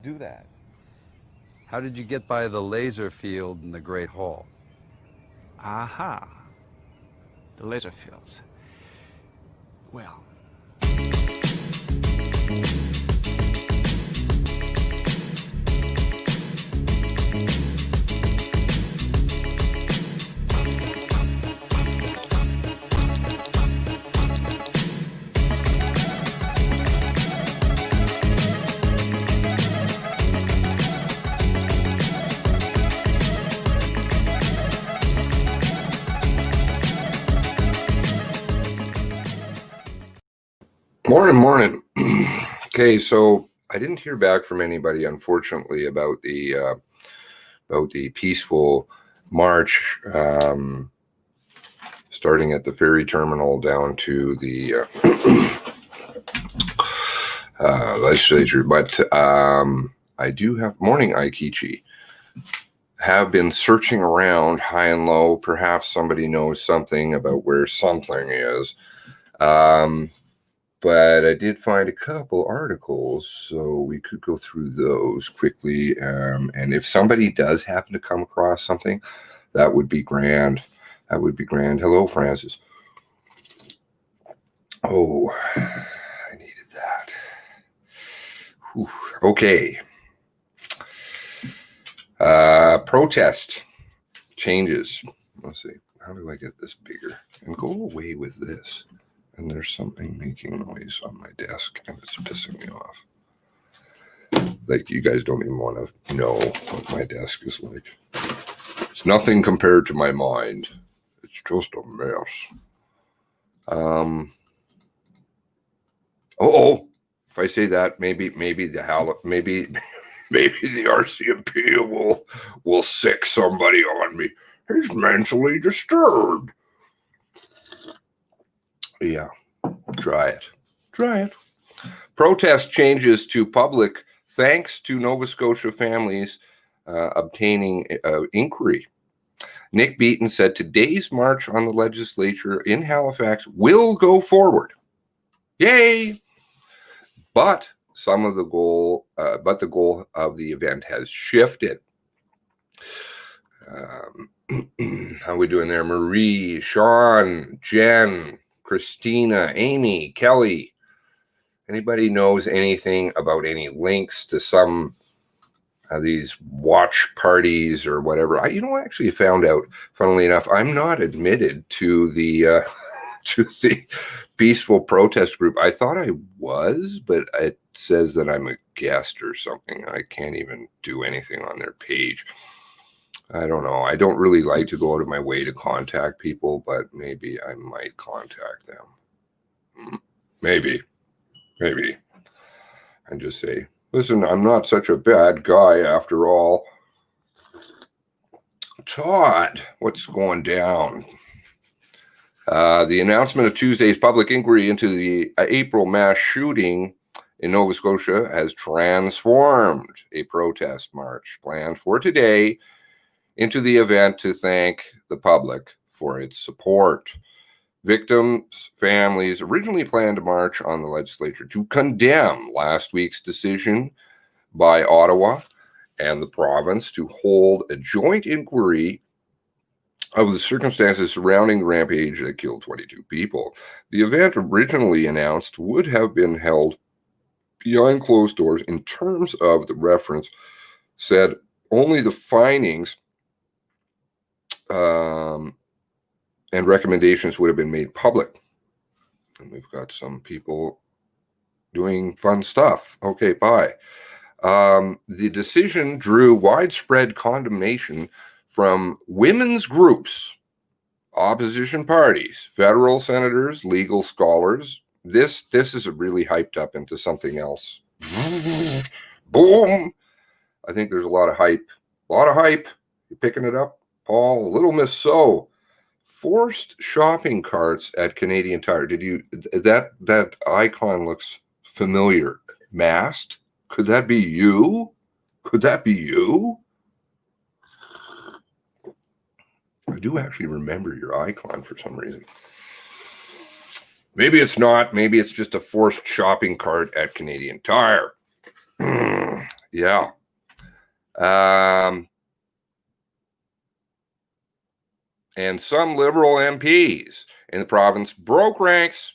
do that. How did you get by the laser field in the Great Hall? Aha. The laser fields. Well. Morning. Okay, so I didn't hear back from anybody, unfortunately, about the peaceful march starting at the ferry terminal down to the legislature. But I do have morning Aikichi. Have been searching around high and low. Perhaps somebody knows something about where something is. But I did find a couple articles, so we could go through those quickly. And if somebody does happen to come across something, that would be grand. That would be grand. Hello, Francis. Oh, I needed that. Whew. Okay. Protest changes. Let's see. How do I get this bigger? And go away with this. And there's something making noise on my desk, and it's pissing me off. Like, you guys don't even want to know what my desk is like. It's nothing compared to my mind. It's just a mess. If I say that, maybe the RCMP will sick somebody on me. He's mentally disturbed. Yeah, try it. Protest changes to public thanks to Nova Scotia families obtaining inquiry. Nick Beaton said today's march on the legislature in Halifax will go forward. Yay! But the goal of the event has shifted. How are we doing there? Marie, Sean, Jen, Christina, Amy, Kelly. Anybody knows anything about any links to some of these watch parties or whatever? I actually found out, funnily enough, I'm not admitted to the peaceful protest group. I thought I was, but it says that I'm a guest or something. I can't even do anything on their page. I don't know. I don't really like to go out of my way to contact people, but maybe I might contact them. Maybe. And just say, listen, I'm not such a bad guy after all. Todd, what's going down? The announcement of Tuesday's public inquiry into the April mass shooting in Nova Scotia has transformed a protest march planned for today into the event to thank the public for its support. Victims' families originally planned to march on the legislature to condemn last week's decision by Ottawa and the province to hold a joint inquiry of the circumstances surrounding the rampage that killed 22 people. The event originally announced would have been held behind closed doors. In terms of the reference, said only the findings and recommendations would have been made public. And we've got some people doing fun stuff. Okay, bye. The decision drew widespread condemnation from women's groups, opposition parties, federal senators, legal scholars. This is really hyped up into something else. Boom! I think there's a lot of hype. You picking it up? Paul, Little Miss So, forced shopping carts at Canadian Tire. Did you, that icon looks familiar. Masked? Could that be you? I do actually remember your icon for some reason. Maybe it's not. Maybe it's just a forced shopping cart at Canadian Tire. Yeah. And some Liberal MPs in the province broke ranks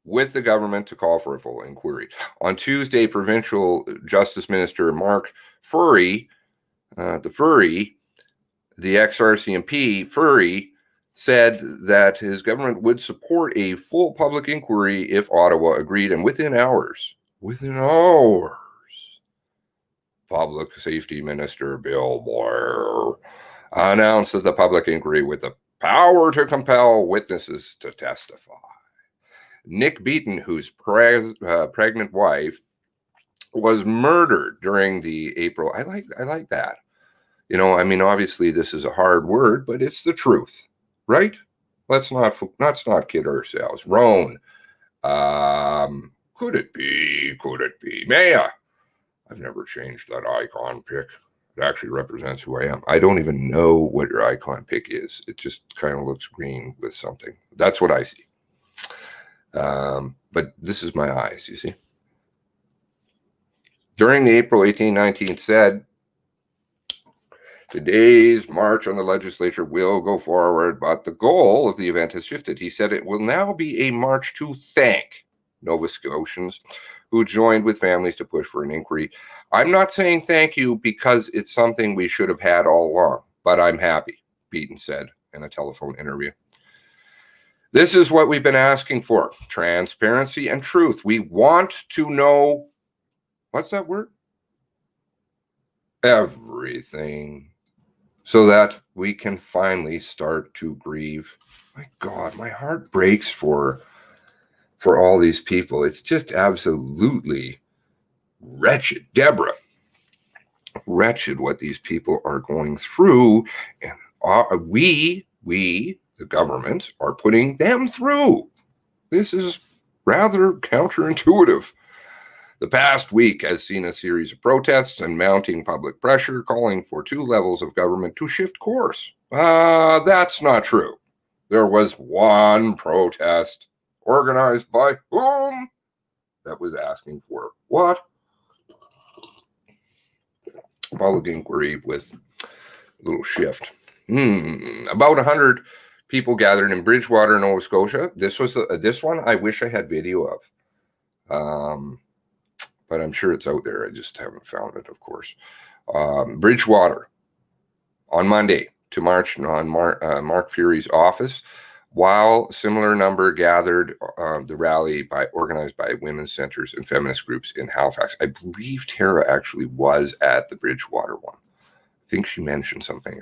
with the government to call for a full inquiry. On Tuesday, Provincial Justice Minister Mark Furry, the ex-RCMP Furry, said that his government would support a full public inquiry if Ottawa agreed, and within hours, Public Safety Minister Bill Blair announced that the public inquiry with the power to compel witnesses to testify. Nick Beaton, whose pregnant wife was murdered during the April. I like that. You know, I mean, obviously this is a hard word, but it's the truth, right? Let's not kid ourselves. Roan, could it be? Maya, I've never changed that icon pic. It actually represents who I am. I don't even know what your icon pic is. It just kind of looks green with something. That's what I see. But this is my eyes, you see. During the April 1819 said, today's march on the legislature will go forward, but the goal of the event has shifted. He said it will now be a march to thank Nova Scotians who joined with families to push for an inquiry. I'm not saying thank you because it's something we should have had all along, but I'm happy, Beaton said in a telephone interview. This is what we've been asking for, transparency and truth. We want to know, what's that word? Everything, so that we can finally start to grieve. My God, my heart breaks for all these people. It's just absolutely wretched, Deborah. Wretched what these people are going through, and we, the government, are putting them through. This is rather counterintuitive. The past week has seen a series of protests and mounting public pressure calling for two levels of government to shift course. That's not true. There was one protest organized by whom that was asking for what? Public inquiry with a little shift. About 100 people gathered in Bridgewater, Nova Scotia. This was this one I wish I had video of. But I'm sure it's out there. I just haven't found it, of course. Bridgewater on Monday to march on Mark Fury's office, while similar number gathered the rally organized by women's centers and feminist groups in Halifax. I believe Tara actually was at the Bridgewater one. I think she mentioned something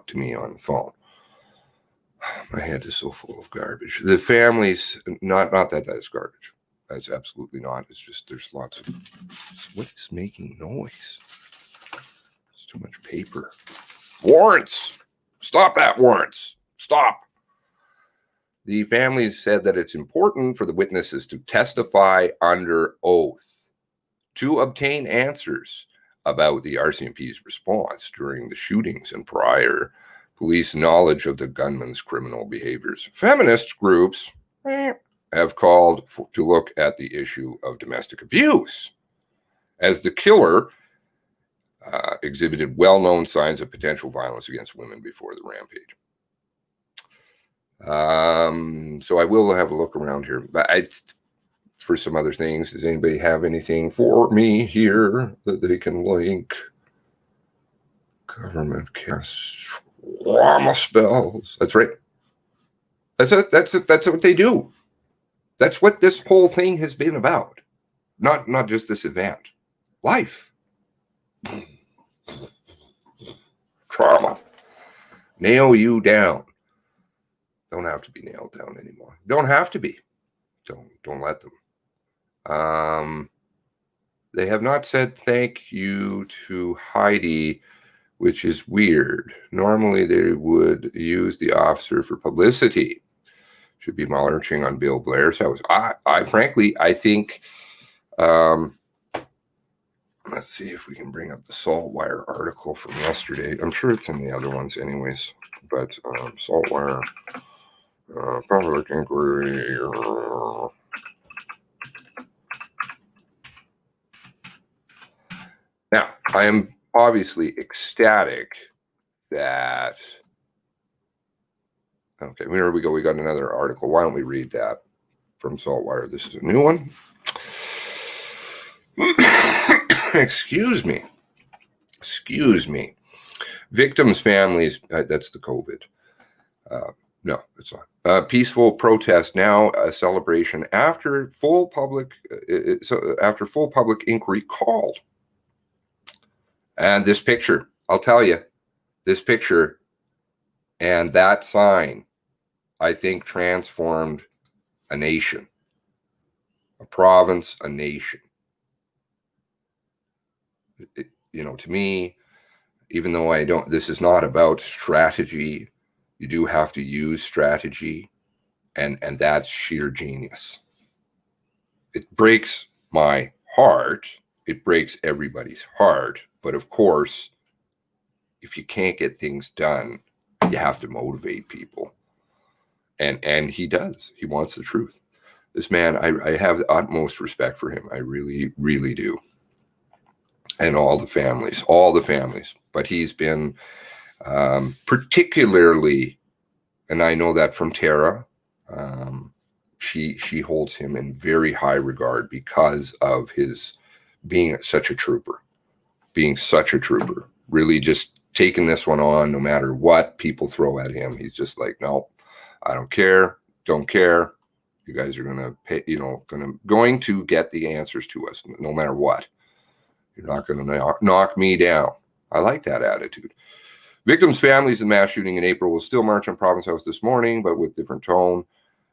to me on the phone. My head is so full of garbage. The families, not that is garbage. That's absolutely not. It's just there's lots of. What is making noise? It's too much paper. Warrants! Stop that, warrants! Stop! The families said that it's important for the witnesses to testify under oath to obtain answers about the RCMP's response during the shootings and prior police knowledge of the gunman's criminal behaviors. Feminist groups have called to look at the issue of domestic abuse, as the killer exhibited well-known signs of potential violence against women before the rampage. So I will have a look around here, but for some other things. Does anybody have anything for me here that they can link? Government casts trauma spells. That's right. That's it. That's what they do. That's what this whole thing has been about. Not just this event. Life. Trauma. Nail you down. Don't have to be nailed down anymore. Don't have to be. Don't let them. They have not said thank you to Heidi, which is weird. Normally they would use the officer for publicity. Should be marching on Bill Blair's house. I frankly, I think, let's see if we can bring up the Saltwire article from yesterday. I'm sure it's in the other ones anyways, but Saltwire, public inquiry. Now, I am obviously ecstatic that, okay, here we go. We got another article. Why don't we read that from Saltwire? This is a new one. Excuse me. Victims' families, that's the COVID. No, it's not. Peaceful protest, now a celebration after full public inquiry called. And this picture, I'll tell you, this picture and that sign, I think, transformed a nation, a province, a nation. To me, even though this is not about strategy, you do have to use strategy, and that's sheer genius. It breaks my heart. It breaks everybody's heart. But of course, if you can't get things done, you have to motivate people. And he does. He wants the truth. This man, I have the utmost respect for him. I really, really do. And all the families. But he's been particularly, and I know that from Tara, she holds him in very high regard because of his being such a trooper. Really just taking this one on no matter what people throw at him. He's just like, no, I don't care. You guys are going to pay, going to get the answers to us no matter what. You're not going to knock me down. I like that attitude. Victims' families in mass shooting in April will still march on Province House this morning, but with different tone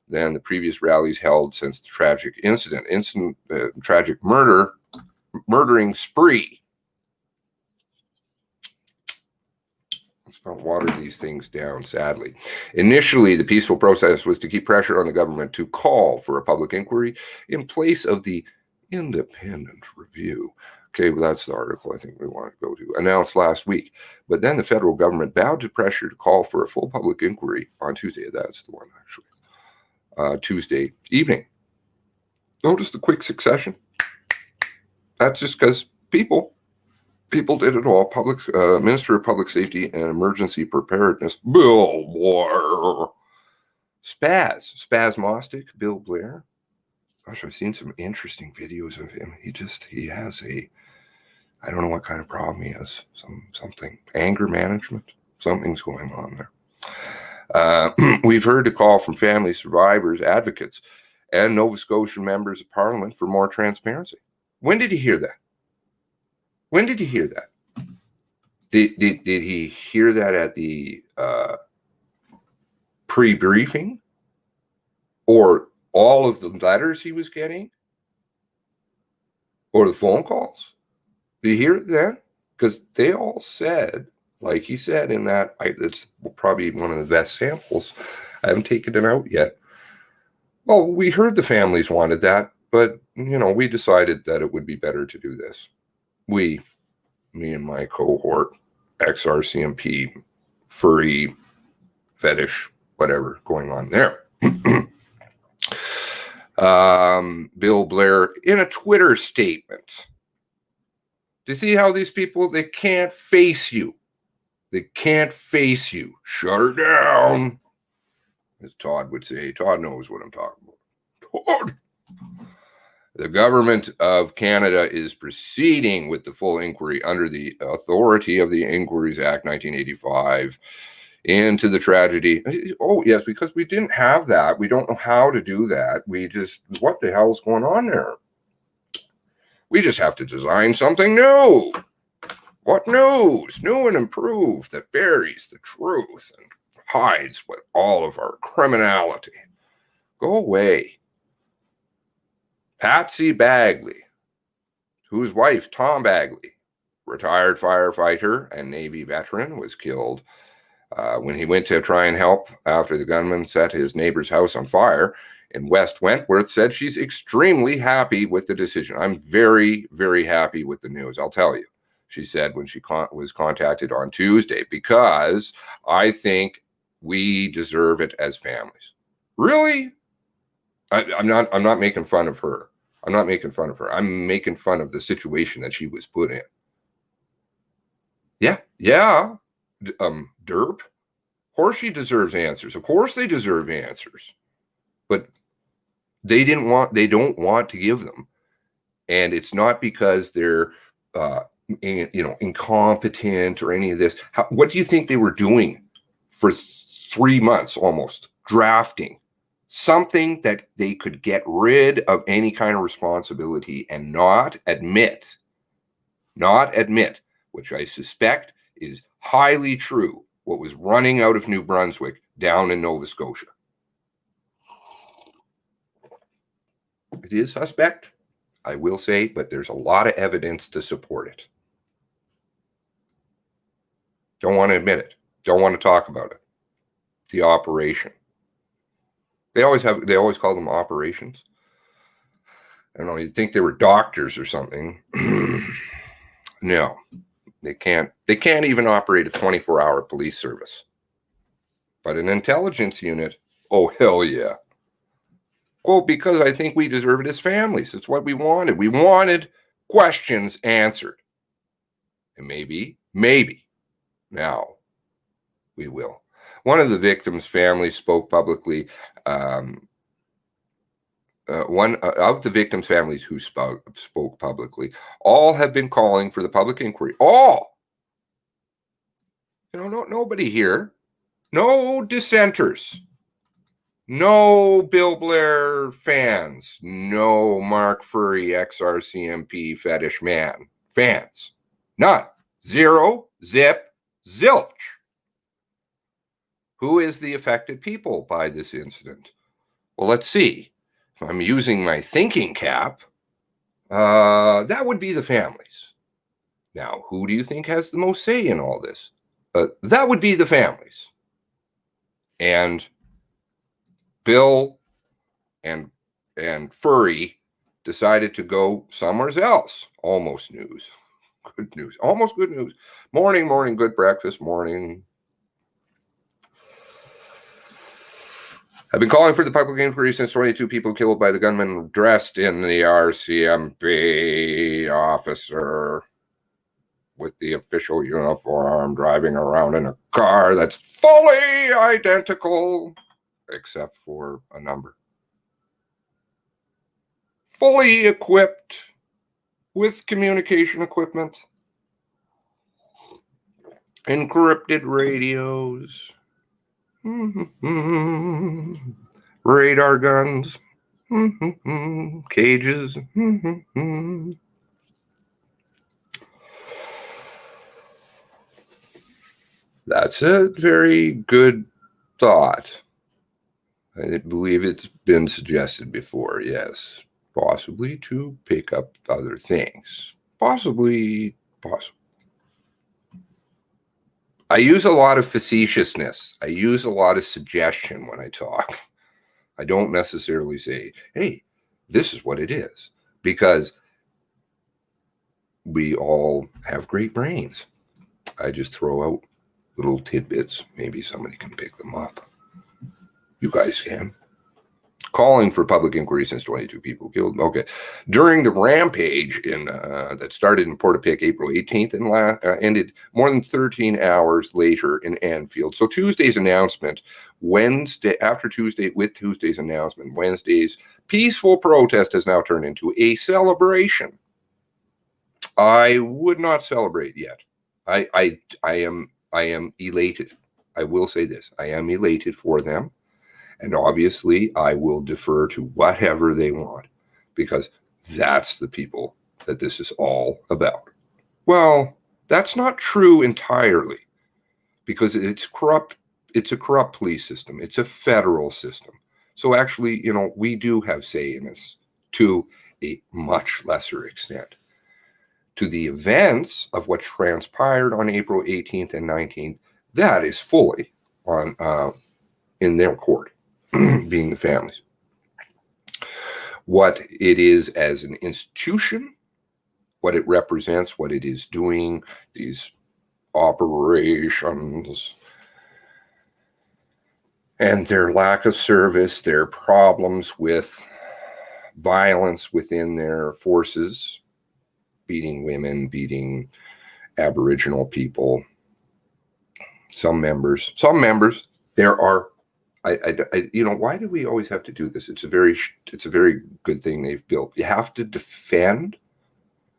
than the previous rallies held since the tragic tragic murdering spree. Let's not water these things down, sadly. Initially, the peaceful protest was to keep pressure on the government to call for a public inquiry in place of the independent review. Okay, well, that's the article I think we want to go to. Announced last week. But then the federal government bowed to pressure to call for a full public inquiry on Tuesday. That's the one, actually. Tuesday evening. Notice the quick succession? That's just because people did it all. Minister of Public Safety and Emergency Preparedness, Bill Blair. Spasmostic Bill Blair. Gosh, I've seen some interesting videos of him. He has I don't know what kind of problem he has. Something, anger management. Something's going on there. We've heard a call from family survivors, advocates, and Nova Scotian members of Parliament for more transparency. When did he hear that? Did he hear that at the pre-briefing? Or all of the letters he was getting? Or the phone calls? Did you hear it then? Because they all said, like he said in that, it's probably one of the best samples. I haven't taken it out yet. Well, we heard the families wanted that, but, we decided that it would be better to do this. Me and my cohort, ex-RCMP, furry, fetish, whatever going on there. Bill Blair in a Twitter statement. Do you see how these people, they can't face you. Shut her down. As Todd would say. Todd knows what I'm talking about. Todd. The government of Canada is proceeding with the full inquiry under the authority of the Inquiries Act 1985 into the tragedy. Oh, yes, because we didn't have that. We don't know how to do that. What the hell is going on there? We just have to design something new. What news? New and improved that buries the truth and hides what all of our criminality. Go away. Patsy Bagley, whose wife, Tom Bagley, retired firefighter and Navy veteran, was killed when he went to try and help after the gunman set his neighbor's house on fire in West Wentworth, said she's extremely happy with the decision. I'm very, very happy with the news, I'll tell you, she said when she was contacted on Tuesday, because I think we deserve it as families. Really? I'm not making fun of her. I'm making fun of the situation that she was put in. Yeah, derp. Of course she deserves answers. Of course they deserve answers. But they don't want to give them. And it's not because they're incompetent or any of this. What do you think they were doing for 3 months almost? Drafting something that they could get rid of any kind of responsibility and not admit, which I suspect is highly true, what was running out of New Brunswick down in Nova Scotia. It is suspect, I will say, but there's a lot of evidence to support it. Don't want to admit it. Don't want to talk about it. The operation. They always call them operations. I don't know, you'd think they were doctors or something. No, they can't even operate a 24-hour police service. But an intelligence unit, oh, hell yeah. Quote, because I think we deserve it as families. It's what we wanted. We wanted questions answered. And maybe, now we will. One of the victims' families spoke publicly. One of the victims' families who spoke publicly, all have been calling for the public inquiry. All! Nobody here. No dissenters. No Bill Blair fans. No Mark Furry, ex-RCMP fetish man fans. None. Zero. Zip. Zilch. Who is the affected people by this incident? Well, let's see. If I'm using my thinking cap, that would be the families. Now, who do you think has the most say in all this? That would be the families. And Bill and Furry decided to go somewhere else. Almost news. Good news. Almost good news. Morning, good breakfast, morning. I've been calling for the public inquiry since 22 people killed by the gunman dressed in the RCMP officer with the official uniform driving around in a car that's fully identical, except for a number. Fully equipped with communication equipment, encrypted radios, radar guns, cages. That's a very good thought. I believe it's been suggested before, yes. Possibly to pick up other things. Possibly. I use a lot of facetiousness. I use a lot of suggestion when I talk. I don't necessarily say, hey, this is what it is. Because we all have great brains. I just throw out little tidbits. Maybe somebody can pick them up. You guys can. Calling for public inquiry since 22 people killed. Okay. During the rampage that started in Portapique April 18th and ended more than 13 hours later in Anfield. So Tuesday's announcement, Tuesday's announcement, Wednesday's peaceful protest has now turned into a celebration. I would not celebrate yet. I am elated. I will say this. I am elated for them. And obviously, I will defer to whatever they want, because that's the people that this is all about. Well, that's not true entirely, because it's corrupt. It's a corrupt police system. It's a federal system. So actually, we do have say in this to a much lesser extent. To the events of what transpired on April 18th and 19th, that is fully on in their court. Being the families. What it is as an institution, what it represents, what it is doing, these operations, and their lack of service, their problems with violence within their forces, beating women, beating Aboriginal people, Some members, there are, why do we always have to do this? It's a very good thing they've built. You have to defend.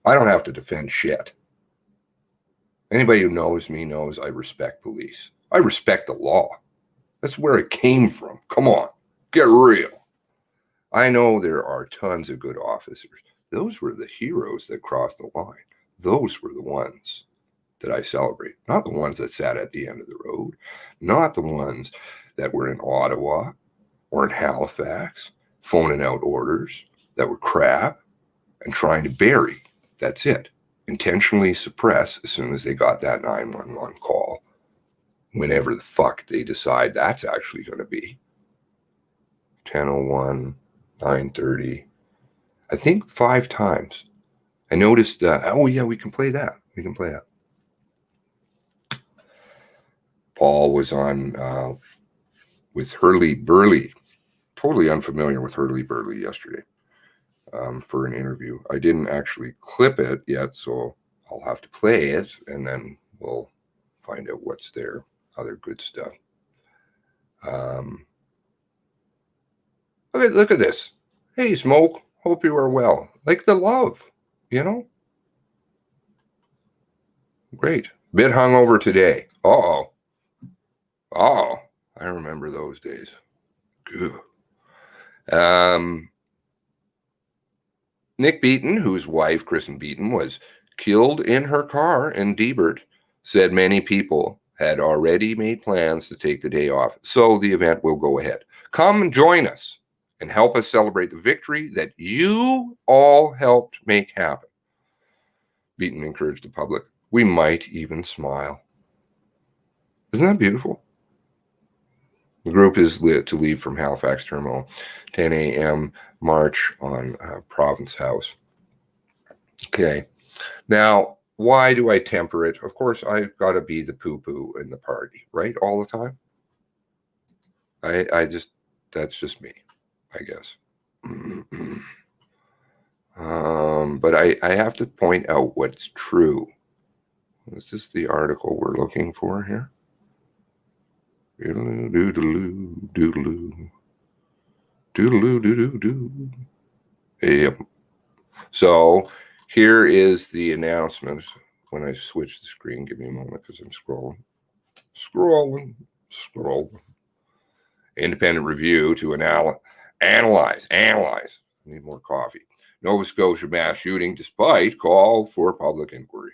I don't have to defend shit. Anybody who knows me knows I respect police. I respect the law. That's where it came from. Come on, get real. I know there are tons of good officers. Those were the heroes that crossed the line. Those were the ones that I celebrate, not the ones that sat at the end of the road, not the ones that were in Ottawa or in Halifax, phoning out orders that were crap and trying to bury. That's it. Intentionally suppress as soon as they got that 911 call, whenever the fuck they decide that's actually going to be. 10:01, 9:30. I think 5 times. I noticed, oh yeah, we can play that. We can play that. Paul was on with Hurley Burley. Totally unfamiliar with Hurley Burley yesterday for an interview. I didn't actually clip it yet, so I'll have to play it, and then we'll find out what's there. Other good stuff. Look at this. Hey, Smoke. Hope you are well. Like the love, you know? Great. Bit hungover today. Uh-oh. Oh, I remember those days. Good. Nick Beaton, whose wife, Kristen Beaton, was killed in her car in Debert, said many people had already made plans to take the day off, so the event will go ahead. Come and join us and help us celebrate the victory that you all helped make happen. Beaton encouraged the public. We might even smile. Isn't that beautiful? The group is to leave from Halifax Terminal, 10 a.m. march on Province House. Okay. Now, why do I temper it? Of course, I've got to be the poo-poo in the party, right? All the time. That's just me, I guess. But I have to point out what's true. Is this the article we're looking for here? Doodaloo, doodaloo, doodaloo, doodaloo. Yep. So here is the announcement. When I switch the screen, give me a moment because I'm scrolling. Independent review to analyze. I need more coffee. Nova Scotia mass shooting despite call for public inquiry.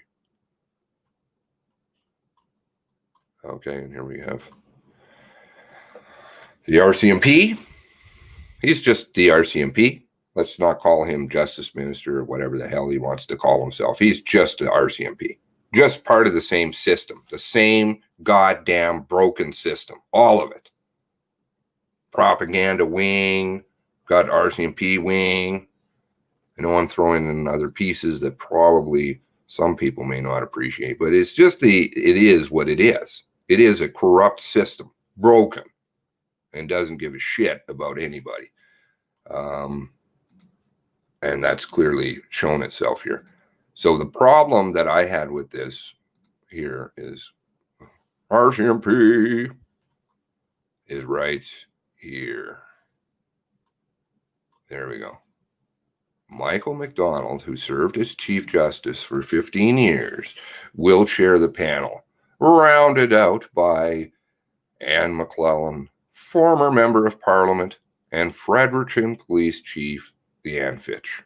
Okay, and here we have the RCMP. He's just the RCMP. Let's not call him Justice Minister or whatever the hell he wants to call himself. He's just the RCMP. Just part of the same system. The same goddamn broken system. All of it. Propaganda wing. Got RCMP wing. I know I'm throwing in other pieces that probably some people may not appreciate. But it's just it is what it is. It is a corrupt system. Broken. And doesn't give a shit about anybody. And that's clearly shown itself here. So the problem that I had with this here is RCMP is right here. There we go. Michael McDonald, who served as Chief Justice for 15 years, will chair the panel, rounded out by Anne McClellan, former Member of Parliament, and Fredericton Police Chief Leanne Fitch.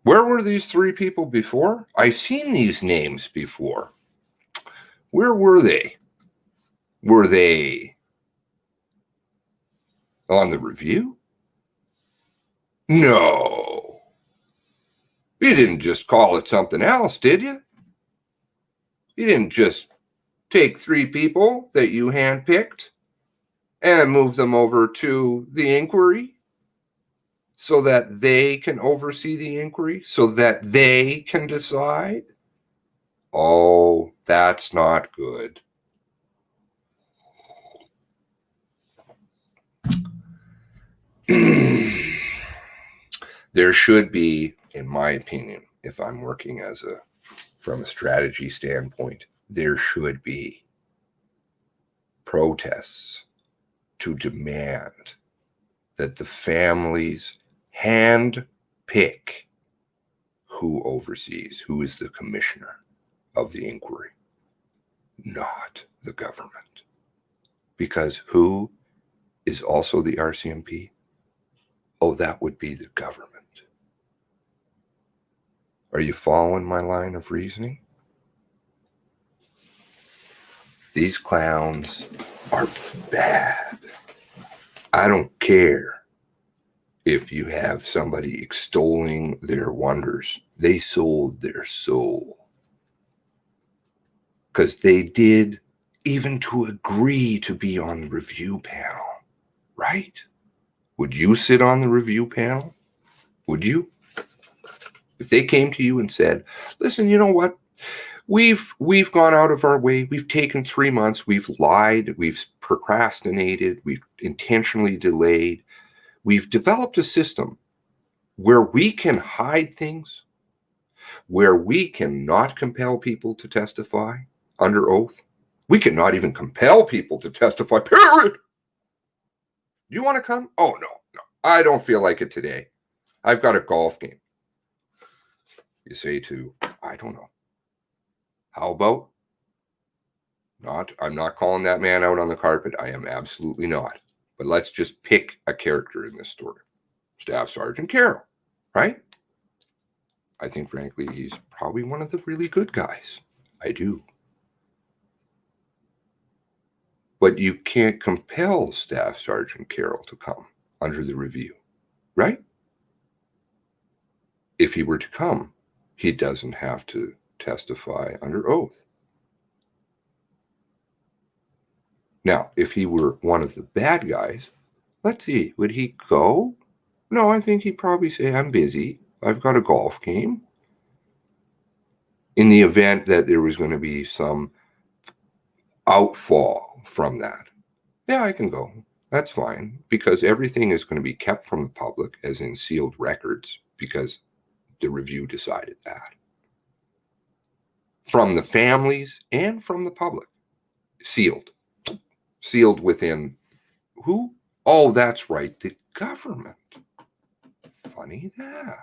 Where were these 3 people before? I've seen these names before. Where were they? Were they on the review? No. You didn't just call it something else, did you? You didn't just take 3 people that you handpicked and move them over to the inquiry so that they can oversee the inquiry, so that they can decide? Oh, that's not good. There should be, in my opinion, if I'm working from a strategy standpoint, there should be protests to demand that the families hand pick who oversees, who is the commissioner of the inquiry, not the government. Because who is also the RCMP? Oh, that would be the government. Are you following my line of reasoning? These clowns are bad. I don't care if you have somebody extolling their wonders. They sold their soul. Because they did, even to agree to be on the review panel, right? Would you sit on the review panel? Would you? If they came to you and said, listen, you know what? We've gone out of our way. We've taken 3 months. We've lied. We've procrastinated. We've intentionally delayed. We've developed a system where we can hide things, where we cannot compel people to testify under oath. We cannot even compel people to testify, period. You want to come? Oh, no. I don't feel like it today. I've got a golf game. You say to, I don't know. How about I'm not calling that man out on the carpet. I am absolutely not. But let's just pick a character in this story. Staff Sergeant Carroll, right? I think, frankly, he's probably one of the really good guys. I do. But you can't compel Staff Sergeant Carroll to come under the review, right? If he were to come, he doesn't have to testify under oath. Now, if he were one of the bad guys, let's see, would he go? No, I think he'd probably say, I'm busy. I've got a golf game. In the event that there was going to be some outfall from that, yeah, I can go. That's fine, because everything is going to be kept from the public, as in sealed records, because the review decided that. From the families and from the public. Sealed. Sealed within who? Oh, that's right, the government. Funny that.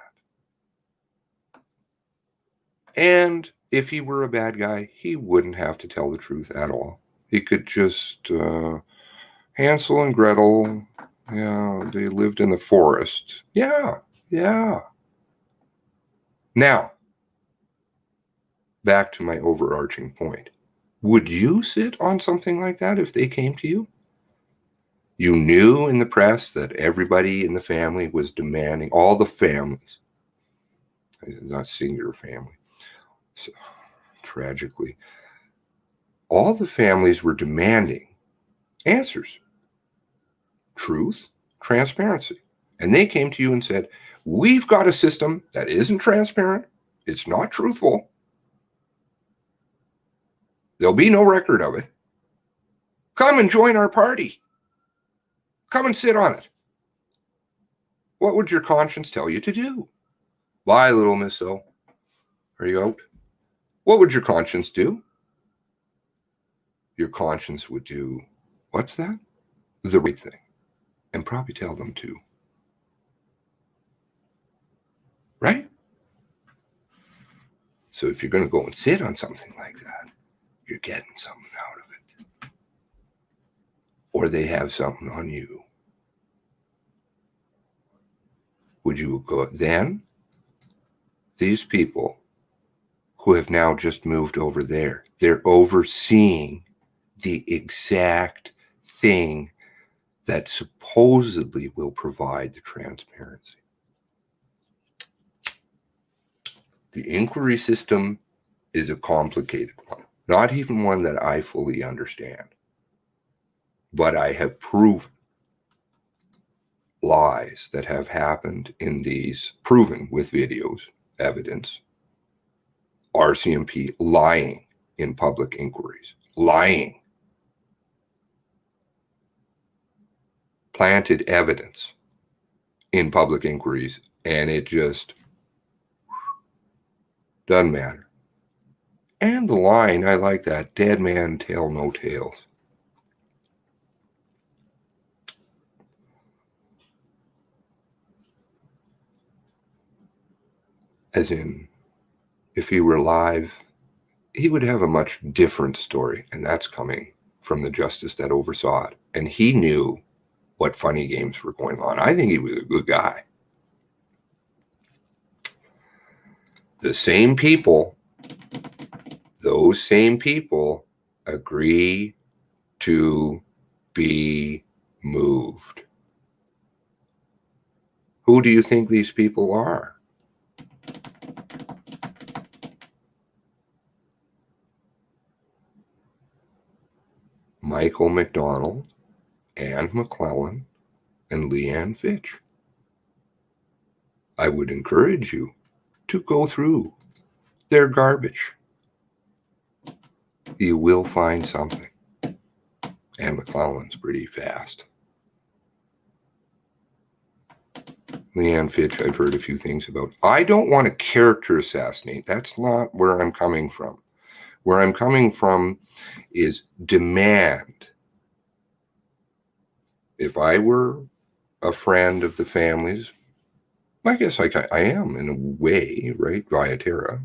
And if he were a bad guy, he wouldn't have to tell the truth at all. He could just, Hansel and Gretel, yeah, they lived in the forest. Yeah. Now, back to my overarching point. Would you sit on something like that if they came to you? You knew in the press that everybody in the family was demanding, all the families, not singular family, so tragically, all the families were demanding answers, truth, transparency. And they came to you and said, we've got a system that isn't transparent. It's not truthful. There'll be no record of it. Come and join our party. Come and sit on it. What would your conscience tell you to do? Bye, little Miss O. Are you out? What would your conscience do? Your conscience would do, what's that? The right thing. And probably tell them to. Right? So if you're going to go and sit on something like that, you're getting something out of it. Or they have something on you. Would you go then? These people who have now just moved over there, they're overseeing the exact thing that supposedly will provide the transparency. The inquiry system is a complicated one, not even one that I fully understand. But I have proven lies that have happened in these, proven with videos, evidence, RCMP lying in public inquiries, lying, planted evidence in public inquiries, and it just doesn't matter. And the line, I like that, dead man tell no tales. As in, if he were alive, he would have a much different story, and that's coming from the justice that oversaw it. And he knew what funny games were going on. I think he was a good guy. The same people, those same people agree to be moved. Who do you think these people are? Michael McDonald, Anne McClellan, and Leanne Fitch. I would encourage you to go through their garbage. You will find something. Anne McClellan's pretty fast. Leanne Fitch, I've heard a few things about. I don't want to character assassinate. That's not where I'm coming from. Where I'm coming from is demand. If I were a friend of the families, I guess I am in a way, right, via Tara.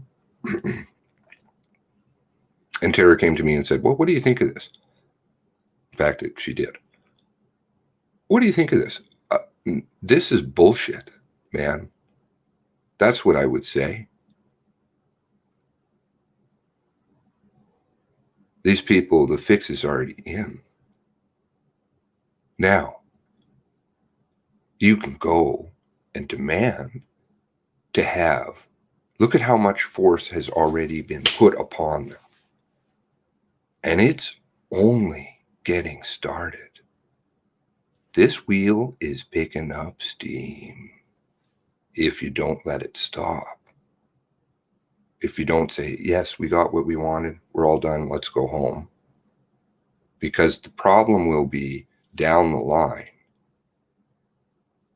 And Tara came to me and said, well, what do you think of this? In fact, she did. What do you think of this? This is bullshit, man. That's what I would say. These people, the fix is already in. Now, you can go and demand to have, look at how much force has already been put upon them. And it's only getting started. This wheel is picking up steam if you don't let it stop. If you don't say, yes, we got what we wanted, we're all done, let's go home. Because the problem will be down the line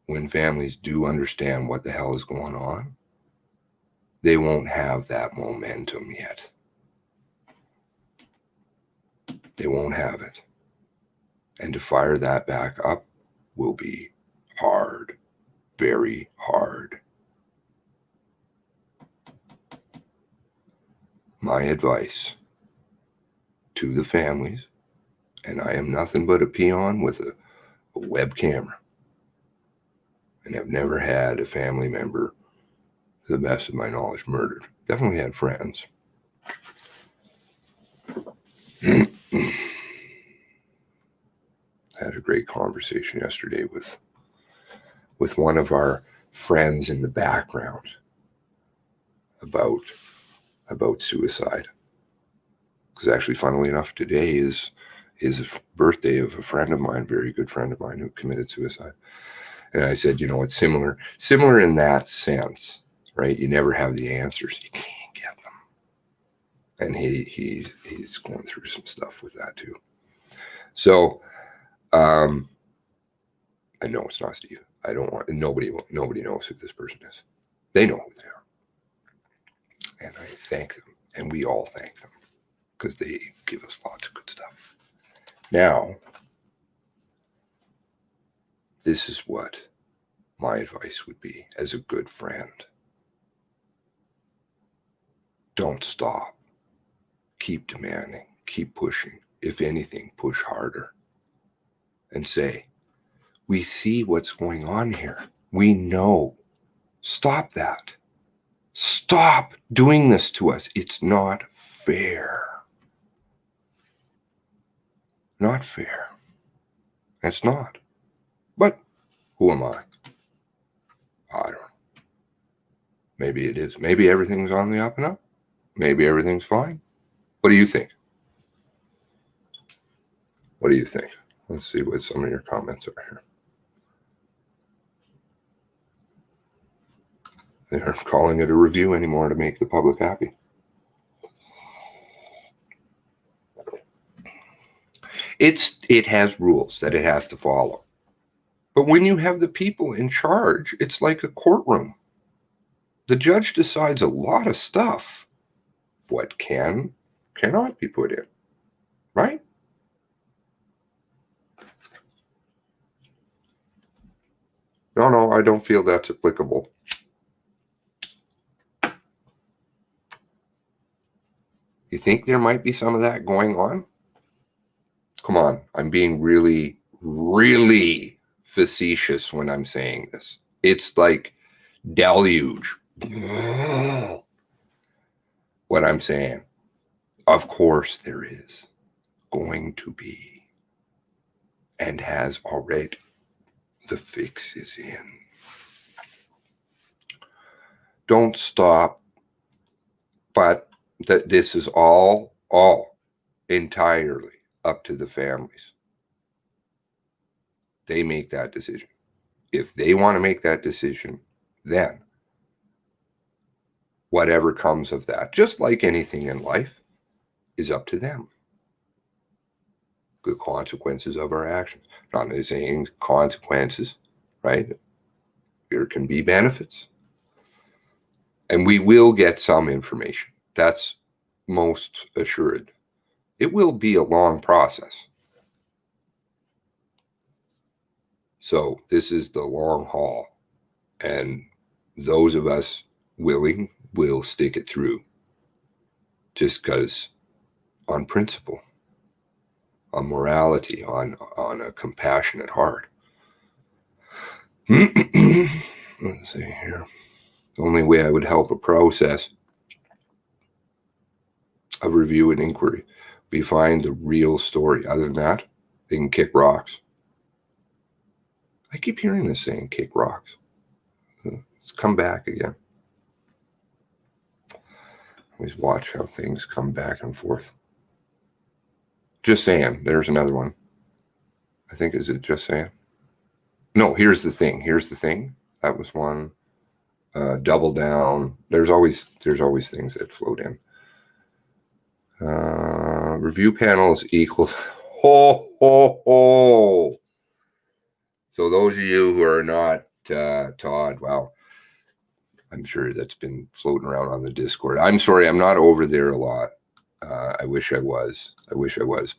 when families do understand what the hell is going on, they won't have that momentum yet. They won't have it. And to fire that back up will be hard, very hard. My advice to the families, and I am nothing but a peon with a web camera, and have never had a family member, to the best of my knowledge, murdered. Definitely had friends. Had a great conversation yesterday with one of our friends in the background about suicide. Because actually, funnily enough, today is a birthday of a friend of mine, very good friend of mine, who committed suicide. And I said, you know, it's similar in that sense, right? You never have the answers. You can't get them. And he's going through some stuff with that too. So, I know it's not Steve. I don't want, nobody knows who this person is. They know who they are. And I thank them, and we all thank them, because they give us lots of good stuff. Now, this is what my advice would be as a good friend. Don't stop. Keep demanding. Keep pushing. If anything, push harder. And say, we see what's going on here. We know. Stop that. Stop doing this to us. It's not fair. Not fair. It's not. But who am I? I don't know. Maybe it is. Maybe everything's on the up and up. Maybe everything's fine. What do you think? What do you think? Let's see what some of your comments are here. They aren't calling it a review anymore to make the public happy. It has rules that it has to follow. But when you have the people in charge, it's like a courtroom. The judge decides a lot of stuff. What can cannot be put in, right? No, I don't feel that's applicable. You think there might be some of that going on? Come on, I'm being really, really facetious when I'm saying this. It's like deluge. What I'm saying. Of course there is going to be, and has already. The fix is in. Don't stop. But this is all entirely up to the families. They make that decision. If they want to make that decision, then whatever comes of that, just like anything in life, is up to them. The consequences of our actions. Not saying consequences, right? There can be benefits. And we will get some information. That's most assured. It will be a long process. So this is the long haul. And those of us willing will stick it through. Just because on principle, on morality, on a compassionate heart. Let's see here. The only way I would help a process of review and inquiry would be find the real story. Other than that, they can kick rocks. I keep hearing this saying, kick rocks. It's come back again. Always watch how things come back and forth. Just saying. There's another one. I think, is it just saying? No, here's the thing. Here's the thing. That was one. Double down. There's always things that float in. Review panels equals. Ho, ho, ho. So those of you who are not Todd, wow. I'm sure that's been floating around on the Discord. I'm sorry, I'm not over there a lot. I wish I was.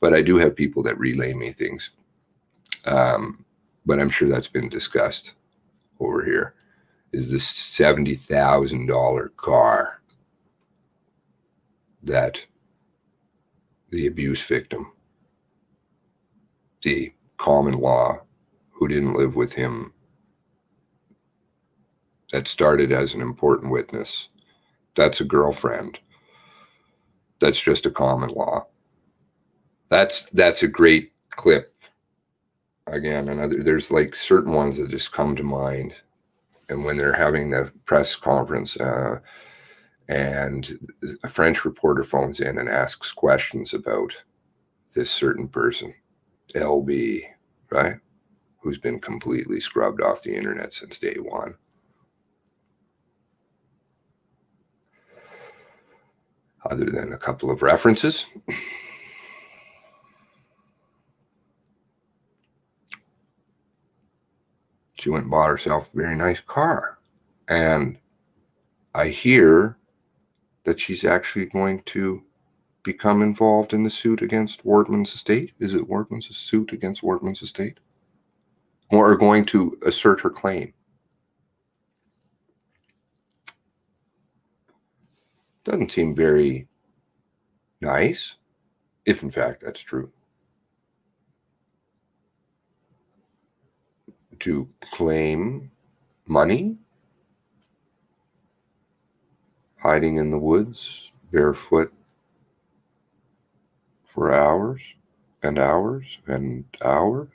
But I do have people that relay me things. But I'm sure that's been discussed over here. Is this $70,000 car that the abuse victim, the common law, who didn't live with him, that started as an important witness, that's a girlfriend, that's just a common law. That's a great clip. Again, there's like certain ones that just come to mind. And when they're having the press conference and a French reporter phones in and asks questions about this certain person, LB, right? Who's been completely scrubbed off the internet since day one. Other than a couple of references. She went and bought herself a very nice car. And I hear that she's actually going to become involved in the suit against Wortman's estate. Is it Wortman's suit against Wortman's estate? Or are going to assert her claim? Doesn't seem very nice, if in fact that's true. To claim money, hiding in the woods, barefoot, for hours and hours and hours,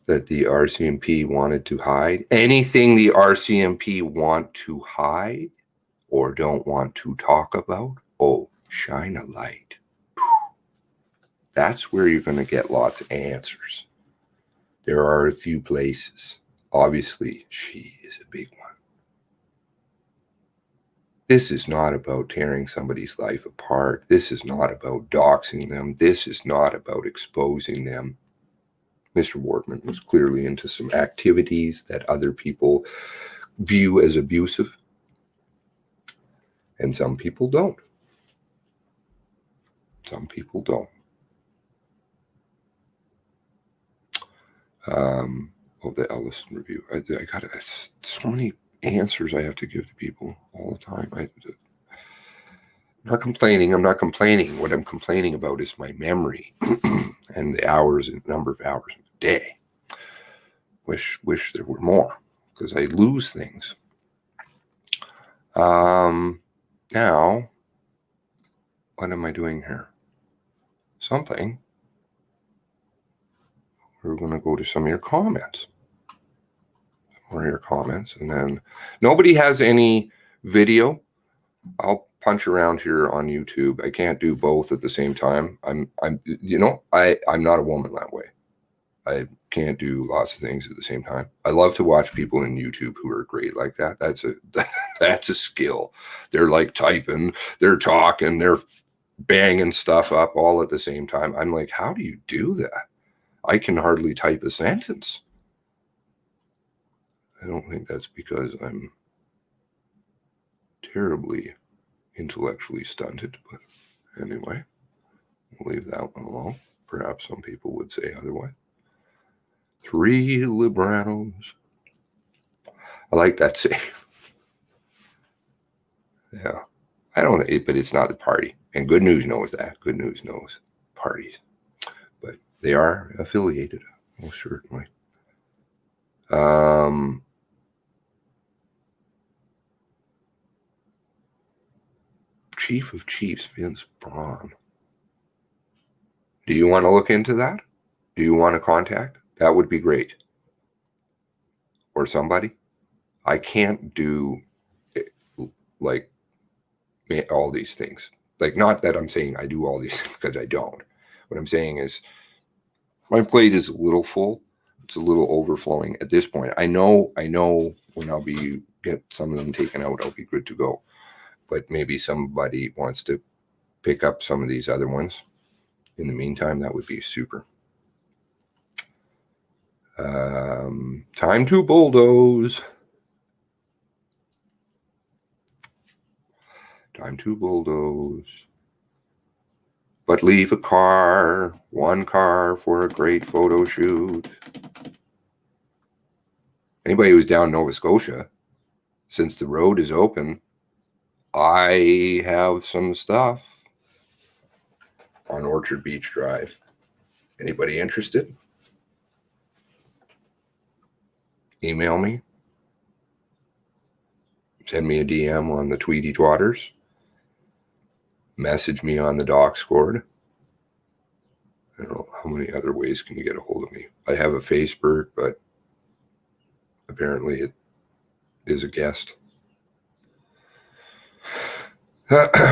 that the RCMP wanted to hide. Anything the RCMP want to hide or don't want to talk about, oh, shine a light. That's where you're going to get lots of answers. There are a few places. Obviously, she is a big one. This is not about tearing somebody's life apart. This is not about doxing them. This is not about exposing them. Mr. Wortman was clearly into some activities that other people view as abusive. And some people don't. Some people don't. The Ellison review. I got so many answers I have to give to people all the time. I'm not complaining. What I'm complaining about is my memory and the hours and number of hours in a day. Wish there were more, because I lose things. Now, what am I doing here? Something. We're going to go to some of your comments. And then nobody has any video. I'll punch around here on YouTube. I can't do both at the same time. I'm not a woman that way. I can't do lots of things at the same time. I love to watch people in YouTube who are great like that. That's a skill. They're like typing, they're talking, they're banging stuff up all at the same time. I'm like, how do you do that? I can hardly type a sentence. I don't think that's because I'm terribly intellectually stunted, but anyway, we'll leave that one alone. Perhaps some people would say otherwise. 3 Libranos. I like that saying. Yeah. I don't, but it's not the party. And Good News knows that. Good News knows parties. But they are affiliated, most certainly. Chief of Chiefs, Vince Braun. Do you want to look into that? Do you want to contact? That would be great. Or somebody. I can't do like all these things. Like, not that I'm saying I do all these things, because I don't. What I'm saying is my plate is a little full. It's a little overflowing at this point. I know when I'll get some of them taken out, I'll be good to go. But maybe somebody wants to pick up some of these other ones. In the meantime, that would be super. Time to bulldoze. Time to bulldoze. But leave one car for a great photo shoot. Anybody who's down Nova Scotia, since the road is open, I have some stuff on Orchard Beach Drive. Anybody interested? Email me. Send me a DM on the Tweety Twatters. Message me on the Doxcord. I don't know how many other ways can you get a hold of me. I have a Facebook, but apparently it is a guest.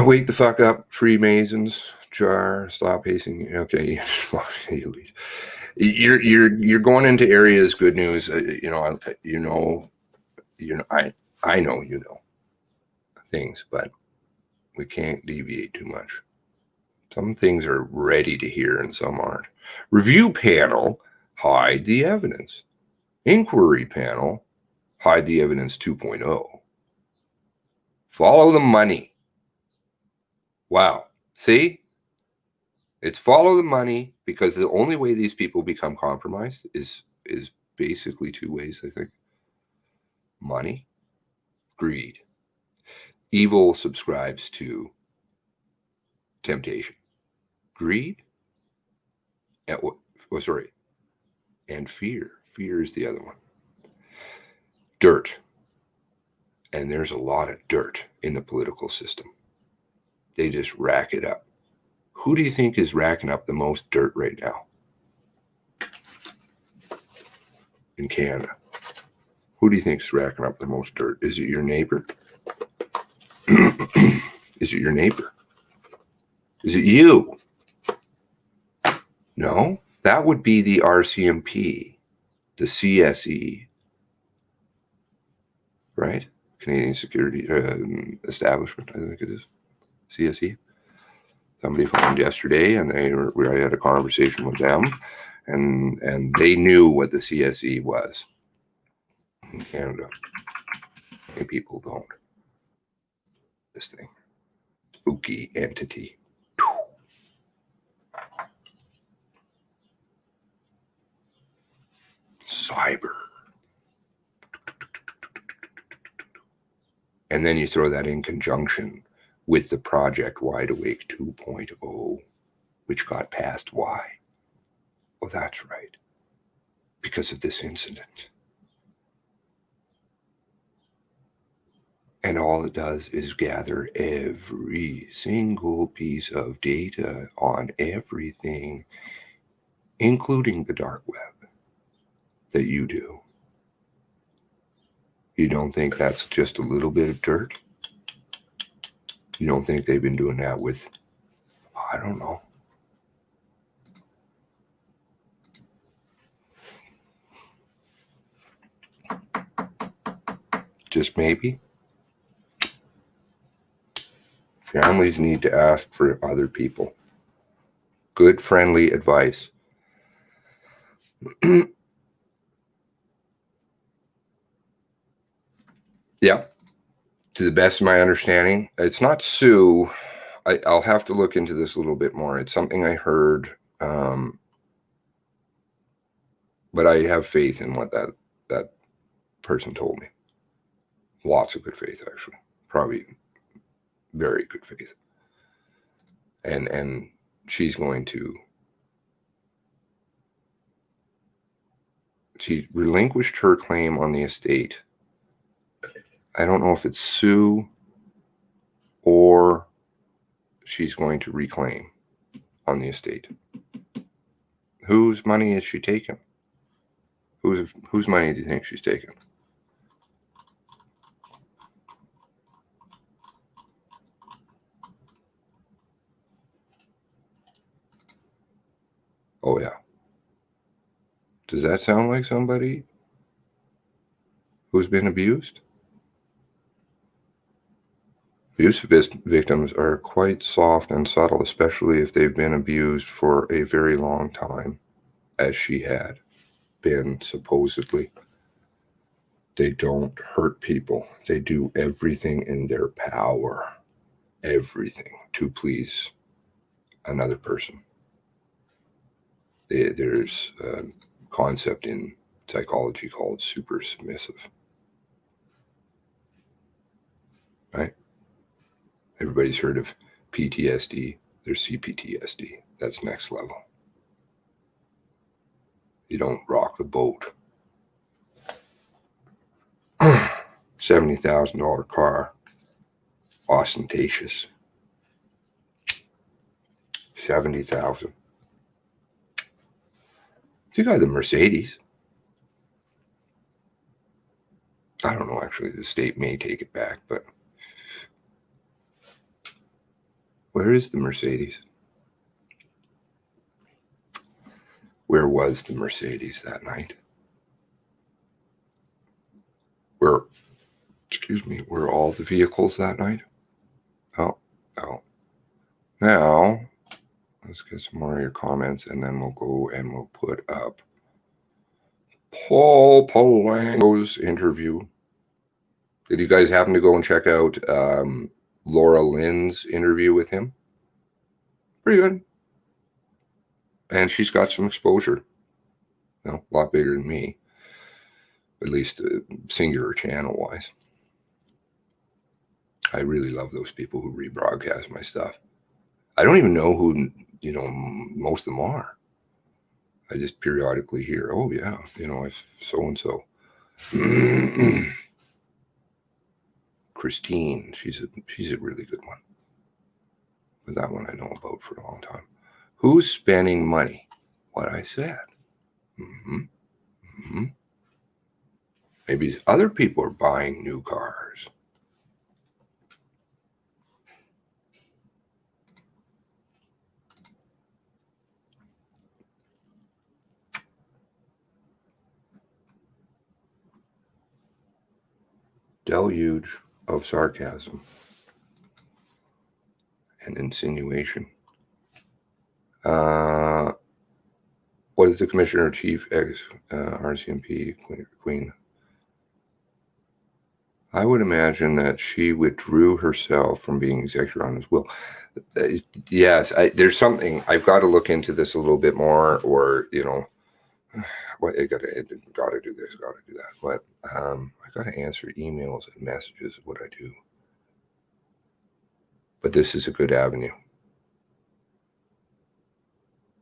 Wake the fuck up, Freemasons. Jar, stop pacing. Okay, you're going into areas. Good News. I know things, but we can't deviate too much. Some things are ready to hear and some aren't. Review panel, hide the evidence. Inquiry panel, hide the evidence 2.0. Follow the money. Wow. See? It's follow the money, because the only way these people become compromised is basically 2 ways, I think. Money, greed. Evil subscribes to temptation. Greed, and fear. Fear is the other one. Dirt. And there's a lot of dirt in the political system. They just rack it up. Who do you think is racking up the most dirt right now in Canada? Who do you think is racking up the most dirt? Is it your neighbor? Is it your neighbor? Is it you? No, that would be the RCMP, the CSE, right? Canadian Security Establishment, I think it is. CSE. Somebody phoned yesterday, and I had a conversation with them, and they knew what the CSE was. In Canada, many people don't. This thing, spooky entity. cyber. And then you throw that in conjunction with the Project Wide Awake 2.0, which got passed. Why? Oh, that's right. Because of this incident. And all it does is gather every single piece of data on everything, including the dark web, that you do. You don't think that's just a little bit of dirt? You don't think they've been doing that with, I don't know, just maybe? Families need to ask for other people. Good, friendly advice. Yeah, to the best of my understanding, it's not sue. I'll have to look into this a little bit more. It's something I heard, but I have faith in what that person told me. Lots of good faith, actually. Probably very good faith. And she's going to, she relinquished her claim on the estate. I don't know if it's sue or she's going to reclaim on the estate. Whose money is she taking? Whose money do you think she's taking? Oh, yeah. Does that sound like somebody who's been abused? Abuse victims are quite soft and subtle, especially if they've been abused for a very long time, as she had been supposedly. They don't hurt people. They do everything in their power, everything, to please another person. There's a concept in psychology called super submissive. Right? Everybody's heard of PTSD. There's CPTSD. That's next level. You don't rock the boat. $70,000 car. Ostentatious. 70,000. You got the Mercedes. I don't know, actually. The state may take it back, but where is the Mercedes? Where was the Mercedes that night? Where all the vehicles that night? Oh. Now, let's get some more of your comments, and then we'll go and we'll put up Paul Palango's interview. Did you guys happen to go and check out Laura Lynn's interview with him? Pretty good. And she's got some exposure. A lot bigger than me. At least singular channel-wise. I really love those people who rebroadcast my stuff. I don't even know who, most of them are. I just periodically hear, oh, yeah, if so-and-so. Christine, she's a really good one. But that one I know about for a long time. Who's spending money? What I said. Maybe other people are buying new cars. Deluge of sarcasm and insinuation. What is the Commissioner Chief ex RCMP Queen? I would imagine that she withdrew herself from being executor on his will. Yes, there's something. I've got to look into this a little bit more, or Well, I gotta do this, gotta do that. But I gotta answer emails and messages. What I do. But this is a good avenue.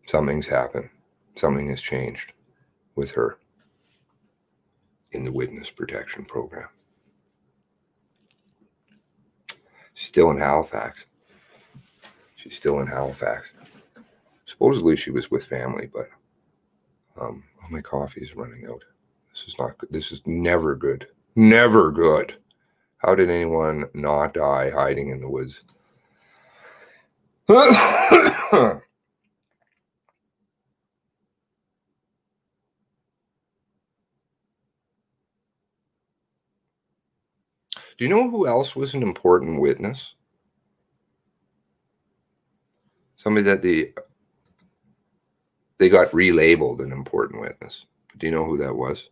Something's happened. Something has changed with her in the witness protection program. She's still in Halifax. Supposedly she was with family, but my coffee is running out. This is not good. This is never good. Never good. How did anyone not die hiding in the woods? Do you know who else was an important witness? Somebody that they got relabeled an important witness. Do you know who that was?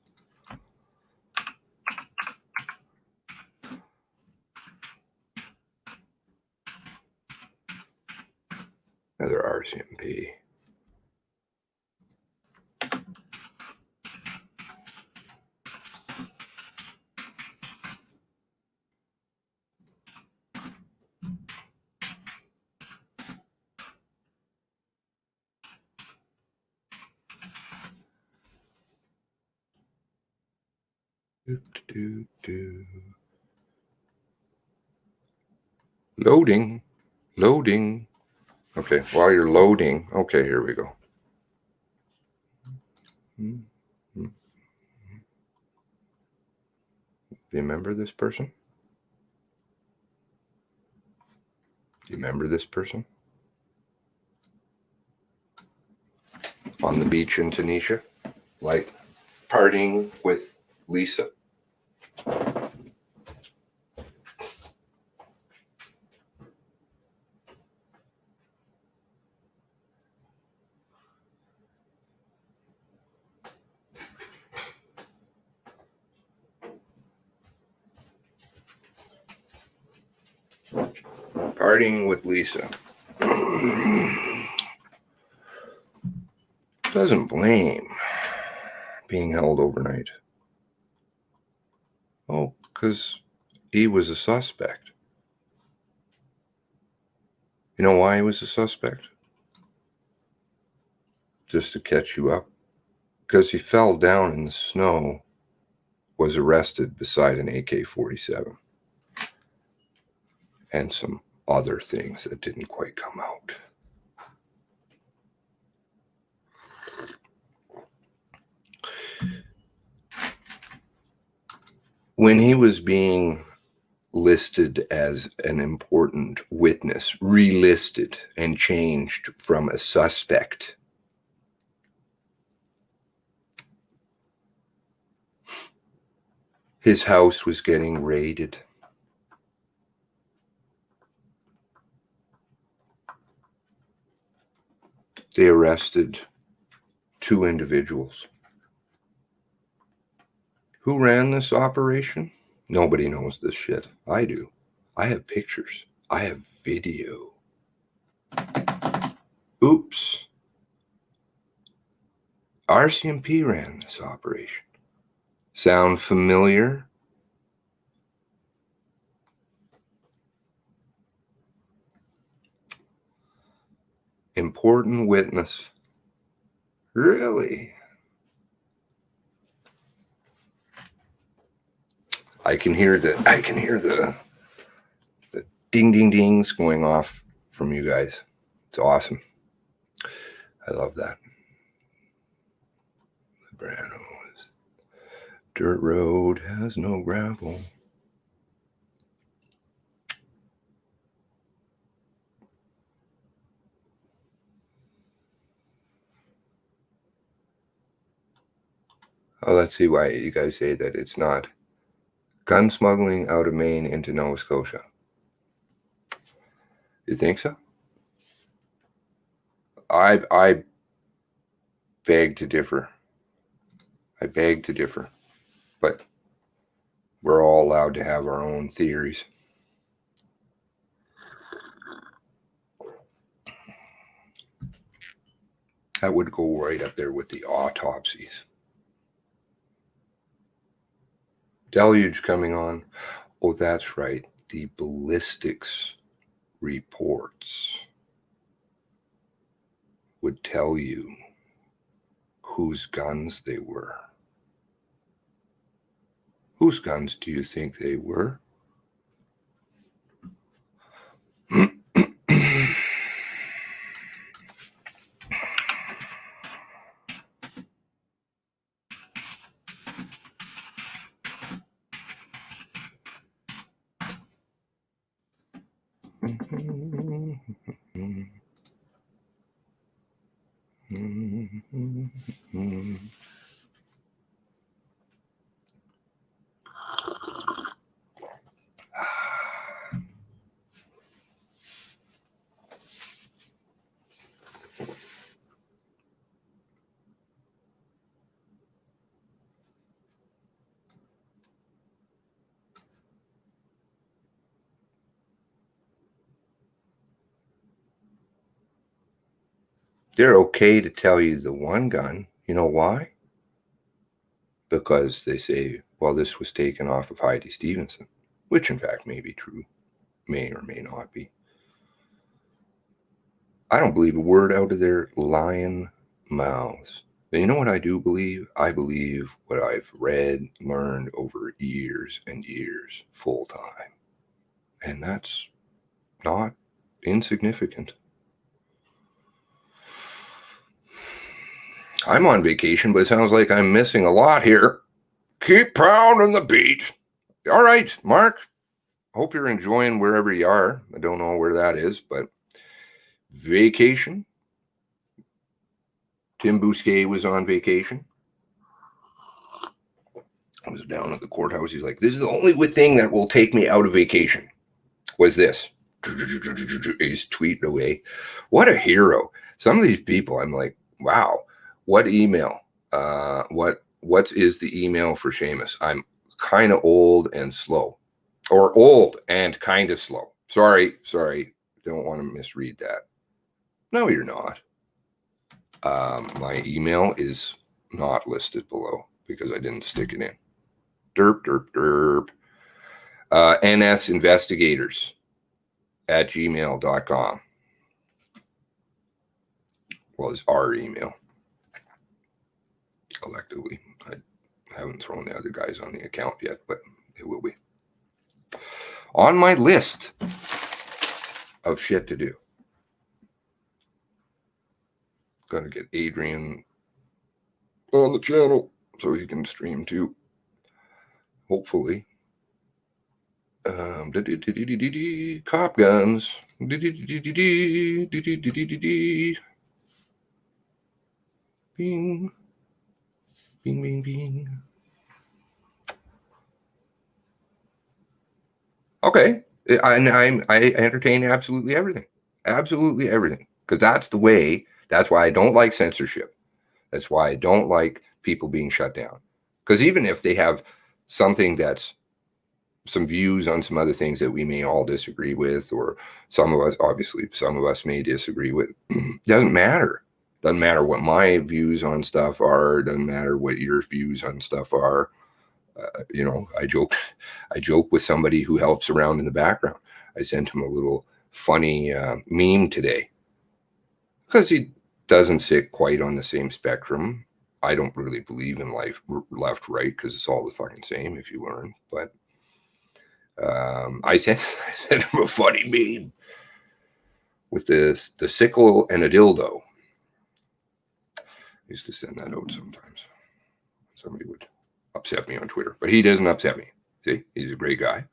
Another RCMP. Loading. Okay, while you're loading, okay, here we go. Do you remember this person? On the beach in Tunisia, like partying with Lisa. Partying with Lisa. Doesn't blame being held overnight. Oh, because he was a suspect. You know why he was a suspect? Just to catch you up. Because he fell down in the snow, was arrested beside an AK-47. And some other things that didn't quite come out. When he was being listed as an important witness, relisted and changed from a suspect, his house was getting raided. They arrested 2 individuals. Who ran this operation? Nobody knows this shit. I do. I have pictures. I have video. Oops. RCMP ran this operation. Sound familiar? Important witness. Really? I can hear the ding ding dings going off from you guys. It's awesome. I love that. The Branos. Dirt road has no gravel. Oh, let's see why you guys say that it's not. Gun smuggling out of Maine into Nova Scotia. You think so? I beg to differ. But we're all allowed to have our own theories. That would go right up there with the autopsies. Deluge coming on. Oh, that's right. The ballistics reports would tell you whose guns they were. Whose guns do you think they were? They're okay to tell you the one gun. You know why? Because they say, well, this was taken off of Heidi Stevenson, which in fact may be true, may or may not be. I don't believe a word out of their lying mouths. But you know what I do believe? I believe what I've read, learned over years and years, full time. And that's not insignificant. I'm on vacation, but it sounds like I'm missing a lot here. Keep pounding the beat. All right, Mark. Hope you're enjoying wherever you are. I don't know where that is, but vacation. Tim Bousquet was on vacation. I was down at the courthouse. He's like, this is the only thing that will take me out of vacation. Was this. He's tweeting away. What a hero. Some of these people, I'm like, wow. What email? What is the email for Seamus? I'm kind of old and slow. Or old and kind of slow. Sorry. Don't want to misread that. No, you're not. My email is not listed below because I didn't stick it in. Derp. nsinvestigators@gmail.com was our email. Collectively, I haven't thrown the other guys on the account yet, but it will be on my list of shit to do. Gotta get Adrian on the channel so he can stream too. Hopefully. Cop guns. Bing. Bing. Okay. I entertain absolutely everything. Absolutely everything. Because that's the way. That's why I don't like censorship. That's why I don't like people being shut down. Because even if they have something that's some views on some other things that we may all disagree with, or some of us may disagree with, doesn't matter. Doesn't matter what my views on stuff are. Doesn't matter what your views on stuff are. I joke with somebody who helps around in the background. I sent him a little funny meme today because he doesn't sit quite on the same spectrum. I don't really believe in life left, right, because it's all the fucking same if you learn. But I sent him a funny meme with the sickle and a dildo. I used to send that out sometimes. Somebody would upset me on Twitter, but he doesn't upset me. See, he's a great guy,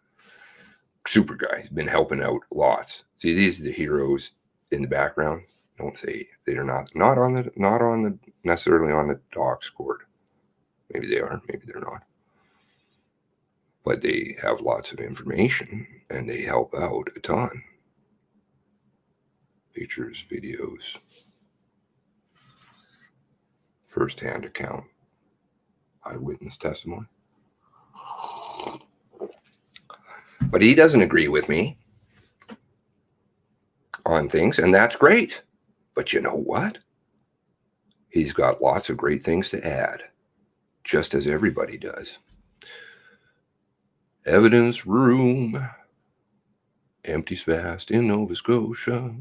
super guy. He's been helping out lots. See, these are the heroes in the background. Don't say they're not necessarily on the docs court. Maybe they are, maybe they're not. But they have lots of information and they help out a ton. Pictures, videos, first-hand account, eyewitness testimony. But he doesn't agree with me on things, and that's great. But you know what? He's got lots of great things to add, just as everybody does. Evidence room empties fast in Nova Scotia.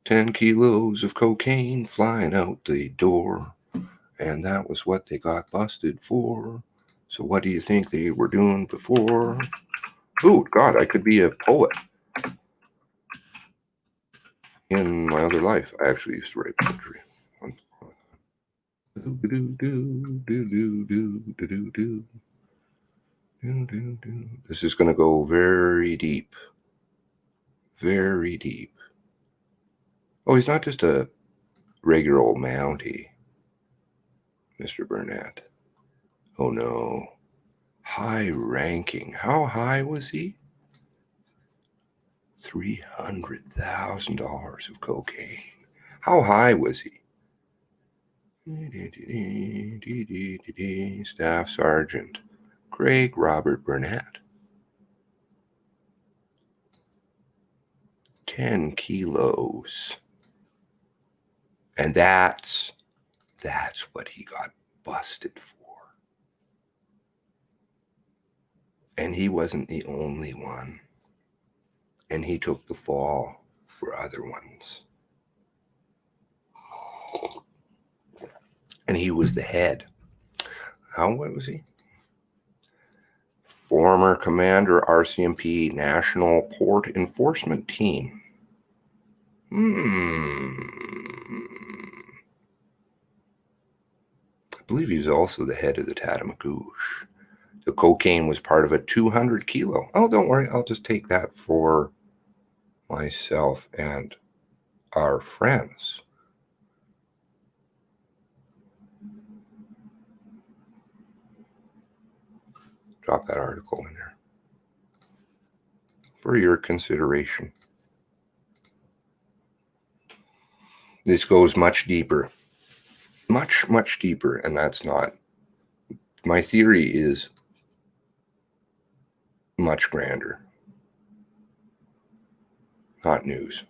10 kilos of cocaine flying out the door. And that was what they got busted for. So what do you think they were doing before? Oh, God, I could be a poet. In my other life, I actually used to write poetry. This is going to go very deep. Very deep. Oh, he's not just a regular old Mountie, Mr. Burnett. Oh, no. High ranking. How high was he? $300,000 of cocaine. How high was he? Staff Sergeant Craig Robert Burnett. 10 kilos. And that's what he got busted for. And he wasn't the only one. And he took the fall for other ones. And he was the head. What was he? Former commander, RCMP, National Port Enforcement Team. I believe he was also the head of the Tatamagouche. The cocaine was part of a 200 kilo. Oh, don't worry. I'll just take that for myself and our friends. Drop that article in there for your consideration. This goes much deeper. Much, much deeper. And that's not. My theory is much grander. Not news.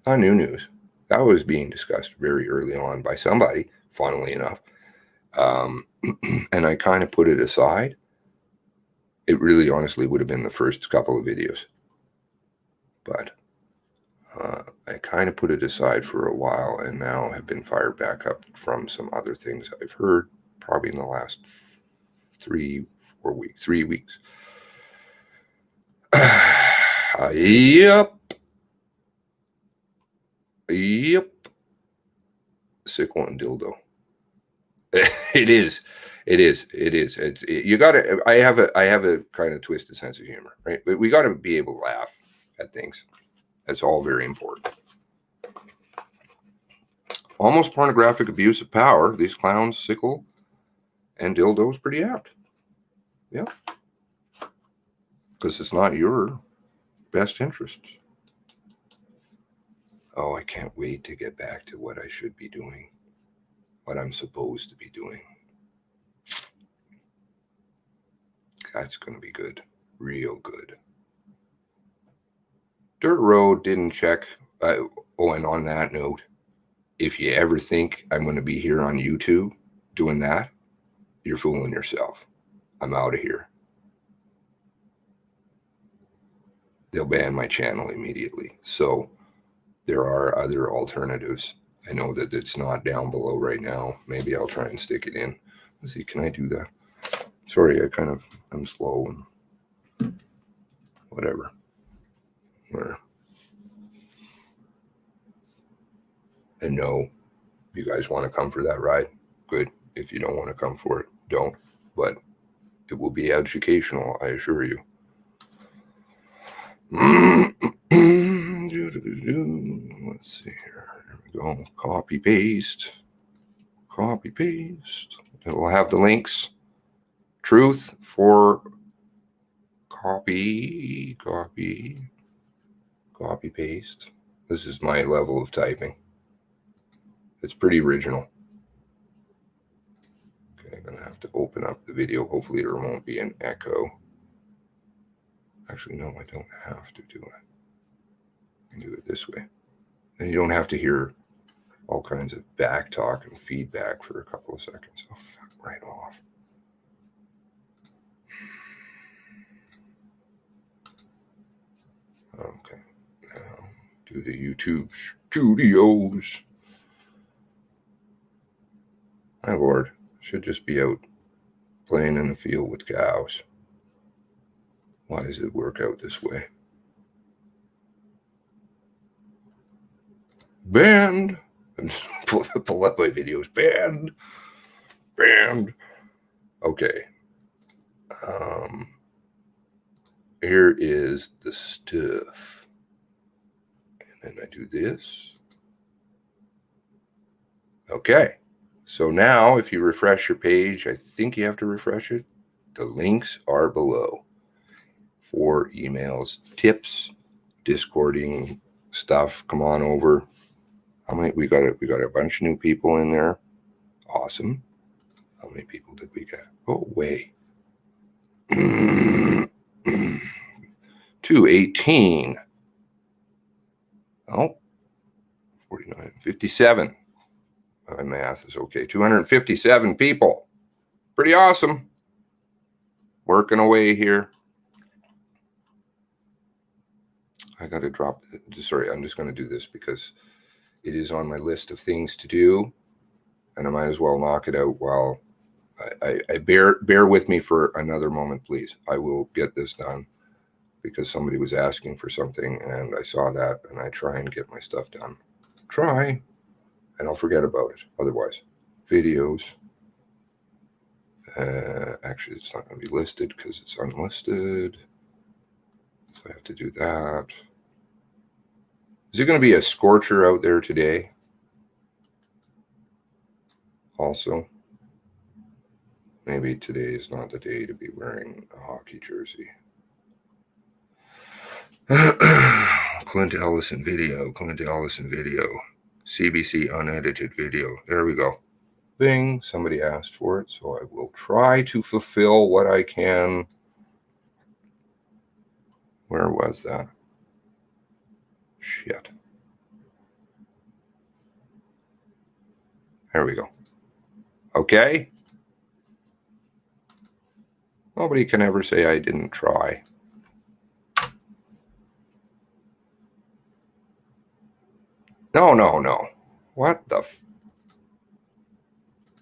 Not new news. That was being discussed very early on by somebody, funnily enough. And I kind of put it aside. It really honestly would have been the first couple of videos. But I kind of put it aside for a while and now have been fired back up from some other things I've heard probably in the last 3 weeks. Yep. Sickle and dildo. It is. You gotta. I have a kind of twisted sense of humor, right? But we got to be able to laugh at things. That's all very important. Almost pornographic abuse of power. These clowns, sickle and dildos, pretty apt. Yeah, because it's not your best interest. Oh, I can't wait to get back to what I should be doing, what I'm supposed to be doing. That's going to be good. Real good. Dirt Road didn't check. And on that note, if you ever think I'm going to be here on YouTube doing that, you're fooling yourself. I'm out of here. They'll ban my channel immediately. So there are other alternatives. I know that it's not down below right now. Maybe I'll try and stick it in. Let's see, can I do that? Sorry, I'm slow and whatever. And no, if you guys want to come for that ride, good. If you don't want to come for it, don't. But it will be educational, I assure you. Let's see here. There we go. Copy paste. It will have the links. Truth for copy paste. This is my level of typing. It's pretty original. Okay, I'm gonna have to open up the video. Hopefully there won't be an echo. Actually, no, I don't have to do it. I can do it this way. And you don't have to hear all kinds of back talk and feedback for a couple of seconds. Oh, fuck right off. Okay, now do the YouTube studios. My lord, should just be out playing in the field with cows. Why does it work out this way? Banned. Pull up my videos. Banned. Okay. Here is the stuff. And then I do this. Okay. So now if you refresh your page, I think you have to refresh it. The links are below for emails, tips, Discording stuff. Come on over. How many we got a bunch of new people in there. Awesome. How many people did we get? Oh, way. 218. Oh, 49, 57. My math is okay. 257 people. Pretty awesome. Working away here. I got to drop. Sorry, I'm just going to do this because it is on my list of things to do, and I might as well knock it out while I bear with me for another moment, please. I will get this done because somebody was asking for something, and I saw that, and I try and get my stuff done. Try, and I'll forget about it. Otherwise, videos. Actually, it's not going to be listed because it's unlisted. So I have to do that. Is it going to be a scorcher out there today? Also, maybe today is not the day to be wearing a hockey jersey. Clint Ellison video, CBC unedited video. There we go. Bing, somebody asked for it, so I will try to fulfill what I can. Where was that? Shit. There we go. Okay. Nobody can ever say I didn't try. No. What the?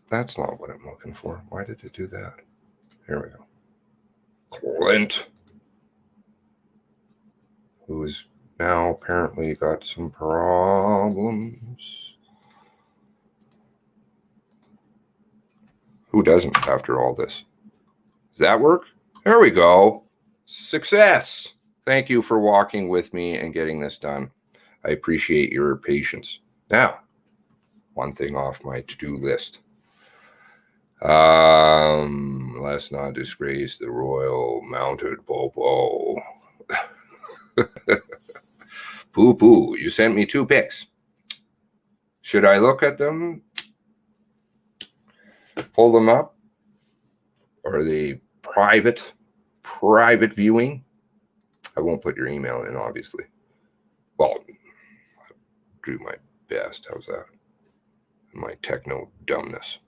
That's not what I'm looking for. Why did it do that? Here we go. Clint, who's now apparently got some problems. Who doesn't after all this? Does that work? There we go. Success. Thank you for walking with me and getting this done. I appreciate your patience. Now, one thing off my to-do list. Let's not disgrace the Royal Mounted Popo. Poo-poo, you sent me 2 pics. Should I look at them? Pull them up? Or are they private viewing? I won't put your email in, obviously. Well, I'll do my best. How's that? My techno dumbness.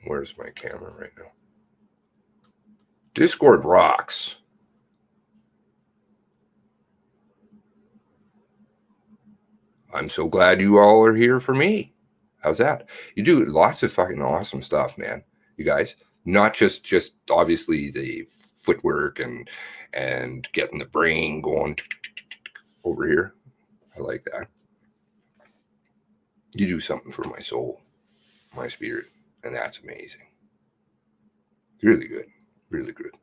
Where's my camera right now? Discord rocks. I'm so glad you all are here for me. How's that? You do lots of fucking awesome stuff, man. You guys, not just obviously the footwork and getting the brain going over here. I like that. You do something for my soul, my spirit, and that's amazing. Really good. Really good.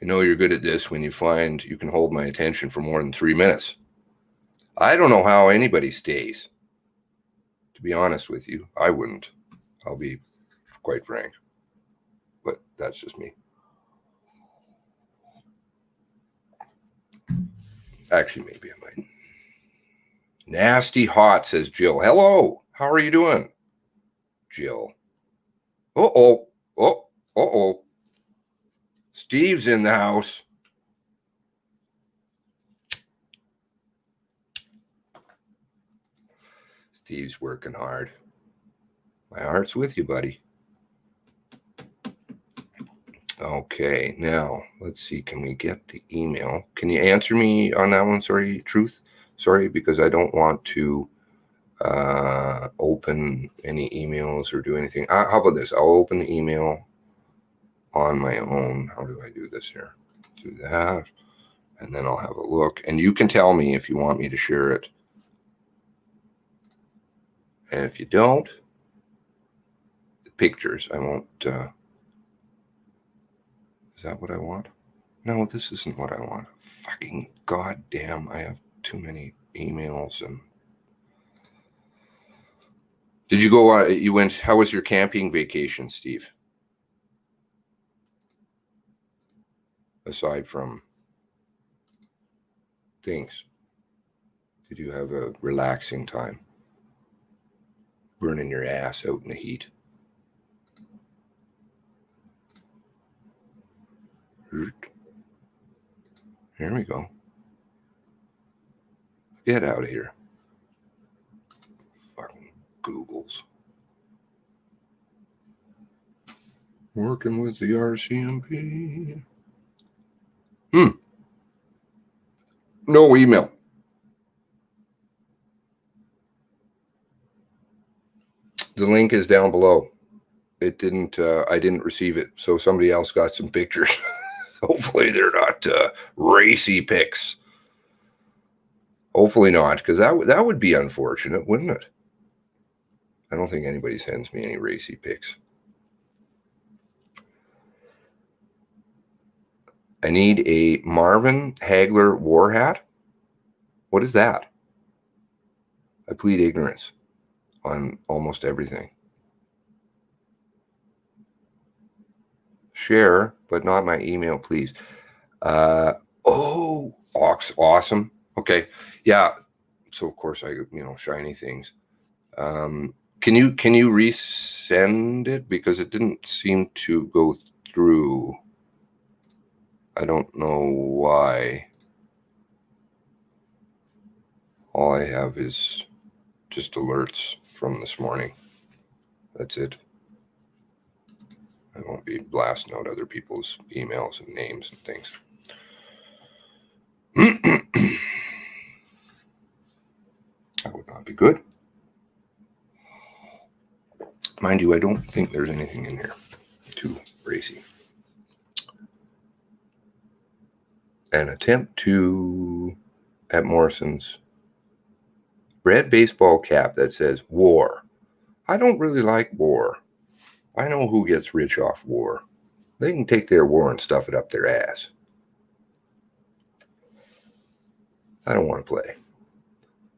You know you're good at this when you find you can hold my attention for more than 3 minutes. I don't know how anybody stays. To be honest with you, I wouldn't. I'll be quite frank. But that's just me. Actually, maybe I might. Nasty hot, says Jill. Hello. How are you doing, Jill? Uh-oh. Uh-oh. Steve's in the house. Steve's working hard. My heart's with you, buddy. Okay, now let's see. Can we get the email? Can you answer me on that one? Sorry, Truth. Sorry, because I don't want to open any emails or do anything. How about this? I'll open the email on my own. How do I do this here? Do that, and then I'll have a look. And you can tell me if you want me to share it. And if you don't, the pictures, I won't. Is that what I want? No, this isn't what I want. Fucking goddamn, I have too many emails. And did you go, how was your camping vacation, Steve? Aside from things, did you have a relaxing time? Burning your ass out in the heat? Here we go. Get out of here. Fucking Googles. Working with the RCMP. No email. The link is down below. It didn't, I didn't receive it. So somebody else got some pictures. Hopefully they're not racy pics. Hopefully not, because that would be unfortunate, wouldn't it? I don't think anybody sends me any racy pics. I need a Marvin Hagler war hat. What is that? I plead ignorance on almost everything. Share, but not my email, please. Oh, awesome. Okay, yeah. So of course I, shiny things. Can you resend it, because it didn't seem to go through. I don't know why. All I have is just alerts from this morning. That's it. I won't be blasting out other people's emails and names and things. That would not be good. Mind you, I don't think there's anything in here too racy. An attempt at Morrison's red baseball cap that says war. I don't really like war. I know who gets rich off war. They can take their war and stuff it up their ass. I don't want to play.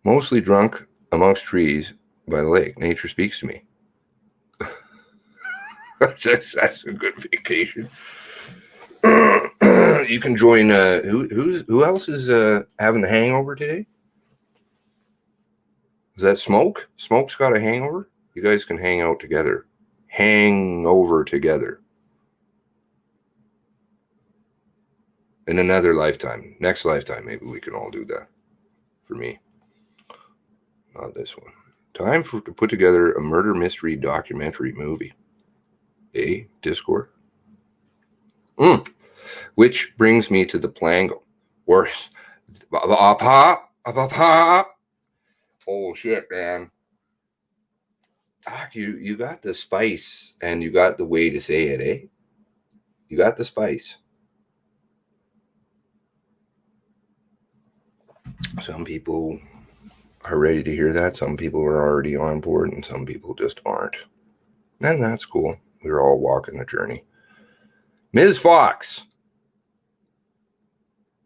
Mostly drunk amongst trees by the lake. Nature speaks to me. That's a good vacation. You can join. Who else is having the hangover today? Is that Smoke? Smoke's got a hangover. You guys can hang out together. Hang over together. In another lifetime, next lifetime, maybe we can all do that. For me, not this one. Time to put together a murder mystery documentary movie. Discord. Which brings me to the Palango. Worse. Oh shit, man. Doc, you got the spice and you got the way to say it, eh? You got the spice. Some people are ready to hear that. Some people are already on board and some people just aren't. And that's cool. We're all walking the journey. Ms. Fox.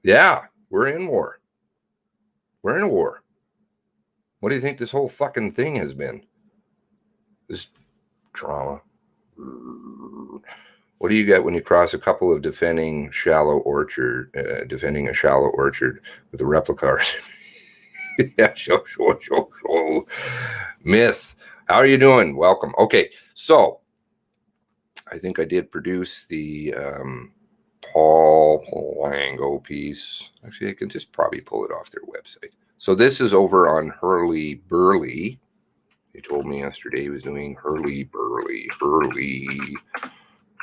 Yeah, we're in war. We're in a war. What do you think this whole fucking thing has been? This drama. What do you get when you cross a couple of defending a shallow orchard with a replica? Yeah, show. Myth. How are you doing? Welcome. Okay, so I think I did produce the Paul Palango piece. Actually, I can just probably pull it off their website. So this is over on Hurly Burly. He told me yesterday he was doing Hurly Burly.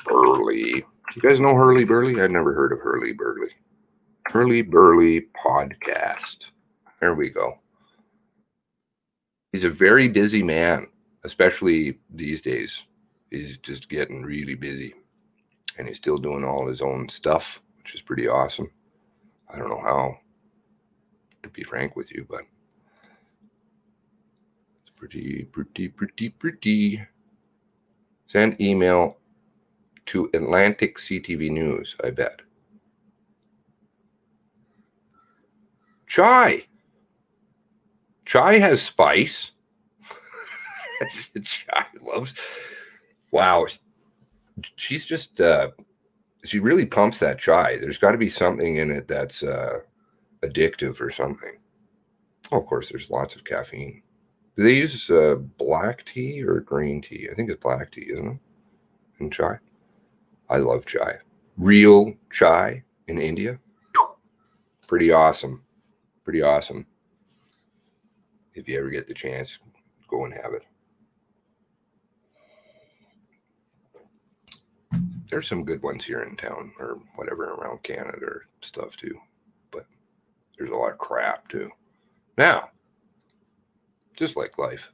You guys know Hurly Burly? I'd never heard of Hurly Burly. Hurly Burly podcast. There we go. He's a very busy man, especially these days. He's just getting really busy. And he's still doing all his own stuff, which is pretty awesome. I don't know how, to be frank with you, but it's pretty. Send email to Atlantic CTV News, I bet. Chai has spice. Chai loves. Wow. She's just, she really pumps that chai. There's got to be something in it that's addictive or something. Oh, of course, there's lots of caffeine. Do they use black tea or green tea? I think it's black tea, isn't it? In chai. I love chai. Real chai in India. Pretty awesome. Pretty awesome. If you ever get the chance, go and have it. There's some good ones here in town or whatever around Canada or stuff too. But there's a lot of crap too. Now, just like life.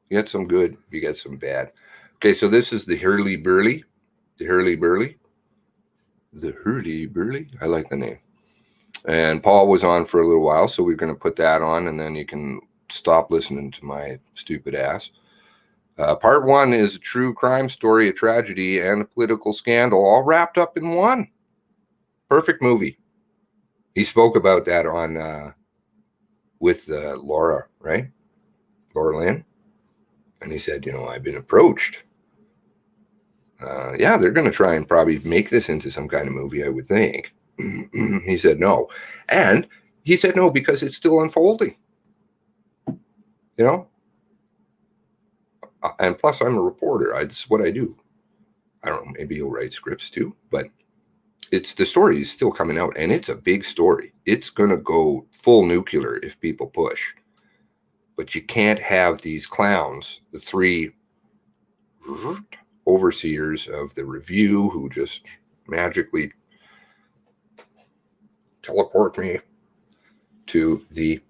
You get some good, you get some bad. Okay, so this is the Hurly Burly. The Hurly Burly. I like the name. And Paul was on for a little while, so we're going to put that on, and then you can stop listening to my stupid ass. Part 1 is a true crime story, a tragedy, and a political scandal, all wrapped up in one. Perfect movie. He spoke about that on with Laura, right? Laura Lynn. And he said, I've been approached. Yeah, they're going to try and probably make this into some kind of movie, I would think. He said no. And he said no because it's still unfolding. And plus, I'm a reporter. This is what I do. I don't know, maybe you'll write scripts too, but the story is still coming out, and it's a big story. It's going to go full nuclear if people push. But you can't have these clowns, the 3 overseers of the Review, who just magically teleport me to the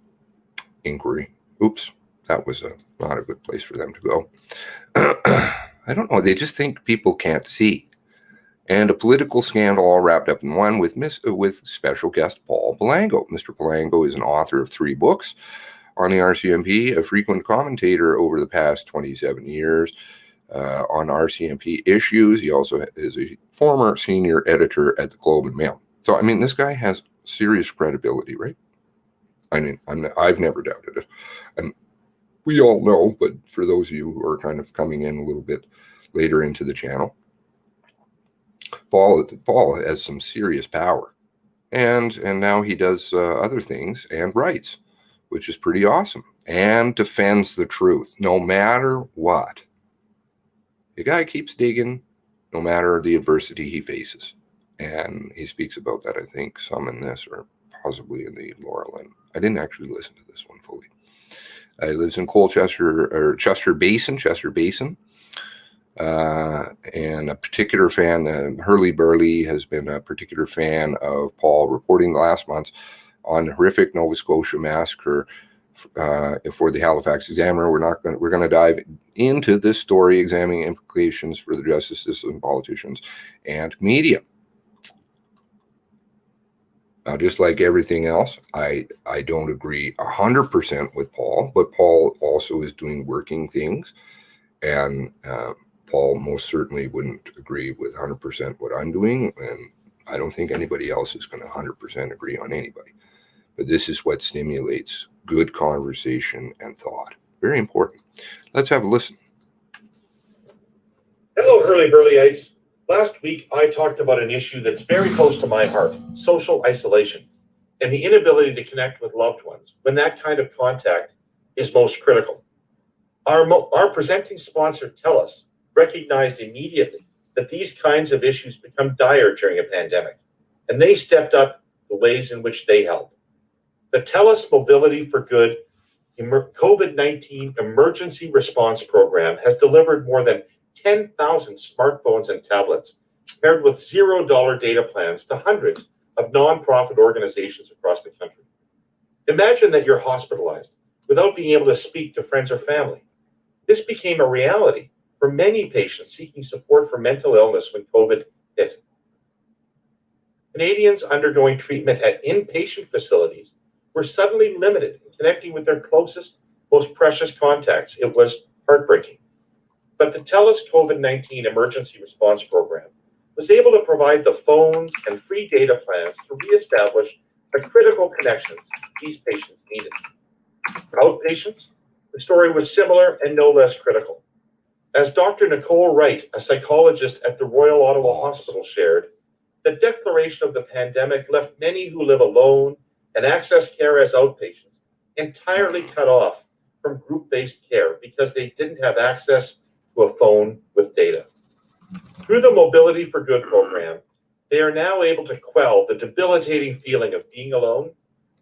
inquiry. Oops, that was not a good place for them to go. I don't know. They just think people can't see. And a political scandal all wrapped up in one with special guest Paul Palango. Mr. Palango is an author of 3 books on the RCMP, a frequent commentator over the past 27 years on RCMP issues. He also is a former senior editor at the Globe and Mail. So, this guy has serious credibility, right? I've never doubted it. And we all know, but for those of you who are kind of coming in a little bit later into the channel, Paul has some serious power. And now he does other things and writes, which is pretty awesome, and defends the truth no matter what. The guy keeps digging no matter the adversity he faces. And he speaks about that, I think, some in this or possibly in the Laura Lynn. I didn't actually listen to this one fully. He lives in Chester Basin, and a particular fan, Hurly Burly, has been a particular fan of Paul reporting the last months on the horrific Nova Scotia massacre for the Halifax Examiner. We're going to dive into this story, examining implications for the justice system, politicians, and media. Now, just like everything else, I don't agree 100% with Paul, but Paul also is doing working things, and Paul most certainly wouldn't agree with 100% what I'm doing, and I don't think anybody else is going to 100% agree on anybody. But this is what stimulates good conversation and thought. Very important. Let's have a listen. Hello, Hurly Burlyites. Last week, I talked about an issue that's very close to my heart, social isolation, and the inability to connect with loved ones when that kind of contact is most critical. Our presenting sponsor, TELUS, recognized immediately that these kinds of issues become dire during a pandemic, and they stepped up the ways in which they help. The TELUS Mobility for Good COVID-19 emergency response program has delivered more than 10,000 smartphones and tablets, paired with $0 data plans to hundreds of nonprofit organizations across the country. Imagine that you're hospitalized without being able to speak to friends or family. This became a reality for many patients seeking support for mental illness when COVID hit. Canadians undergoing treatment at inpatient facilities were suddenly limited in connecting with their closest, most precious contacts. It was heartbreaking. But the TELUS COVID-19 emergency response program was able to provide the phones and free data plans to reestablish the critical connections these patients needed. For outpatients, the story was similar and no less critical. As Dr. Nicole Wright, a psychologist at the Royal Ottawa Hospital, shared, the declaration of the pandemic left many who live alone and access care as outpatients entirely cut off from group-based care because they didn't have access to a phone with data. Through the Mobility for Good program, they are now able to quell the debilitating feeling of being alone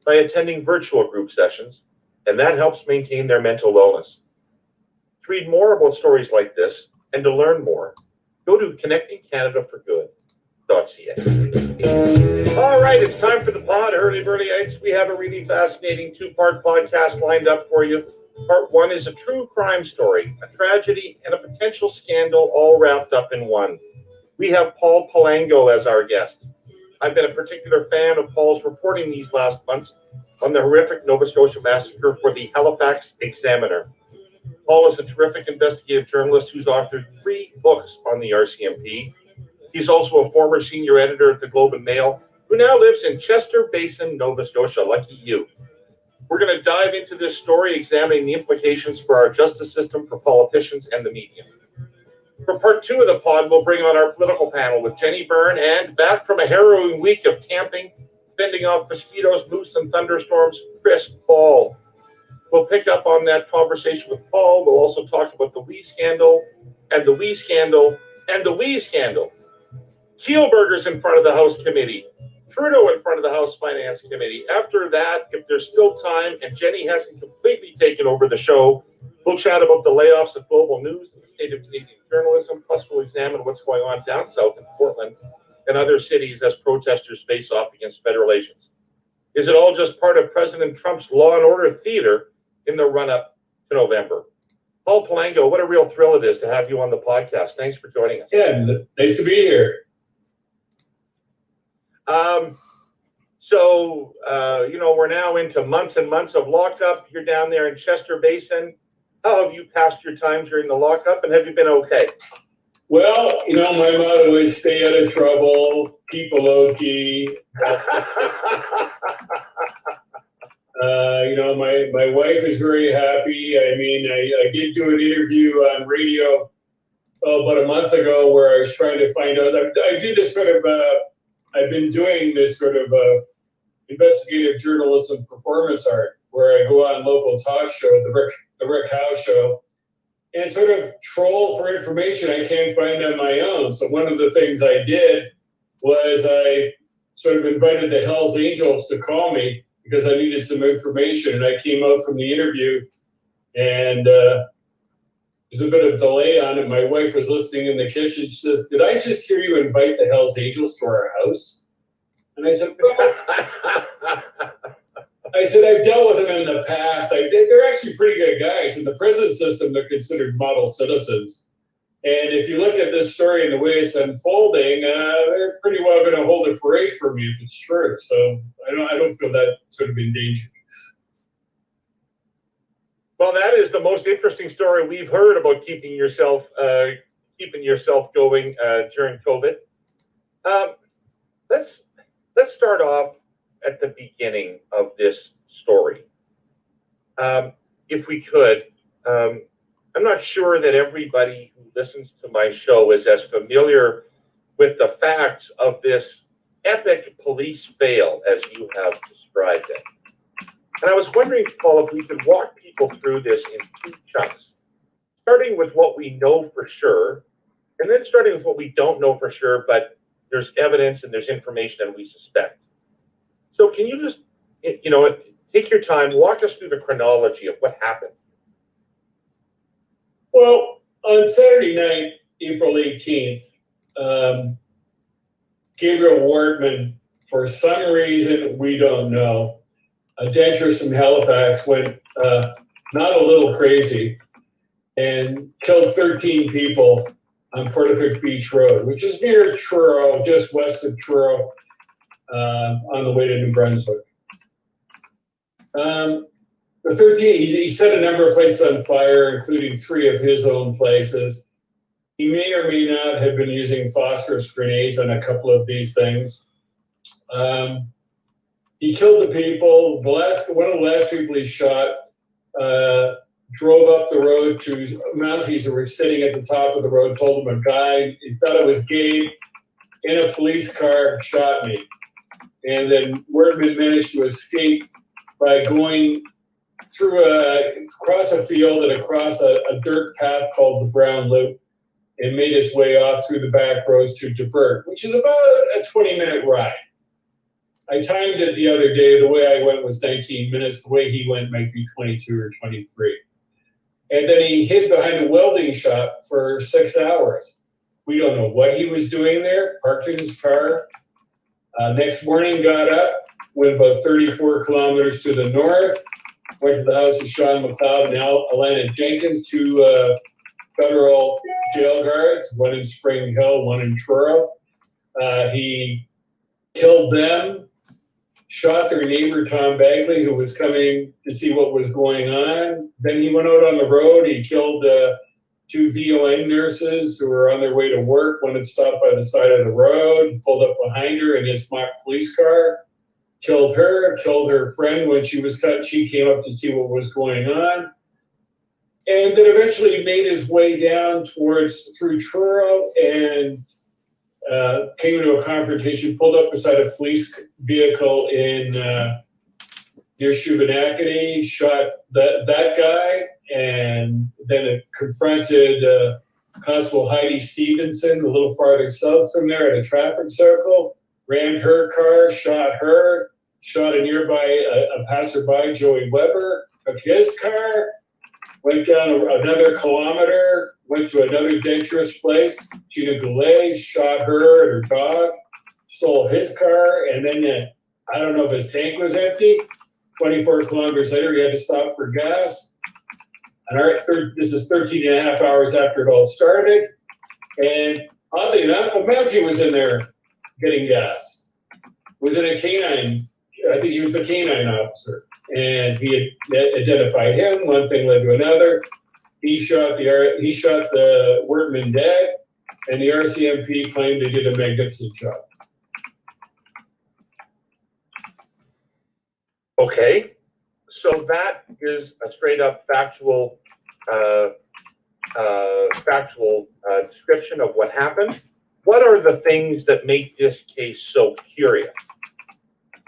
by attending virtual group sessions, and that helps maintain their mental wellness. To read more about stories like this and to learn more, go to connectingcanadaforgood.ca. All right, it's time for the pod, Hurly Burlyites. We have a really fascinating two-part podcast lined up for you. Part one is a true crime story, a tragedy, and a potential scandal all wrapped up in one. We have Paul Palango as our guest. I've been a particular fan of Paul's reporting these last months on the horrific Nova Scotia massacre for the Halifax Examiner. Paul is a terrific investigative journalist who's authored 3 books on the RCMP. He's also a former senior editor at the Globe and Mail, who now lives in Chester Basin, Nova Scotia. Lucky you. We're going to dive into this story, examining the implications for our justice system, for politicians, and the media. For part 2 of the pod, we'll bring on our political panel with Jenny Byrne, and back from a harrowing week of camping, fending off mosquitoes, moose, and thunderstorms, Chris Ball. We'll pick up on that conversation with Paul. We'll also talk about the Wee scandal, and the Wee scandal, and the Wee scandal. Kielburger's in front of the House Committee. Trudeau in front of the House Finance Committee. After that, if there's still time and Jenny hasn't completely taken over the show, we'll chat about the layoffs at Global News and the state of Canadian journalism. Plus, we'll examine what's going on down south in Portland and other cities as protesters face off against federal agents. Is it all just part of President Trump's law and order theater in the run-up to November? Paul Palango, what a real thrill it is to have you on the podcast. Thanks for joining us. Yeah, nice to be here. We're now into months and months of lockup. You're down there in Chester Basin. How have you passed your time during the lockup, and have you been okay? Well, my motto is stay out of trouble, keep a low key. My wife is very happy. I mean, I did do an interview on radio about a month ago where I was trying to find out. I do this sort of, I've been doing this sort of investigative journalism performance art where I go on local talk show, the Rick Howe Show, and sort of troll for information I can't find on my own. So one of the things I did was I sort of invited the Hells Angels to call me because I needed some information. And I came out from the interview and there's a bit of delay on it. My wife was listening in the kitchen. She says, "Did I just hear you invite the Hells Angels to our house?" And I said, I've dealt with them in the past. They're actually pretty good guys. In the prison system, they're considered model citizens. And if you look at this story and the way it's unfolding, they're pretty well going to hold a parade for me if it's true. So I don't feel that sort of in danger. Well, that is the most interesting story we've heard about keeping yourself going during COVID. Let's start off at the beginning of this story. If we could, I'm not sure that everybody who listens to my show is as familiar with the facts of this epic police fail as you have described it. And I was wondering, Paul, if we could walk people through this in 2 chunks, starting with what we know for sure, and then starting with what we don't know for sure, but there's evidence and there's information that we suspect. So can you just, Take your time, walk us through the chronology of what happened. Well, on Saturday night, April 18th, Gabriel Wardman, for some reason we don't know, a dentist from Halifax went not a little crazy and killed 13 people on Portapique Beach Road, which is near Truro, just west of Truro, on the way to New Brunswick. The 13, he set a number of places on fire, including 3 of his own places. He may or may not have been using phosphorus grenades on a couple of these things. He killed the people. One of the last people he shot drove up the road to Mounties who were sitting at the top of the road, told him a guy, he thought it was Gabe, in a police car, shot me. And then Wordman managed to escape by going across a field and across a dirt path called the Brown Loop, and made his way off through the back roads to Debert, which is about a 20-minute ride. I timed it the other day. The way I went was 19 minutes. The way he went might be 22 or 23. And then he hid behind a welding shop for 6 hours. We don't know what he was doing there, parked in his car. Next morning, got up, went about 34 kilometers to the north, went to the house of Sean McLeod and Alana Jenkins, 2 federal jail guards, one in Spring Hill, one in Truro. He killed them, shot their neighbor, Tom Bagley, who was coming to see what was going on. Then he went out on the road. He killed 2 VON nurses who were on their way to work. One had stopped by the side of the road, pulled up behind her in his mock police car, killed her friend when she was cut. She came up to see what was going on. And then eventually made his way down through Truro and came into a confrontation, pulled up beside a police vehicle in near Shubenacadie, shot that guy, and then it confronted Constable Heidi Stevenson a little farther south from there at a traffic circle, rammed her car, shot a nearby a passerby, Joey Weber, took his car, went down another kilometer, went to another dangerous place, Gina Goulet, shot her and her dog, stole his car, and then I don't know if his tank was empty. 24 kilometers later, he had to stop for gas. And this is 13 and a half hours after it all started. And oddly enough, a Mountie was in there getting gas. Was in a canine, I think he was the canine officer. And he had identified him. One thing led to another. He shot the Wordman dead, and the RCMP claimed they did a magnificent job. Okay, so that is a straight up factual description of what happened. What are the things that make this case so curious?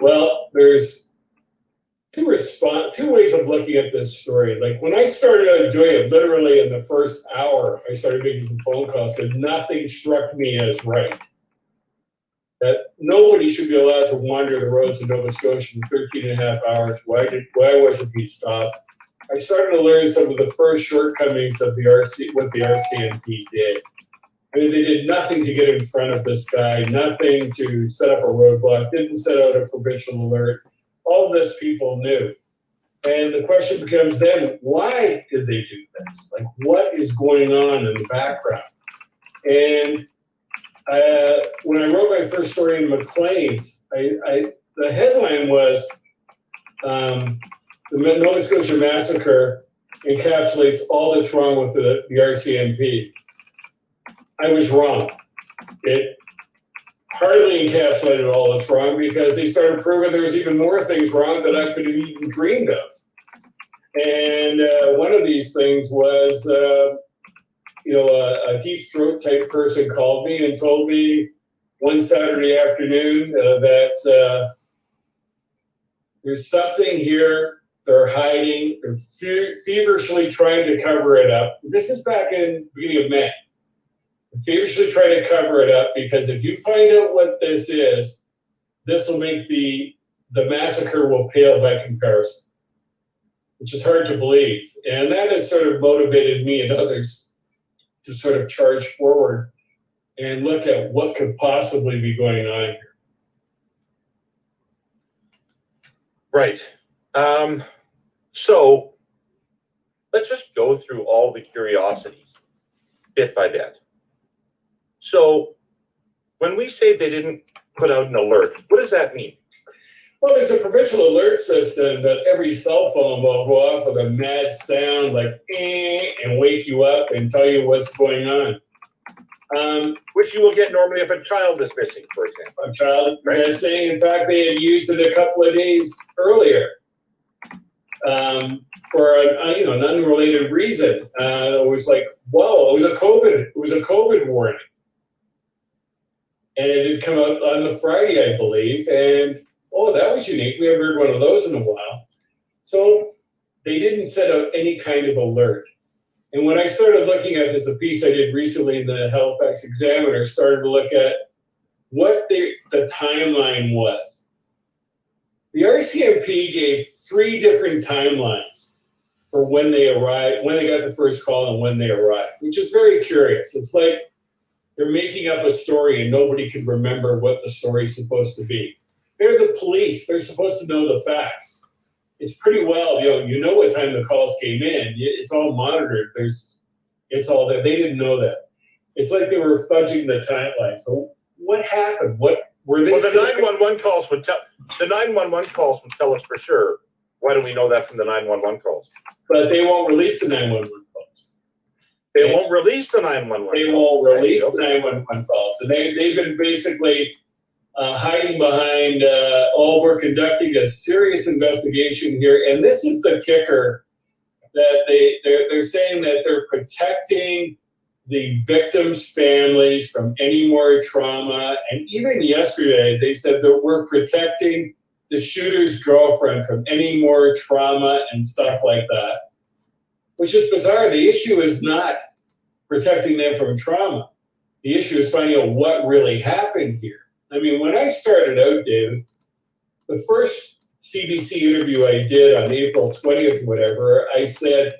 Well, there's two ways of looking at this story. Like when I started out doing it, literally in the first hour, I started making some phone calls and nothing struck me as right. That nobody should be allowed to wander the roads of Nova Scotia for 13 and a half hours. Why wasn't he stopped? I started to learn some of the first shortcomings of what the RCMP did. I mean, they did nothing to get in front of this guy, nothing to set up a roadblock, didn't set out a provincial alert. All of this people knew. And the question becomes then, why did they do this? Like, what is going on in the background? And when I wrote my first story in Maclean's, the headline was the Nova Scotia massacre encapsulates all that's wrong with the RCMP. I was wrong. It hardly encapsulated all that's wrong because they started proving there was even more things wrong that I could have even dreamed of. And one of these things was, a deep throat type person called me and told me one Saturday afternoon that there's something here they're hiding. They're feverishly trying to cover it up. This is back in the beginning of May. Feverishly trying to cover it up because if you find out what this will make the the massacre will pale by comparison, which is hard to believe. And that has sort of motivated me and others to sort of charge forward and look at what could possibly be going on here. Right. So let's just go through all the curiosities bit by bit. So when we say they didn't put out an alert, what does that mean? Well, there's a provincial alert system that every cell phone will go off with a mad sound like and wake you up and tell you what's going on. Which you will get normally if a child is missing, for example. A child missing. In fact, they had used it a couple of days earlier for an unrelated reason. It was like, whoa, it was a COVID warning. And it had come out on the Friday, I believe. And, oh, that was unique. We haven't heard one of those in a while. So they didn't set out any kind of alert. And when I started looking at this, a piece I did recently in the Halifax Examiner, started to look at what the timeline was. The RCMP gave 3 different timelines for when they arrived, when they got the first call and when they arrived, which is very curious. It's like they're making up a story and nobody can remember what the story's supposed to be. They're the police. They're supposed to know the facts. It's pretty well, you know what time the calls came in. It's all monitored. It's all there. They didn't know that. It's like they were fudging the timeline. So what happened? What were they? Well, the 911 calls would tell. The 911 calls would tell us for sure. Why don't we know that from the 911 calls? But they won't release the 911 calls. They won't release the 911. They won't release the 911 calls, and they've been basically hiding behind, we're conducting a serious investigation here. And this is the kicker, that they're saying that they're protecting the victims' families from any more trauma. And even yesterday, they said that we're protecting the shooter's girlfriend from any more trauma and stuff like that, which is bizarre. The issue is not protecting them from trauma. The issue is finding out what really happened here. I mean, when I started out, David, the first CBC interview I did on April 20th, whatever, I said,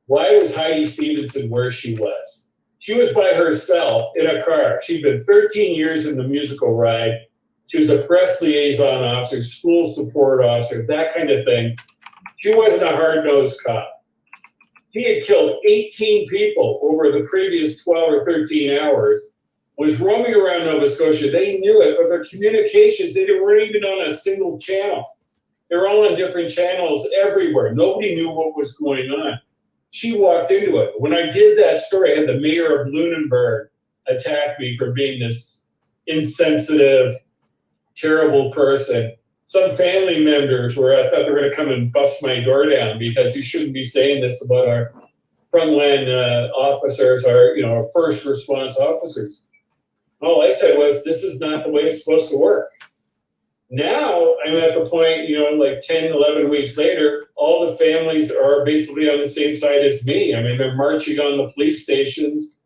why was Heidi Stevenson where she was? She was by herself in a car. She'd been 13 years in the musical ride. She was a press liaison officer, school support officer, that kind of thing. She wasn't a hard-nosed cop. He had killed 18 people over the previous 12 or 13 hours, was roaming around Nova Scotia. They knew it, but their communications, they weren't even on a single channel. They were all on different channels everywhere. Nobody knew what was going on. She walked into it. When I did that story, I had the mayor of Lunenburg attack me for being this insensitive, terrible person. Some family members where I thought they were going to come and bust my door down because you shouldn't be saying this about our frontline officers, our first response officers. All I said was, this is not the way it's supposed to work. Now I'm at the point, like 10, 11 weeks later, all the families are basically on the same side as me. I mean, they're marching on the police stations.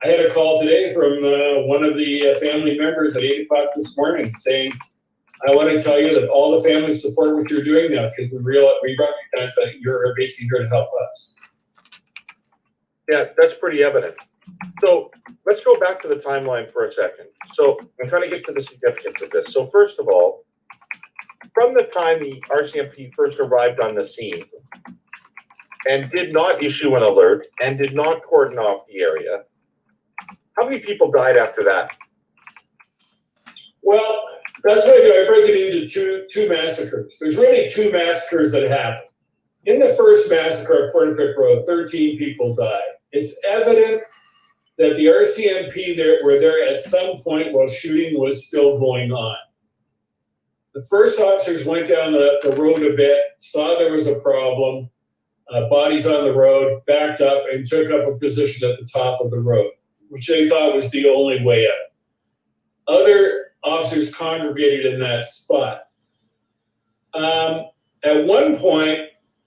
I had a call today from one of the family members at 8 o'clock this morning saying, I want to tell you that all the families support what you're doing now because we recognize that you're basically here to help us. Yeah, that's pretty evident. So let's go back to the timeline for a second. So I'm trying to get to the significance of this. So first of all, from the time the RCMP first arrived on the scene and did not issue an alert and did not cordon off the area, how many people died after that? Well, that's what I break it into two massacres. There's really 2 massacres that happened. In the first massacre at Portapique Road, 13 people died. It's evident that the RCMP were there at some point while shooting was still going on. The first officers went down the road a bit, saw there was a problem, bodies on the road, backed up and took up a position at the top of the road, which they thought was the only way out. Other officers congregated in that spot. At one point,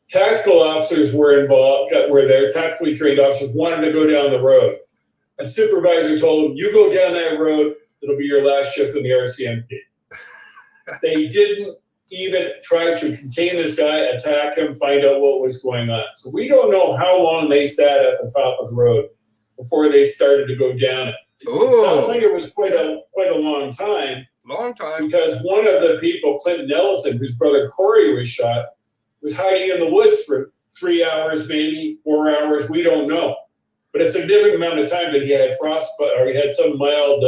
tactical officers were involved, were there, tactically trained officers wanted to go down the road. A supervisor told them, you go down that road, it'll be your last shift in the RCMP. They didn't even try to contain this guy, attack him, find out what was going on. So we don't know how long they sat at the top of the road before they started to go down it. It sounds like it was quite a long time. Long time. Because one of the people, Clinton Ellison, whose brother Corey was shot, was hiding in the woods for 3 hours, maybe 4 hours. We don't know. But a significant amount of time that he had frostbite or he had some mild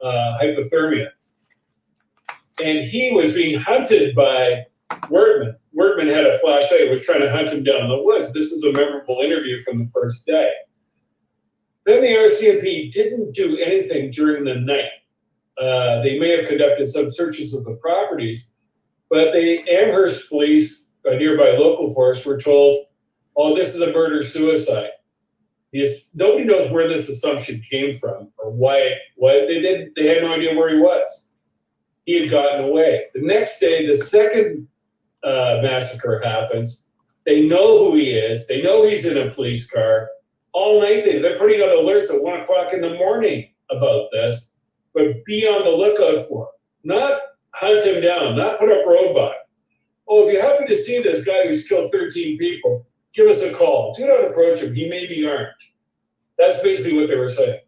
hypothermia. And he was being hunted by Wortman. Wortman had a flashlight, was trying to hunt him down in the woods. This is a memorable interview from the first day. Then the RCMP didn't do anything during the night. They may have conducted some searches of the properties, but the Amherst police, a nearby local force, were told, oh, this is a murder-suicide. Nobody knows where this assumption came from or why they had no idea where he was. He had gotten away. The next day, the second massacre happens. They know who he is. They know he's in a police car. All night, they're putting out alerts at 1 o'clock in the morning about this, but be on the lookout for him. Not hunt him down, not put up roadblock. Oh, if you happen to see this guy who's killed 13 people, give us a call. Do not approach him. He may be armed. That's basically what they were saying.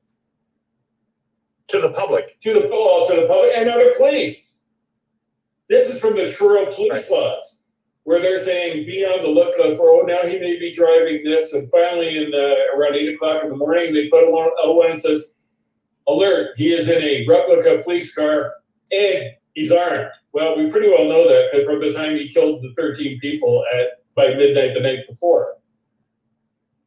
To the public. To the public and other police. This is from the Truro police logs, where they're saying, be on the lookout for, oh, now he may be driving this. And finally, around 8 o'clock in the morning, they put out one and says, alert, he is in a replica police car and he's armed. Well, we pretty well know that because from the time he killed the 13 people by midnight the night before.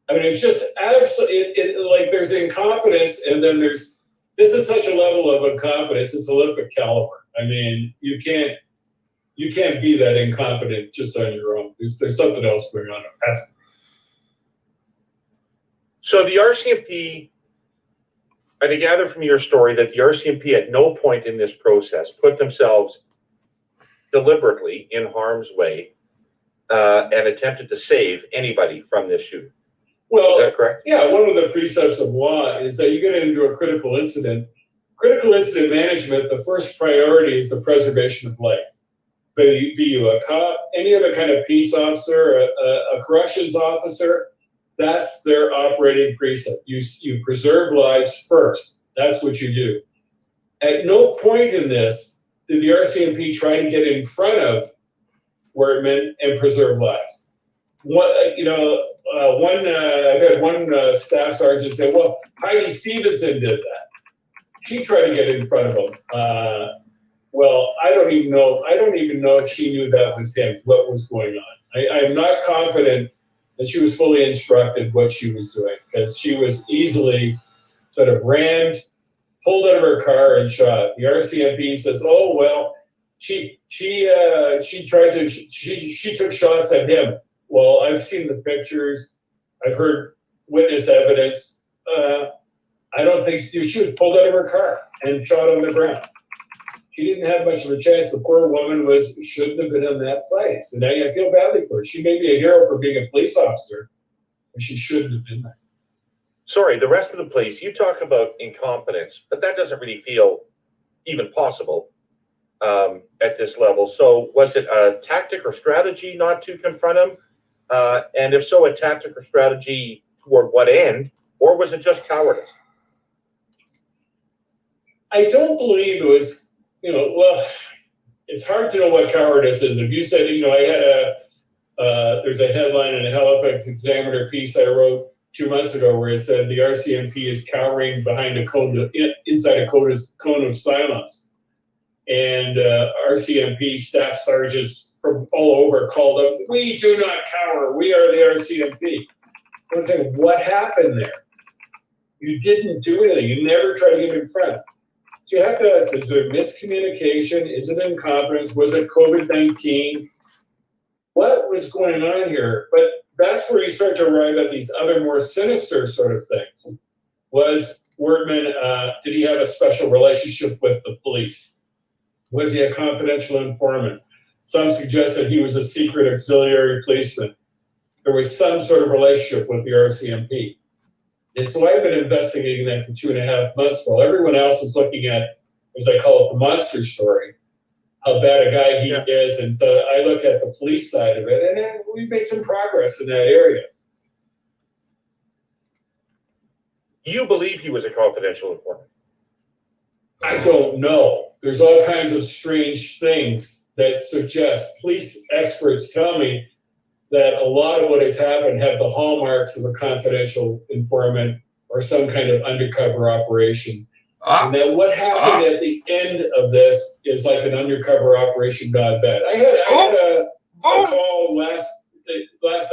I mean, it's just absolutely, like there's incompetence and then this is such a level of incompetence, it's Olympic caliber. I mean, you can't be that incompetent just on your own. There's something else going on. So the RCMP, I gather from your story that the RCMP at no point in this process put themselves deliberately in harm's way and attempted to save anybody from this shooting. Well, is that correct? Yeah, one of the precepts of law is that you get into a critical incident. Critical incident management, the first priority is the preservation of life. Be you a cop, any other kind of peace officer, a corrections officer, that's their operating precept. You preserve lives first. That's what you do. At no point in this did the RCMP try to get in front of Wortman and preserve lives. I've had one staff sergeant say, well, Heidi Stevenson did that. She tried to get in front of him. Well, I don't even know if she knew that was him, what was going on. I'm not confident that she was fully instructed what she was doing because she was easily sort of rammed, pulled out of her car and shot. The RCMP says, oh, well, she took shots at him. Well, I've seen the pictures. I've heard witness evidence. I don't think she was pulled out of her car and shot on the ground. She didn't have much of a chance. The poor woman shouldn't have been in that place. And I feel badly for her. She may be a hero for being a police officer, but she shouldn't have been there. Sorry, the rest of the police, you talk about incompetence, but that doesn't really feel even possible at this level. So was it a tactic or strategy not to confront him? And if so, a tactic or strategy toward what end? Or was it just cowardice? I don't believe it was, well, it's hard to know what cowardice is. If you said, I had there's a headline in a Halifax Examiner piece I wrote 2 months ago where it said the RCMP is cowering behind inside a cone of silence. And RCMP staff sergeants from all over called up, we do not cower, we are the RCMP. I'm thinking, what happened there? You didn't do anything. You never tried to get in front. So you have to ask, is there miscommunication? Is it incompetence? Was it COVID-19? What was going on here? But that's where you start to arrive at these other more sinister sort of things. Was Wortman, did he have a special relationship with the police? Was he a confidential informant? Some suggest that he was a secret auxiliary policeman. There was some sort of relationship with the RCMP. And so I've been investigating that for 2.5 months while everyone else is looking at, as I call it, the monster story. how bad a guy he Yeah. is. And so I look at the police side of it, and then we've made some progress in that area. You believe he was a confidential informant? I don't know. There's all kinds of strange things that suggest. Police experts tell me that a lot of what has happened have the hallmarks of a confidential informant or some kind of undercover operation. And that what happened at the end of this is like an undercover operation gone bad. I had a call last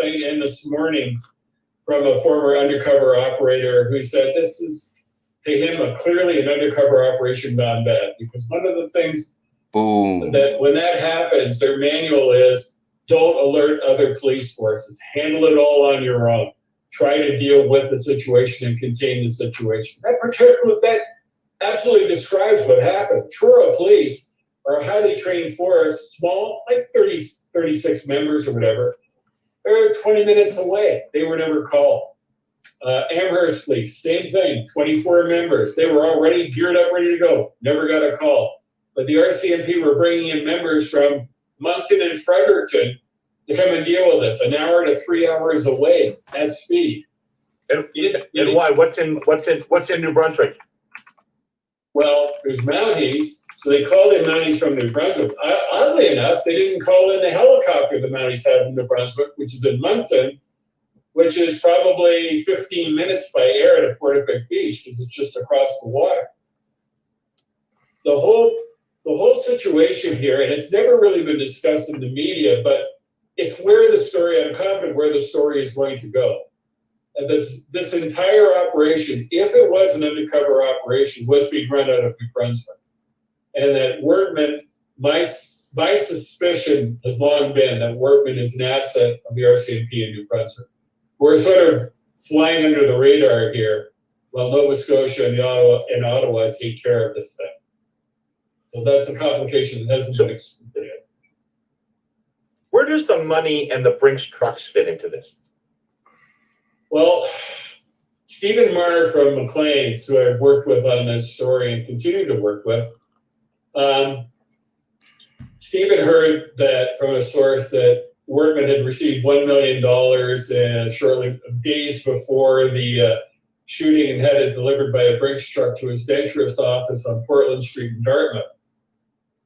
night and this morning from a former undercover operator who said this is, to him, clearly an undercover operation gone bad. Because one of the things that when that happens, their manual is don't alert other police forces. Handle it all on your own. Try to deal with the situation and contain the situation. That absolutely describes what happened. Truro Police are a highly trained force, small, like 36 members or whatever. They're 20 minutes away. They were never called. Amherst Police, same thing, 24 members. They were already geared up, ready to go. Never got a call. But the RCMP were bringing in members from Moncton and Fredericton to come and deal with this, an hour to 3 hours away at speed. And why? What's in New Brunswick? Well, there's Mounties, so they called in Mounties from New Brunswick. Oddly enough, they didn't call in the helicopter the Mounties have in New Brunswick, which is in Moncton, which is probably 15 minutes by air to Portapic Beach because it's just across the water. The whole situation here, and it's never really been discussed in the media, but it's where the story, I'm confident where the story is going to go. And this entire operation, if it was an undercover operation, was being run out of New Brunswick. And that Wortman, my suspicion has long been that Wortman is an asset of the RCMP in New Brunswick. We're sort of flying under the radar here while Nova Scotia and Ottawa take care of this thing. So that's a complication that hasn't been explained yet. Where does the money and the Brinks trucks fit into this? Well, Stephen Marr from McLean's, who I've worked with on this story and continue to work with, Stephen heard that from a source that Wortman had received $1 million shortly days before the shooting and had it delivered by a Brinks truck to his denturist office on Portland Street in Dartmouth.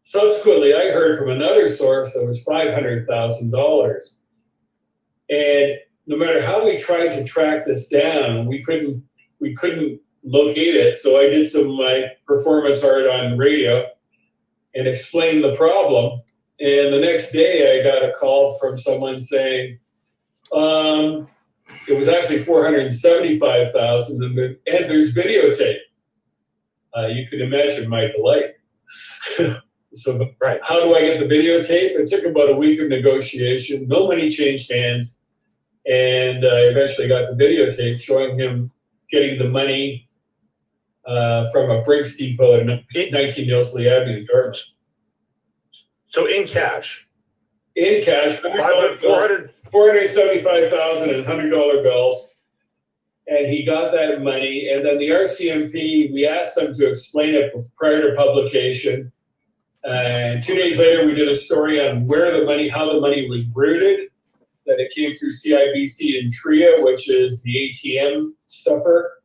Subsequently, I heard from another source that was $500,000. And no matter how we tried to track this down, we couldn't locate it. So I did some of my performance art on radio and explained the problem. And the next day I got a call from someone saying, it was actually $475,000 and there's videotape. You can imagine my delight. So right. How do I get the videotape? It took about a week of negotiation. No money changed hands. And I eventually got the videotape showing him getting the money from a Brinks depot in 19 Nilsley Avenue, Dartmouth. So in cash? In cash, $475,000 in $100 bills. And he got that money. And then the RCMP, we asked them to explain it prior to publication. And 2 days later, we did a story on how the money was routed. That it came through CIBC in Tria, which is the ATM stuffer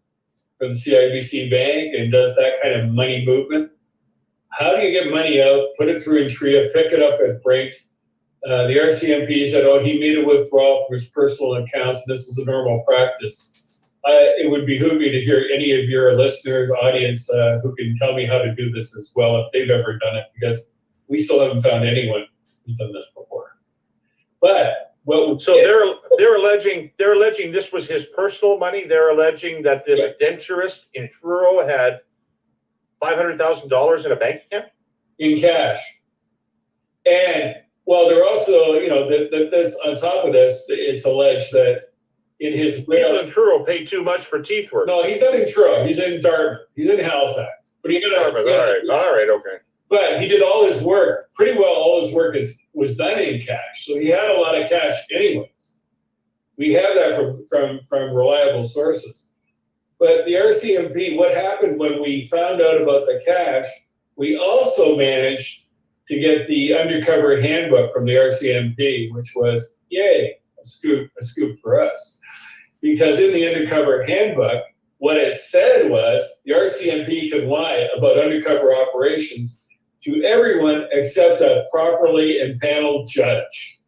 for the CIBC bank and does that kind of money movement. How do you get money out, put it through in Tria, pick it up at Brinks? The RCMP said, he made a withdrawal from his personal accounts, and this is a normal practice. It would behoove me to hear any of your listeners, audience, who can tell me how to do this as well if they've ever done it, because we still haven't found anyone who's done this before. But they're alleging this was his personal money. They're alleging that this denturist in Truro had $500,000 in a bank account in cash. And they're also, this on top of this, it's alleged that in his will, in Truro paid too much for teeth work. No, he's not in Truro. He's in Dartmouth. He's in Halifax. But Dartmouth. All right, okay. But he did all his work. Pretty well, all his work was done in cash. So he had a lot of cash, anyways. We have that from reliable sources. But the RCMP, what happened when we found out about the cash? We also managed to get the undercover handbook from the RCMP, which was, yay, a scoop for us. Because in the undercover handbook, what it said was the RCMP can lie about undercover operations to everyone except a properly empaneled judge,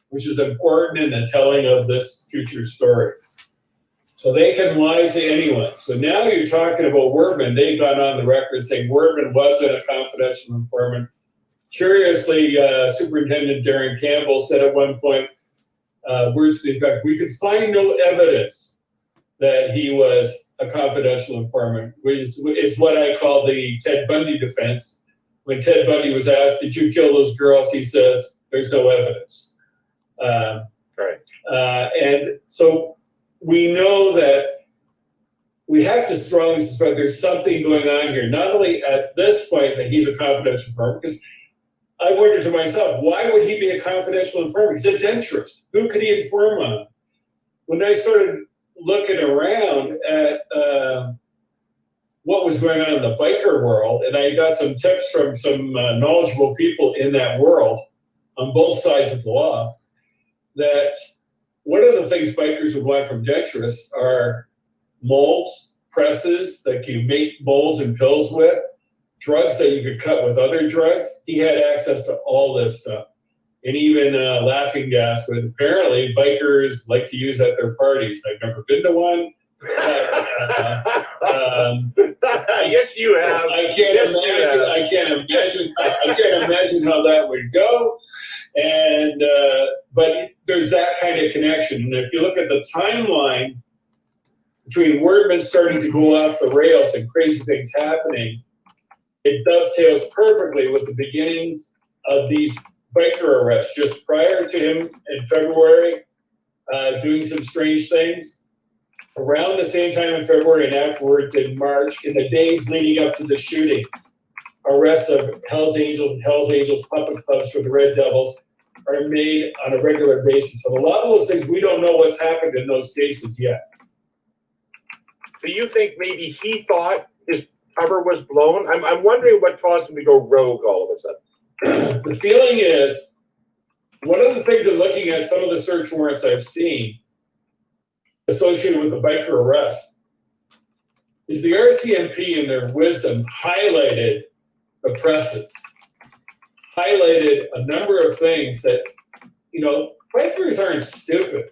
which is important in the telling of this future story. So they can lie to anyone. So now you're talking about Wordman. They've gone on the record saying Wordman wasn't a confidential informant. Curiously, Superintendent Darren Campbell said at one point, words to the effect, we could find no evidence that he was a confidential informant, which is what I call the Ted Bundy defense. When Ted Bundy was asked, did you kill those girls? He says, there's no evidence. And so we know that we have to strongly suspect there's something going on here. Not only at this point that he's a confidential informant, because I wondered to myself, why would he be a confidential informant? He's a denturist. Who could he inform on? When I started looking around at what was going on in the biker world, and I got some tips from some knowledgeable people in that world on both sides of the law, that one of the things bikers would want from denturists are molds, presses that you make molds and pills with, drugs that you could cut with other drugs. He had access to all this stuff. And even laughing gas, which apparently bikers like to use at their parties. I've never been to one. Yes, you have. I can't imagine how that would go. And but there's that kind of connection. And if you look at the timeline between Wordman starting to go off the rails and crazy things happening, it dovetails perfectly with the beginnings of these biker arrests just prior to him in February doing some strange things. Around the same time in February and afterwards in March, in the days leading up to the shooting, arrests of Hells Angels puppet clubs for the Red Devils are made on a regular basis. And a lot of those things, we don't know what's happened in those cases yet. Do you think maybe he thought his cover was blown? I'm wondering what caused him to go rogue all of a sudden. The feeling is, one of the things in looking at some of the search warrants I've seen associated with the biker arrests is the RCMP in their wisdom highlighted the presses, highlighted a number of things that, bikers aren't stupid.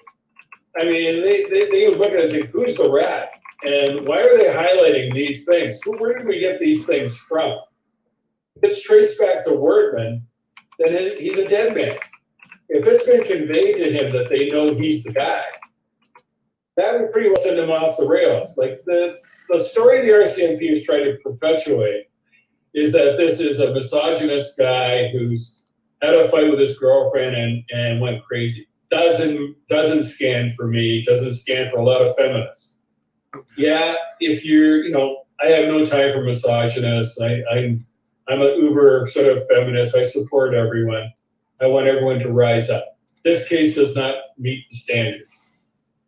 I mean, they would look at it and say, who's the rat? And why are they highlighting these things? Where did we get these things from? If it's traced back to Wordman, then he's a dead man. If it's been conveyed to him that they know he's the guy, that would pretty well send him off the rails. Like the story the RCMP is trying to perpetuate is that this is a misogynist guy who's had a fight with his girlfriend and went crazy. Doesn't scan for me, doesn't scan for a lot of feminists. Yeah, if you're, I have no time for misogynists. I'm an uber sort of feminist. I support everyone. I want everyone to rise up. This case does not meet the standard.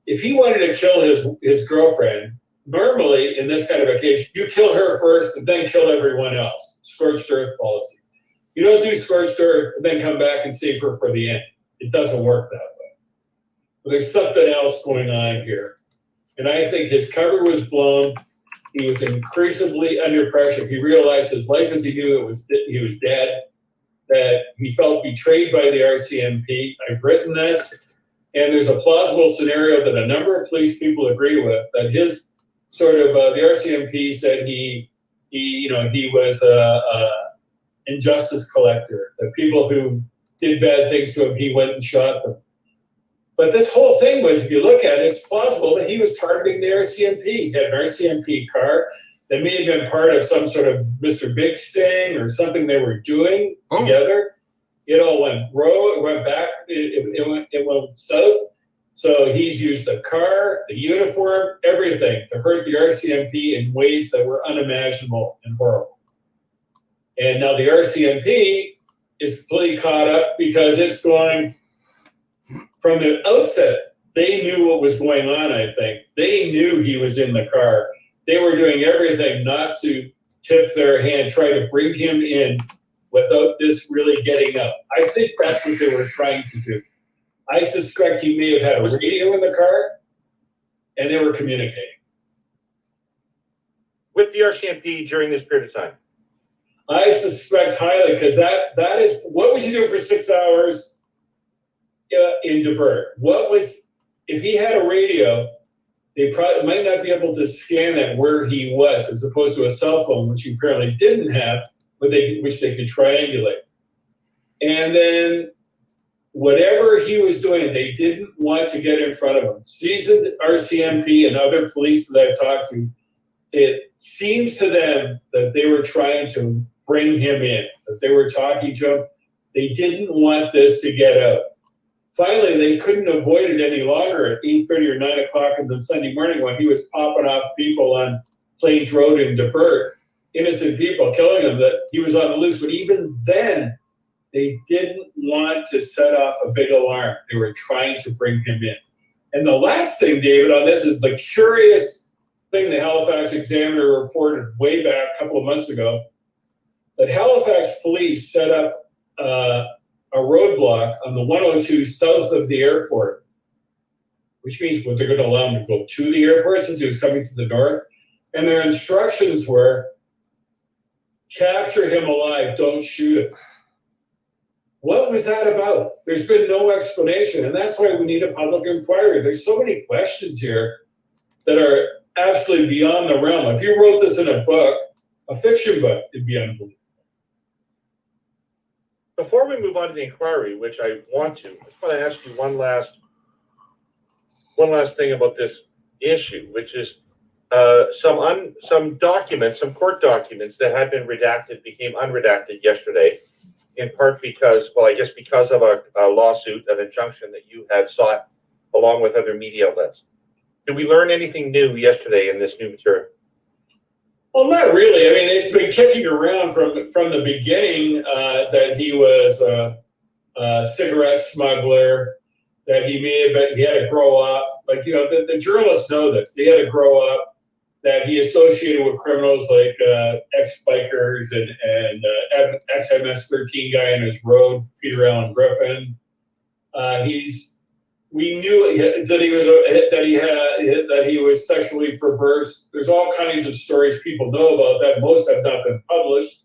If he wanted to kill his girlfriend, normally in this kind of a case, you kill her first and then kill everyone else. Scorched earth policy. You don't do scorched earth and then come back and save her for the end. It doesn't work that way. But there's something else going on here. And I think his cover was blown. He was increasingly under pressure. He realized his life as he knew it he was dead, that he felt betrayed by the RCMP. I've written this, and there's a plausible scenario that a number of police people agree with, that his sort of, the RCMP said he was a injustice collector, that people who did bad things to him, he went and shot them. But this whole thing was, if you look at it, it's plausible that he was targeting the RCMP. He had an RCMP car that may have been part of some sort of Mr. Big sting or something they were doing together. It all went rogue, it went back, it went south. So he's used the car, the uniform, everything to hurt the RCMP in ways that were unimaginable and horrible. And now the RCMP is completely caught up because it's going, from the outset, they knew what was going on, I think. They knew he was in the car. They were doing everything not to tip their hand, try to bring him in without this really getting up. I think that's what they were trying to do. I suspect he may have had a radio in the car, and they were communicating. With the RCMP during this period of time? I suspect highly, because that is, what was he doing for 6 hours in Deberg? If he had a radio, they probably might not be able to scan that where he was, as opposed to a cell phone, which he apparently didn't have, which they could triangulate. And then whatever he was doing, they didn't want to get in front of him. Seasoned RCMP and other police that I've talked to, it seems to them that they were trying to bring him in, that they were talking to him. They didn't want this to get out. Finally, they couldn't avoid it any longer at 8:30 or 9 o'clock on the Sunday morning when he was popping off people on Plains Road in Deberg, innocent people, killing them, that he was on the loose. But even then, they didn't want to set off a big alarm. They were trying to bring him in. And the last thing, David, on this is the curious thing the Halifax Examiner reported way back a couple of months ago, that Halifax police set up a roadblock on the 102 south of the airport, which means they're going to allow him to go to the airport since he was coming to the north. And their instructions were, capture him alive, don't shoot him. What was that about? There's been no explanation, and that's why we need a public inquiry. There's so many questions here that are absolutely beyond the realm. If you wrote this in a book, a fiction book, it'd be unbelievable. Before we move on to the inquiry, which I want to ask you one last thing about this issue, which is some documents, some court documents that had been redacted became unredacted yesterday, in part because, well, I guess because of a lawsuit, an injunction that you had sought along with other media outlets. Did we learn anything new yesterday in this new material? Well, not really. I mean, it's been kicking around from the beginning that he was a cigarette smuggler, that he had to grow up. Like, you know, the journalists know this. They had to grow up, that he associated with criminals like ex-bikers and ex-MS-13 guy in his road, Peter Allen Griffin. We knew that he was sexually perverse. There's all kinds of stories people know about that. Most have not been published.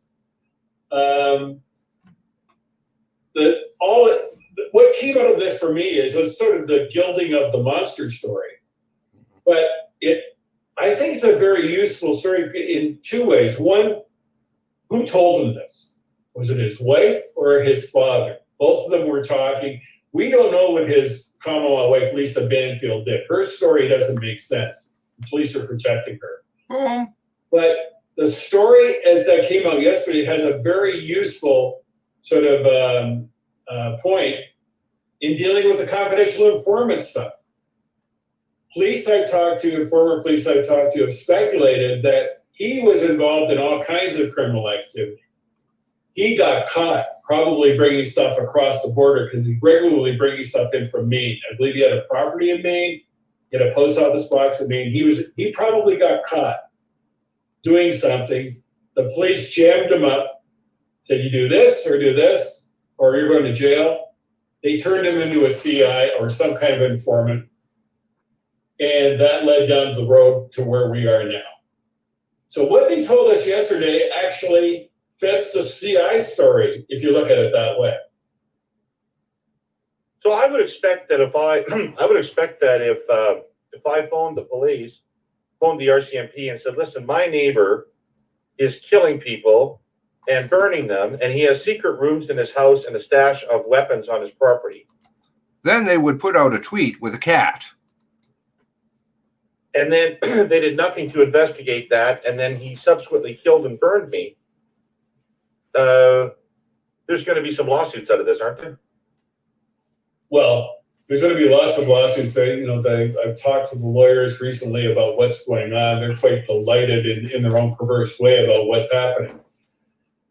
What came out of this for me was sort of the gilding of the monster story. But I think it's a very useful story in two ways. One, who told him this? Was it his wife or his father? Both of them were talking. We don't know what his common law wife, Lisa Banfield, did. Her story doesn't make sense. The police are protecting her. But the story that came out yesterday has a very useful sort of point in dealing with the confidential informant stuff. Police I've talked to and former police I've talked to have speculated that he was involved in all kinds of criminal activity. He got caught probably bringing stuff across the border because he's regularly bringing stuff in from Maine. I believe he had a property in Maine, he had a post office box in Maine. He probably got caught doing something. The police jammed him up, said, you do this, or you're going to jail. They turned him into a CI or some kind of informant. And that led down the road to where we are now. So what they told us yesterday actually fits the CI story, if you look at it that way. So I would expect that if I phoned the police, phoned the RCMP and said, listen, my neighbor is killing people and burning them, and he has secret rooms in his house and a stash of weapons on his property. Then they would put out a tweet with a cat. And then they did nothing to investigate that, and then he subsequently killed and burned me. There's going to be some lawsuits out of this, aren't there? Well, there's going to be lots of lawsuits. I've talked to the lawyers recently about what's going on. They're quite delighted in their own perverse way about what's happening.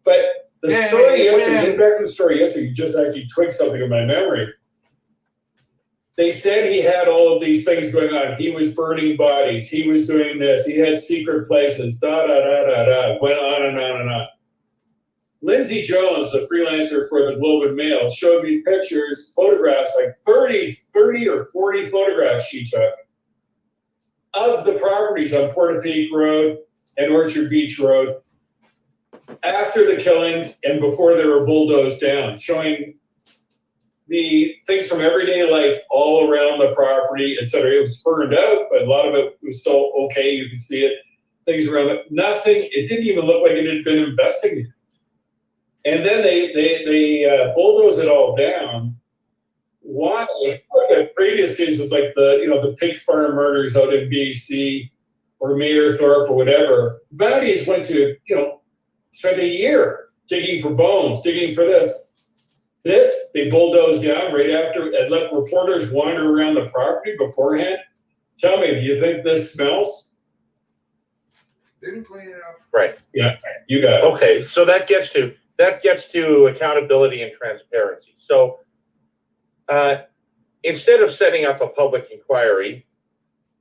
But the story yesterday, getting back to the story yesterday, you just actually twigged something in my memory. They said he had all of these things going on. He was burning bodies. He was doing this. He had secret places. Went on and on and on. Lindsay Jones, the freelancer for the Globe and Mail, showed me pictures, photographs, like 30 or 40 photographs she took of the properties on Portapique Road and Orchard Beach Road after the killings and before they were bulldozed down, showing the things from everyday life all around the property, etc. It was burned out, but a lot of it was still okay. You could see it. Things around it. Nothing. It didn't even look like it had been investigated. And then they bulldoze it all down. Why? Look at previous cases like the pig farm murders out in BC or Mayerthorpe or whatever. Bounties went to spent a year digging for bones, digging for this. This they bulldozed down right after and let reporters wander around the property beforehand. Tell me, do you think this smells? Didn't clean it up. Right. Yeah, you got it. Okay, so that gets to accountability and transparency. So instead of setting up a public inquiry,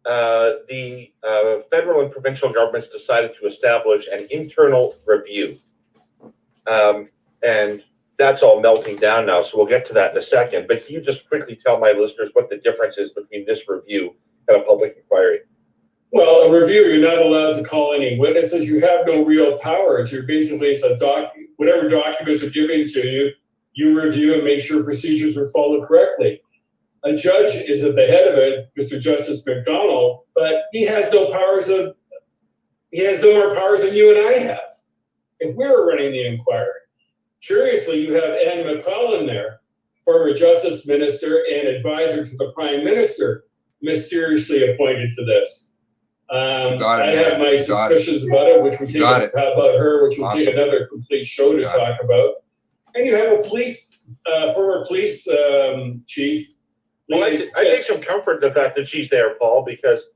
the federal and provincial governments decided to establish an internal review. And that's all melting down now, so we'll get to that in a second. But can you just quickly tell my listeners what the difference is between this review and a public inquiry? Well, a review, you're not allowed to call any witnesses. You have no real powers. You're basically, it's a whatever documents are given to you, you review and make sure procedures are followed correctly. A judge is at the head of it, Mr. Justice McDonald, but he has no more powers than you and I have if we were running the inquiry. Curiously, you have Anne McClellan there, former Justice Minister and advisor to the Prime Minister, mysteriously appointed to this. I have my suspicions about it, which we'll take about her, which we'll take another complete show to talk about. And you have a former police chief. Well, I take some comfort in the fact that she's there, Paul, because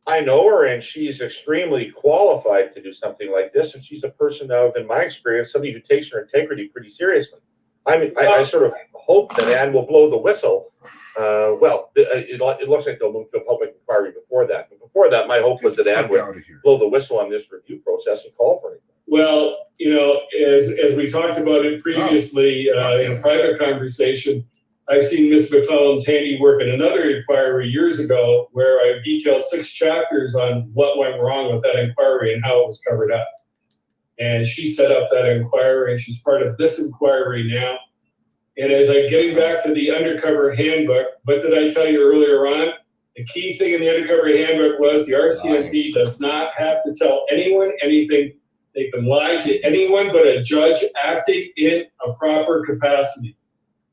I know her and she's extremely qualified to do something like this. And she's a person of, in my experience, somebody who takes her integrity pretty seriously. I sort of hope that Anne will blow the whistle. It looks like they'll move to a public inquiry before that. But before that, my hope was that Anne would blow the whistle on this review process and call for it. Well, as we talked about it previously in a private conversation, I've seen Ms. McClellan's handiwork in another inquiry years ago where I detailed 6 chapters on what went wrong with that inquiry and how it was covered up. And she set up that inquiry, and she's part of this inquiry now. And as I'm getting back to the undercover handbook, what did I tell you earlier on? The key thing in the undercover handbook was the RCMP does not have to tell anyone anything. They can lie to anyone but a judge acting in a proper capacity.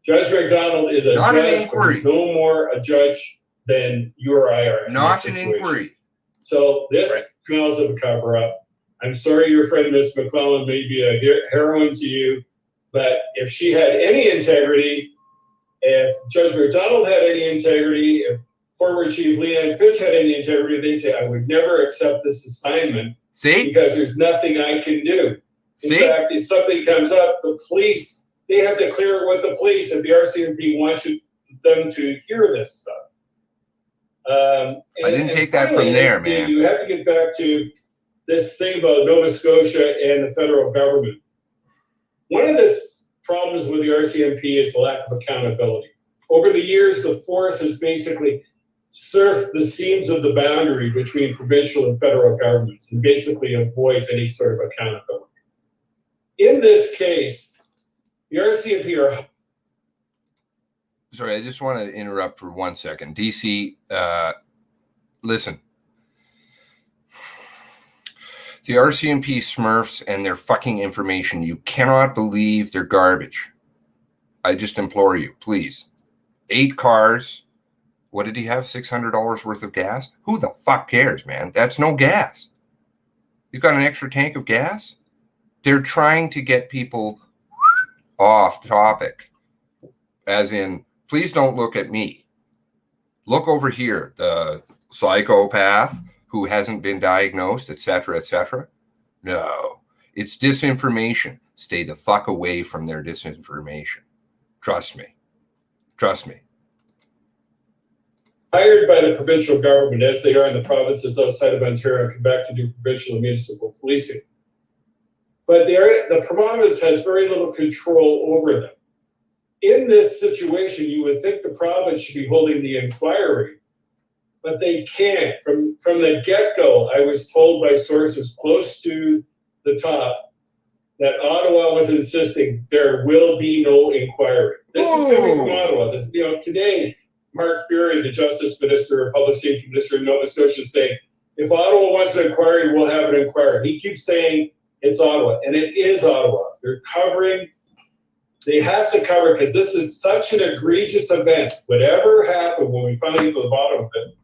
Judge McDonald is a not judge, an inquiry. No more a judge than you or I are. Not an inquiry. So this smells of a cover-up. I'm sorry your friend Ms. McClellan may be a heroine to you, but if she had any integrity, if Judge McDonald had any integrity, if former Chief Leanne Fitch had any integrity, they'd say, I would never accept this assignment because there's nothing I can do. In fact, if something comes up, the police, they have to clear it with the police if the RCMP wants them to hear this stuff. I didn't take that from there, man. You have to get back to this thing about Nova Scotia and the federal government. One of the problems with the RCMP is the lack of accountability. Over the years, the force has basically surfed the seams of the boundary between provincial and federal governments and basically avoids any sort of accountability. In this case, the RCMP are... Sorry, I just want to interrupt for 1 second. DC, listen. The RCMP smurfs and their fucking information, you cannot believe they're garbage. I just implore you, please. 8 cars. What did he have? $600 worth of gas? Who the fuck cares, man? That's no gas. You've got an extra tank of gas? They're trying to get people off topic. As in, please don't look at me. Look over here. The psychopath who hasn't been diagnosed, etc., etc. No, it's disinformation. Stay the fuck away from their disinformation. Trust me. Trust me. Hired by the provincial government, as they are in the provinces outside of Ontario and Quebec, to do provincial and municipal policing. but the province has very little control over them. In this situation, you would think the province should be holding the inquiry, but they can't. From the get-go, I was told by sources close to the top that Ottawa was insisting there will be no inquiry. This is coming from Ottawa. This, today, Mark Fury, the Justice Minister, Public Safety Minister in Nova Scotia, is saying, if Ottawa wants an inquiry, we'll have an inquiry. He keeps saying it's Ottawa, and it is Ottawa. They're covering. They have to cover, because this is such an egregious event. Whatever happened when we finally get to the bottom of it,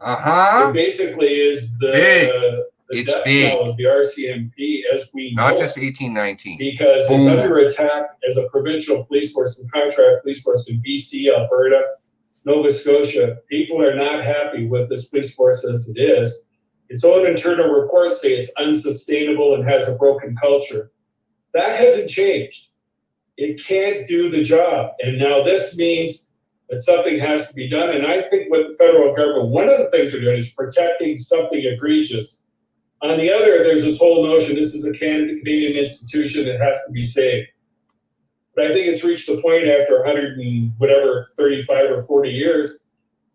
it basically is the death knell of the RCMP as we know. Not just 1819. Because it's under attack as a provincial police force and contract police force in BC, Alberta, Nova Scotia. People are not happy with this police force as it is. Its own internal reports say it's unsustainable and has a broken culture. That hasn't changed. It can't do the job. And now this means that something has to be done. And I think what the federal government, one of the things they're doing is protecting something egregious. On the other, there's this whole notion this is a Canadian institution that has to be saved. But I think it's reached the point after 35 or 40 years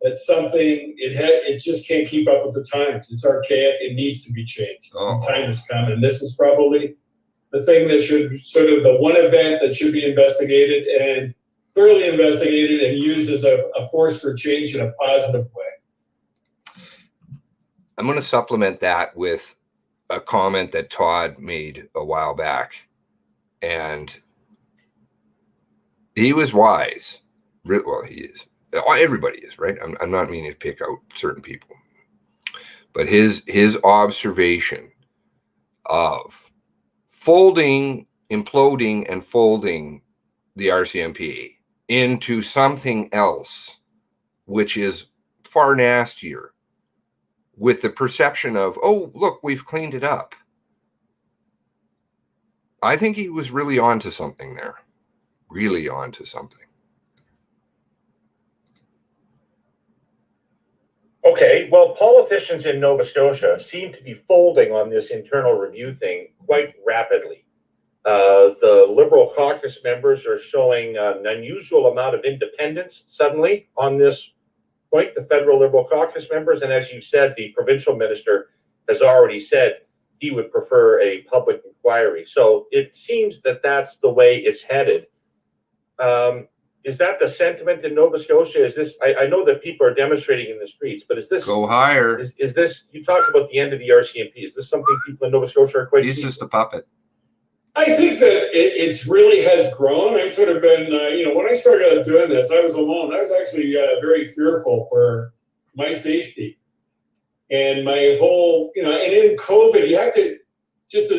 that something, it just can't keep up with the times. It's archaic. It needs to be changed. Time has come. And this is probably the thing that should sort of the one event that should be investigated and thoroughly investigated and used as a force for change in a positive way. I'm going to supplement that with a comment that Todd made a while back. And he was wise. Well, he is. Everybody is, right? I'm not meaning to pick out certain people. But his observation of imploding and folding the RCMP into something else, which is far nastier, with the perception of, oh, look, we've cleaned it up. I think he was really onto something there. Really onto something. Okay, well, politicians in Nova Scotia seem to be folding on this internal review thing quite rapidly. The Liberal caucus members are showing an unusual amount of independence suddenly on this point, the federal Liberal caucus members. And as you said, the provincial minister has already said he would prefer a public inquiry. So it seems that that's the way it's headed. Is that the sentiment in Nova Scotia? Is this, I know that people are demonstrating in the streets, but is this... Go higher. Is this, you talked about the end of the RCMP, is this something people in Nova Scotia are quite... He's just a puppet. I think that it's really has grown. I've sort of been, when I started doing this, I was alone. I was actually very fearful for my safety. And my whole, and in COVID, you have to, just to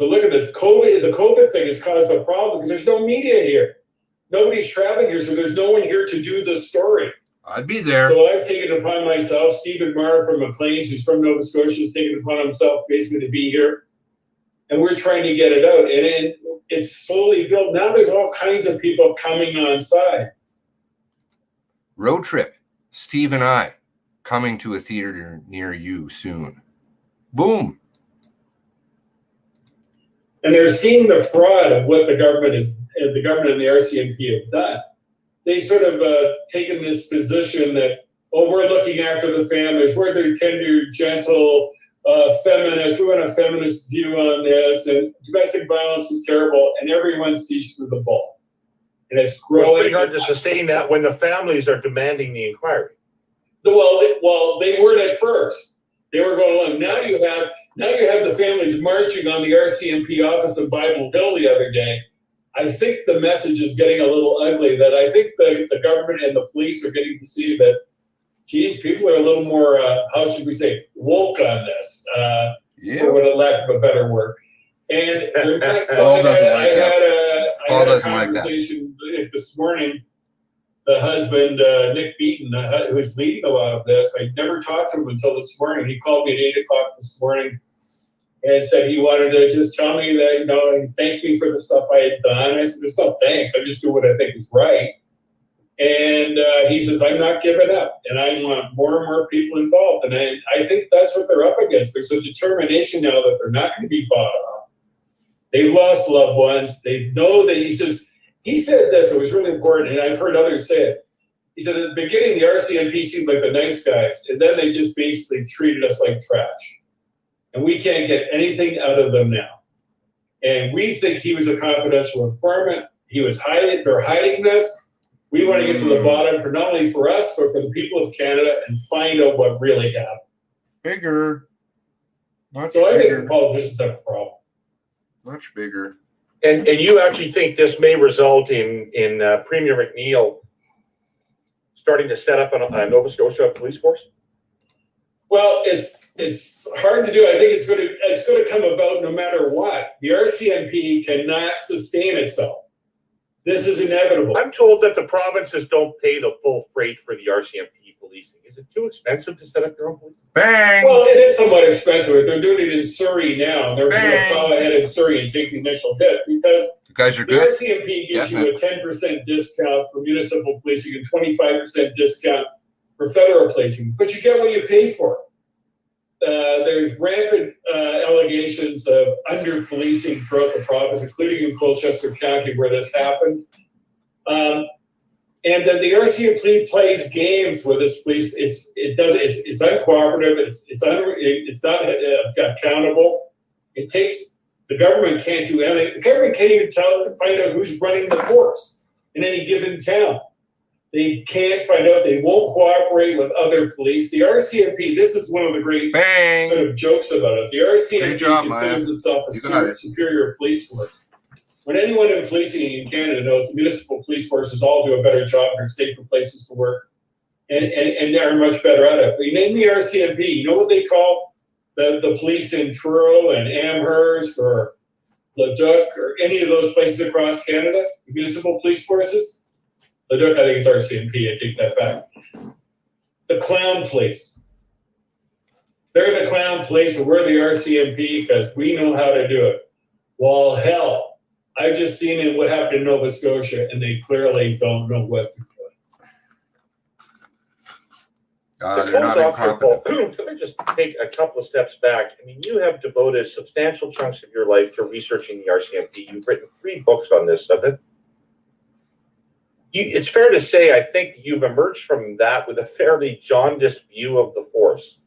look at this, the COVID thing has caused a problem because there's no media here. Nobody's traveling here, so there's no one here to do the story. I'd be there. So I've taken it upon myself. Stephen Marr from Maclean's, who's from Nova Scotia, has taken it upon himself basically to be here. And we're trying to get it out. And it's slowly built. Now there's all kinds of people coming on side. Road trip. Steve and I coming to a theater near you soon. Boom. And they're seeing the fraud of what the government and the RCMP have done. They've sort of taken this position that, we're looking after the families. We're the tender, gentle, feminist. We want a feminist view on this. And domestic violence is terrible. And everyone sees through the ball. And it's growing. It's pretty hard to sustain that when the families are demanding the inquiry. Well, they weren't at first. They were going along. Now you have the families marching on the RCMP office of Bible Hill the other day. I think the message is getting a little ugly, that I think the government and the police are getting to see that, geez, people are a little more, how should we say, woke on this, for lack of a better word. And I had a conversation this morning. The husband, Nick Beaton, who's leading a lot of this, I never talked to him until this morning. He called me at 8 o'clock this morning and said he wanted to just tell me that, he thanked me for the stuff I had done. I said, there's no thanks. I just do what I think is right. And he says, I'm not giving up. And I want more and more people involved. And I think that's what they're up against. There's a determination now that they're not going to be bought off. They've lost loved ones. They know that he said this, it was really important, and I've heard others say it. He said at the beginning, the RCMP seemed like the nice guys, and then they just basically treated us like trash. And we can't get anything out of them now. And we think he was a confidential informant. They're hiding this. We want to get to the bottom for not only for us, but for the people of Canada and find out what really happened. Bigger. So I think the politicians have a problem. Much bigger. And you actually think this may result in Premier McNeil starting to set up a Nova Scotia police force? Well, it's hard to do. I think it's going to come about no matter what. The RCMP cannot sustain itself. This is inevitable. I'm told that the provinces don't pay the full freight for the RCMP policing. Is it too expensive to set up your own police? Bang! Well, it is somewhat expensive. They're doing it in Surrey now. They're going to plow ahead in Surrey and take the initial hit because You guys are the good? RCMP gives Yeah, you a 10% discount for municipal policing and 25% discount for federal policing, but you get what you pay for. There's rampant allegations of under-policing throughout the province, including in Colchester County where this happened. And then the RCMP plays games with its police. It's uncooperative. It's not accountable. The government can't do anything. The government can't even find out who's running the force in any given town. They can't find out. They won't cooperate with other police. The RCMP, this is one of the great sort of jokes about it. The RCMP considers itself a superior police force. When anyone in policing in Canada knows the municipal police forces all do a better job and are safer places to work and are much better at it. But you name the RCMP, you know what they call the police in Truro and Amherst or Leduc or any of those places across Canada, the municipal police forces? Leduc, I think it's RCMP, I take that back. The clown police. They're the clown police and we're the RCMP because we know how to do it. Well, hell, I've just seen what happened in Nova Scotia and they clearly don't know what to do. They're not incompetent. Can I just take a couple of steps back? I mean, you have devoted substantial chunks of your life to researching the RCMP. You've written 3 books on this subject. It's fair to say, I think you've emerged from that with a fairly jaundiced view of the force.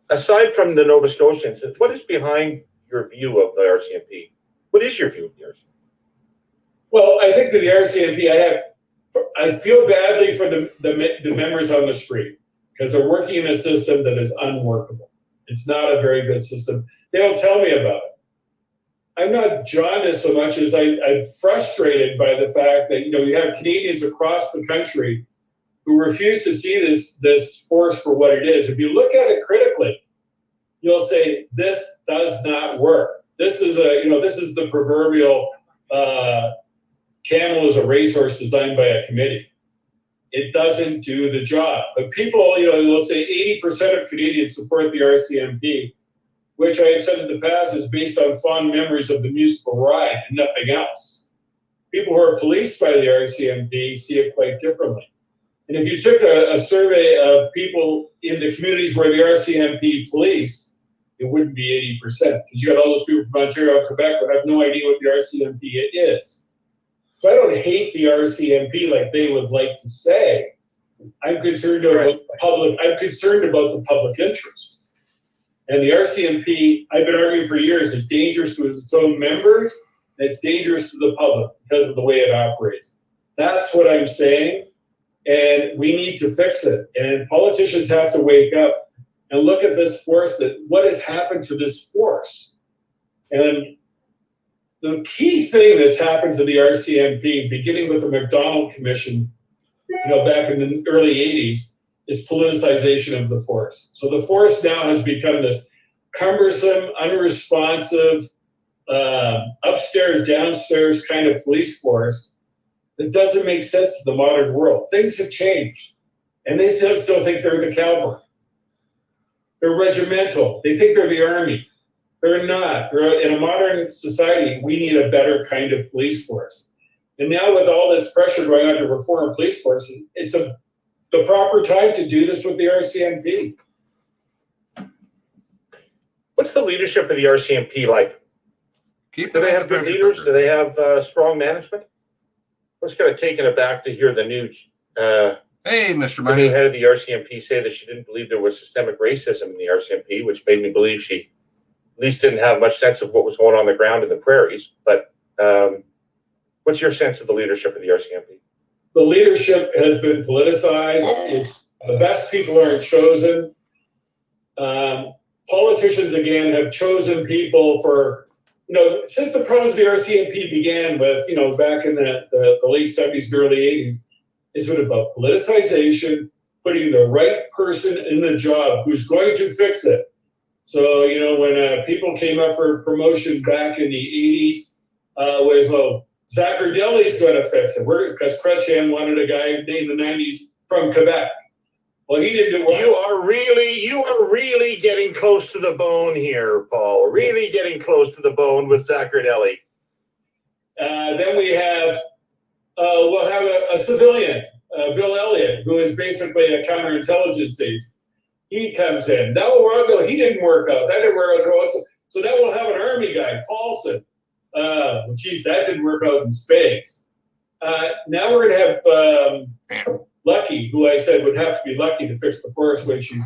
Aside from the Nova Scotians, what is behind your view of the RCMP? What is your view of the RCMP? Well, I think that the RCMP, I feel badly for the members on the street because they're working in a system that is unworkable. It's not a very good system. They'll tell me about it. I'm not jaundiced so much as I'm frustrated by the fact that, you have Canadians across the country who refuse to see this force for what it is. If you look at it critically, you'll say, this does not work. This is the proverbial camel is a racehorse designed by a committee. It doesn't do the job. But people, they'll say 80% of Canadians support the RCMP, which I have said in the past is based on fond memories of the musical ride and nothing else. People who are policed by the RCMP see it quite differently. And if you took a survey of people in the communities where the RCMP police, it wouldn't be 80%, because you got all those people from Ontario and Quebec who have no idea what the RCMP is. So I don't hate the RCMP like they would like to say. I'm concerned about the public interest. And the RCMP, I've been arguing for years, is dangerous to its own members, and it's dangerous to the public because of the way it operates. That's what I'm saying, and we need to fix it. And politicians have to wake up and look at this force, what has happened to this force. And the key thing that's happened to the RCMP, beginning with the MacDonald Commission, back in the early 80s, is politicization of the force. So the force now has become this cumbersome, unresponsive, upstairs, downstairs kind of police force that doesn't make sense to the modern world. Things have changed. And they still think they're the cavalry. They're regimental. They think they're the army. They're not. In a modern society, we need a better kind of police force. And now with all this pressure going on to reform police forces, it's the proper time to do this with the RCMP. What's the leadership of the RCMP like? Keep Do them they in have the good pressure leaders? cooker. Do they have strong management? I was kind of taken aback to hear the new Hey, Mr. the new Money. head of the RCMP say that she didn't believe there was systemic racism in the RCMP, which made me believe she at least didn't have much sense of what was going on the ground in the prairies. But what's your sense of the leadership of the RCMP? The leadership has been politicized. It's the best people aren't chosen. Politicians, again, have chosen people for, since the problems of the RCMP began with, back in the late 70s and early 80s, it's been about politicization, putting the right person in the job who's going to fix it. So, when people came up for promotion back in the 80s, was, well, Zaccardelli's going to fix it. Because Chrétien wanted a guy in the 90s from Quebec. Well, he didn't do well. You are really getting close to the bone here, Paul. Really getting close to the bone with Zaccardelli. Then we'll have a civilian, Bill Elliott, who is basically a counterintelligence agent. He comes in. He didn't work out. That didn't work out. So now we'll have an army guy, Paulson. That didn't work out in spades. Now we're going to have Lucky, who I said would have to be lucky to fix the forest when she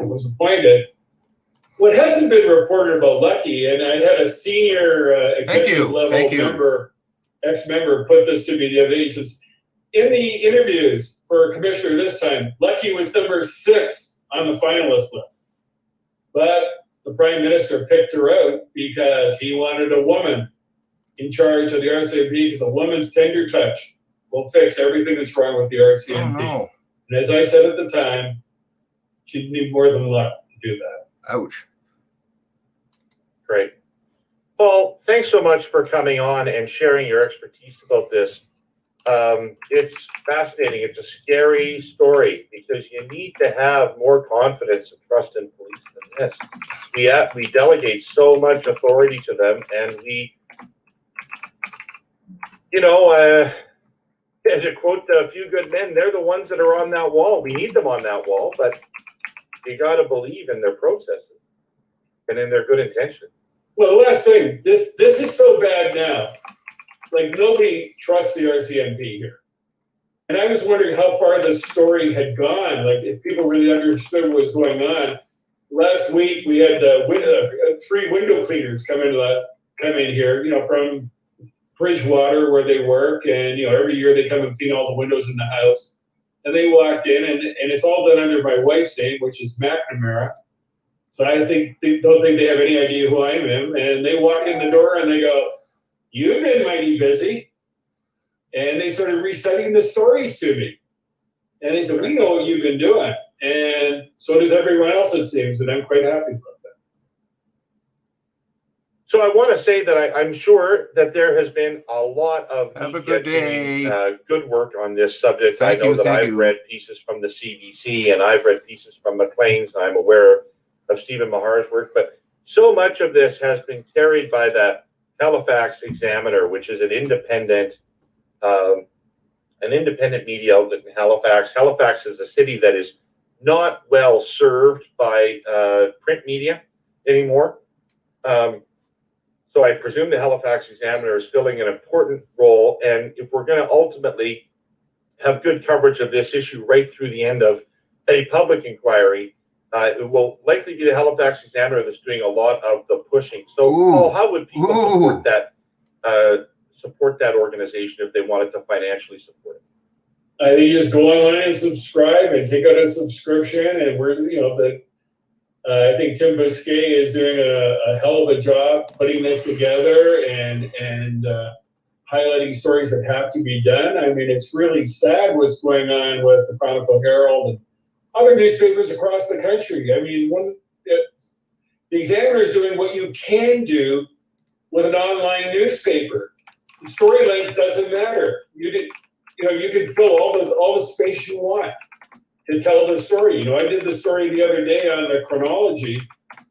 was appointed. What hasn't been reported about Lucky, and I had a senior executive level ex-member put this to me the other day, he says, in the interviews for commissioner this time, Lucky was number 6 on the finalist list. But the Prime Minister picked her out because he wanted a woman in charge of the RCMP, because a woman's tender touch will fix everything that's wrong with the RCMP. Oh, no. And as I said at the time, she'd need more than luck to do that. Ouch. Great. Paul, thanks so much for coming on and sharing your expertise about this. It's fascinating. It's a scary story because you need to have more confidence and trust in police than this. We delegate so much authority to them, and to quote a few good men, they're the ones that are on that wall. We need them on that wall, but you got to believe in their processes and in their good intention. Well, the last thing, this is so bad now. Like, nobody trusts the RCMP here. And I was wondering how far this story had gone, like if people really understood what was going on. Last week, we had 3 window cleaners come in here, from Bridgewater, where they work, and every year they come and clean all the windows in the house. And they walked in, and it's all done under my wife's name, which is McNamara. So I don't think they have any idea who I am. And they walk in the door and they go, "You've been mighty busy." And they started reciting the stories to me. And they said, "We know what you've been doing." And so does everyone else, it seems, and I'm quite happy about that. So I want to say that I'm sure that there has been a lot of Have a good day. Good work on this subject. Thank I know you, that thank I've you. read pieces from the CBC and I've read pieces from Maclean's, and I'm aware of Stephen Mahar's work, but so much of this has been carried by the Halifax Examiner, which is an independent media outlet in Halifax. Halifax is a city that is not well served by print media anymore. So I presume the Halifax Examiner is filling an important role. And if we're going to ultimately have good coverage of this issue right through the end of a public inquiry, it will likely be the Halifax Examiner that's doing a lot of the pushing. So, Paul, how would people support that organization if they wanted to financially support it? I think you just go online and subscribe and take out a subscription, and I think Tim Bousquet is doing a hell of a job putting this together and highlighting stories that have to be done. I mean, it's really sad what's going on with the Chronicle Herald and other newspapers across the country. I mean, the Examiner is doing what you can do with an online newspaper. The story length doesn't matter. You can fill all the space you want to tell the story. I did the story the other day on the chronology.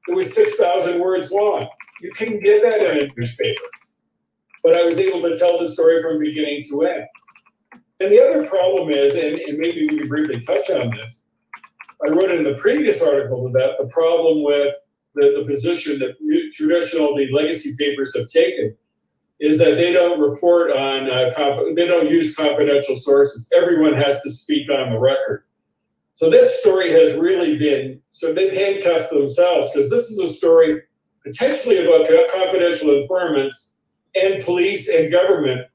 It was 6,000 words long. You can get that in a newspaper. But I was able to tell the story from beginning to end. And the other problem is, and maybe we can briefly touch on this, I wrote in the previous article about the problem with the position that the legacy papers have taken is that they don't report on, they don't use confidential sources. Everyone has to speak on the record. So this story has really been, so they've handcuffed themselves, because this is a story potentially about confidential informants and police and government,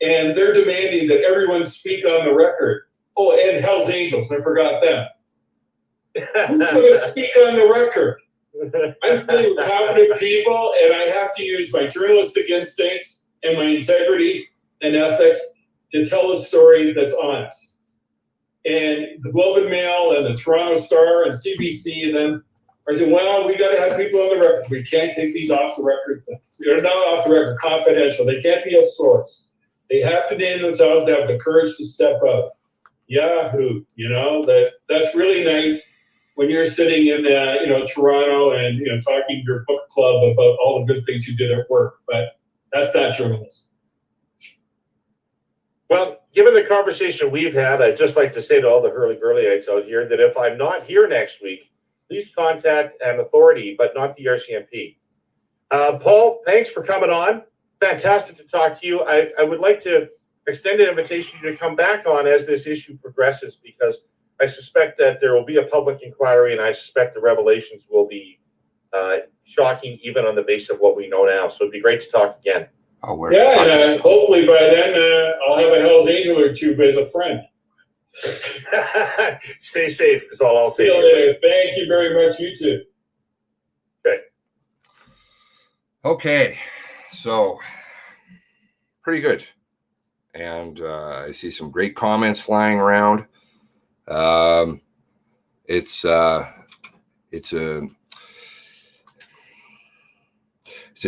and they're demanding that everyone speak on the record. Oh, and Hell's Angels, I forgot them. Who's going to speak on the record? I'm dealing with competent people, and I have to use my journalistic instincts and my integrity and ethics to tell a story that's honest. And the Globe and Mail and the Toronto Star and CBC and them are saying, well, we got to have people on the record. We can't take these off the record things. They're not off the record, confidential. They can't be a source. They have to name themselves, they have the courage to step up. Yahoo, that's really nice when you're sitting in Toronto and talking to your book club about all the good things you did at work, but that's not journalism. Well, given the conversation we've had, I'd just like to say to all the hurly-burlyites out here that if I'm not here next week, please contact an authority, but not the RCMP. Paul, thanks for coming on. Fantastic to talk to you. I would like to extend an invitation to come back on as this issue progresses, because I suspect that there will be a public inquiry, and I suspect the revelations will be shocking even on the basis of what we know now. So it'd be great to talk again. And hopefully by then I'll have a Hell's Angel or two as a friend. Stay safe is all I'll say. Thank you very much. You too. Okay, so pretty good. And I see some great comments flying around. It's a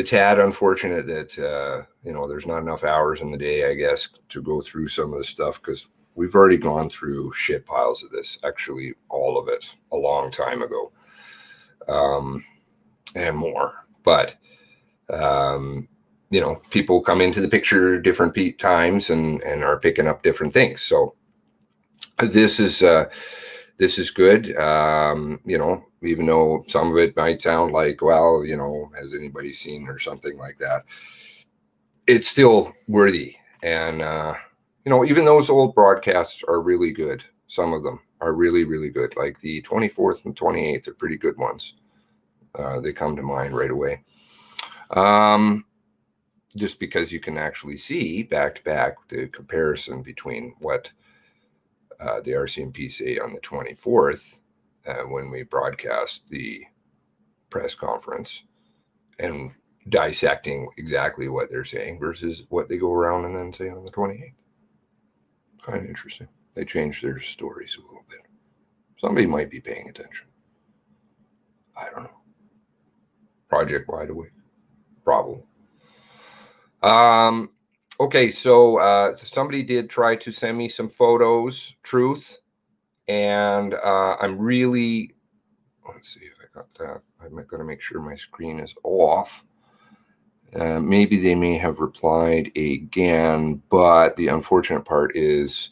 tad unfortunate that there's not enough hours in the day, I guess, to go through some of the stuff, because we've already gone through shit piles of this, actually all of it, a long time ago, and more. But people come into the picture different times and are picking up different things. So this is good. Even though some of it might sound like, well, has anybody seen or something like that, it's still worthy. And, even those old broadcasts are really good. Some of them are really, really good. Like the 24th and 28th are pretty good ones. They come to mind right away. Just because you can actually see back to back the comparison between what the RCMP say on the 24th when we broadcast the press conference, and dissecting exactly what they're saying versus what they go around and then say on the 28th. Kind of interesting. They changed their stories a little bit. Somebody might be paying attention. I don't know. Project Wide Awake. Probably. Okay, so somebody did try to send me some photos, truth, and I'm really, let's see if I got that. I'm going to make sure my screen is off. Maybe they may have replied again, but the unfortunate part is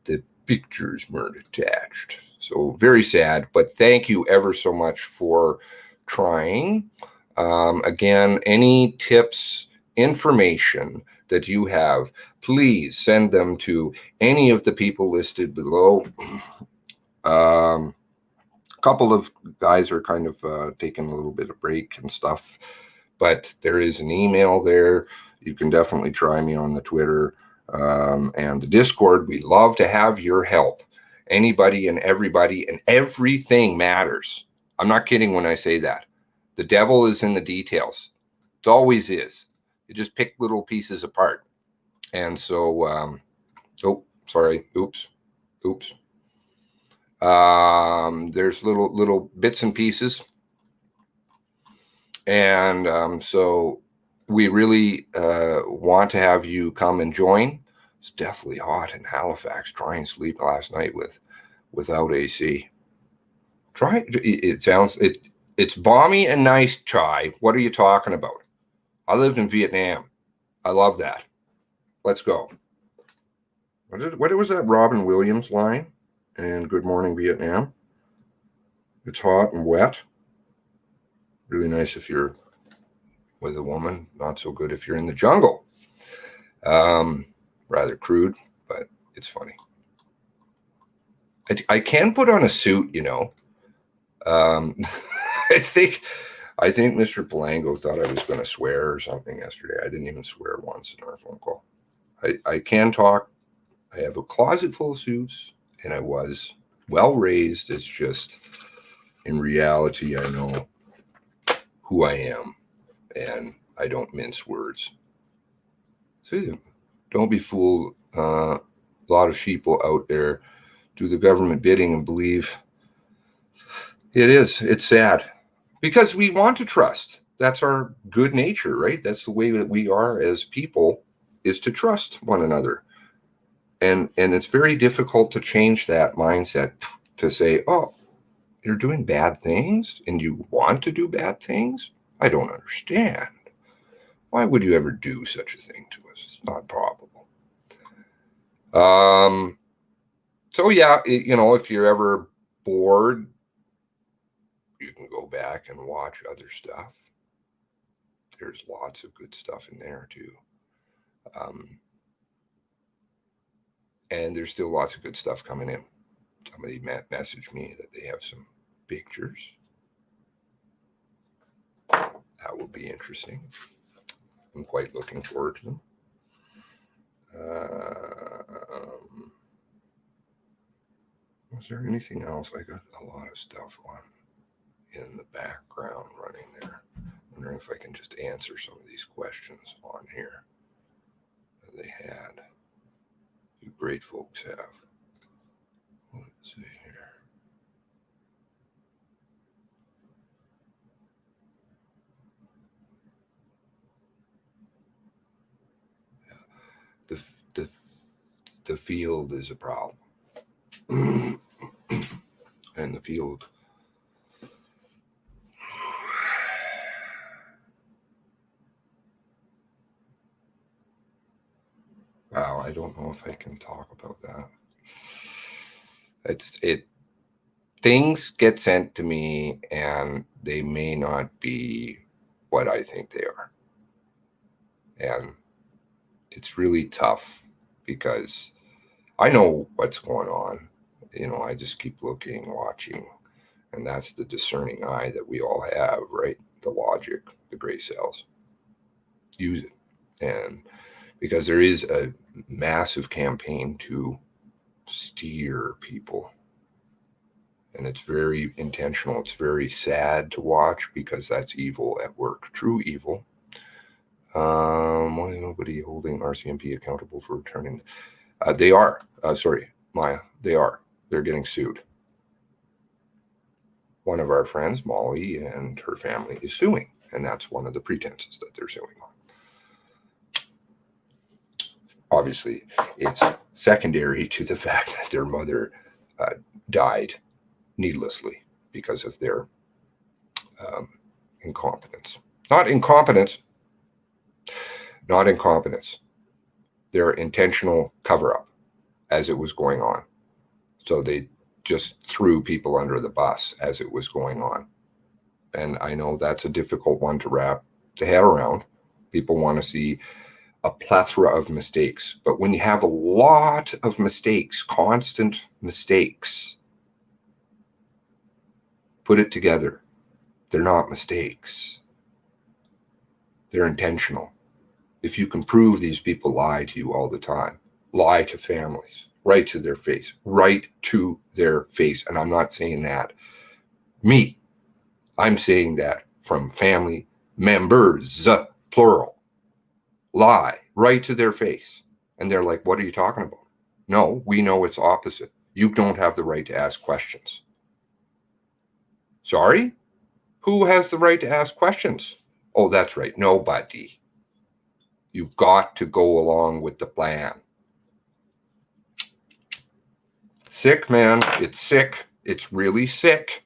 the pictures weren't attached. So very sad, but thank you ever so much for trying. Again, any tips, information that you have, please send them to any of the people listed below. A couple of guys are kind of taking a little bit of break and stuff, but there is an email there. You can definitely try me on the Twitter and the Discord. We love to have your help. Anybody and everybody and everything matters. I'm not kidding when I say that. The devil is in the details. It always is. You just pick little pieces apart. And so, oops. There's little bits and pieces. And so we really want to have you come and join. It's definitely hot in Halifax. Try and sleep last night without AC. It's balmy and nice, Chai. What are you talking about? I lived in Vietnam. I love that. Let's go. What was that Robin Williams line in Good Morning Vietnam? It's hot and wet. Really nice if you're with a woman. Not so good if you're in the jungle. Rather crude, but it's funny. I can put on a suit, you know. I think Mr. Palango thought I was going to swear or something yesterday. I didn't even swear once in our phone call. I can talk. I have a closet full of suits, and I was well raised. It's just, in reality, I know who I am, and I don't mince words. So don't be fooled. A lot of sheeple out there do the government bidding and believe it's sad, because we want to trust. That's our good nature, right? That's the way that we are as people, is to trust one another. And it's very difficult to change that mindset to say, oh, you're doing bad things and you want to do bad things? I don't understand. Why would you ever do such a thing to us? It's not probable. So yeah, if you're ever bored, you can go back and watch other stuff. There's lots of good stuff in there too. And there's still lots of good stuff coming in. Somebody messaged me that they have some pictures. That will be interesting. I'm quite looking forward to them. Was there anything else? I got a lot of stuff on in the background running there. Wondering if I can just answer some of these questions on here that they had. You great folks have. Let's see here. Yeah. The field is a problem. And the field, wow, I don't know if I can talk about that. Things get sent to me and they may not be what I think they are. And it's really tough because I know what's going on. I just keep looking, watching, and that's the discerning eye that we all have, right? The logic, the gray cells. Use it. And because there is a massive campaign to steer people, and it's very intentional. It's very sad to watch because that's evil at work, true evil. Why is nobody holding RCMP accountable for returning? They are. Sorry, Maya. They are. They're getting sued. One of our friends, Molly, and her family is suing, and that's one of the pretenses that they're suing on. Obviously, it's secondary to the fact that their mother died needlessly because of their incompetence. Not incompetence. Their intentional cover-up as it was going on. So they just threw people under the bus as it was going on. And I know that's a difficult one to wrap the head around. People want to see a plethora of mistakes. But when you have a lot of mistakes, constant mistakes, put it together. They're not mistakes. They're intentional. If you can prove these people lie to you all the time, lie to families, right to their face, And I'm not saying that me. I'm saying that from family members, plural. Lie right to their face. And they're like, what are you talking about? No, we know it's opposite. You don't have the right to ask questions. Sorry? Who has the right to ask questions? Oh, that's right. Nobody. You've got to go along with the plan. Sick, man. It's sick. It's really sick.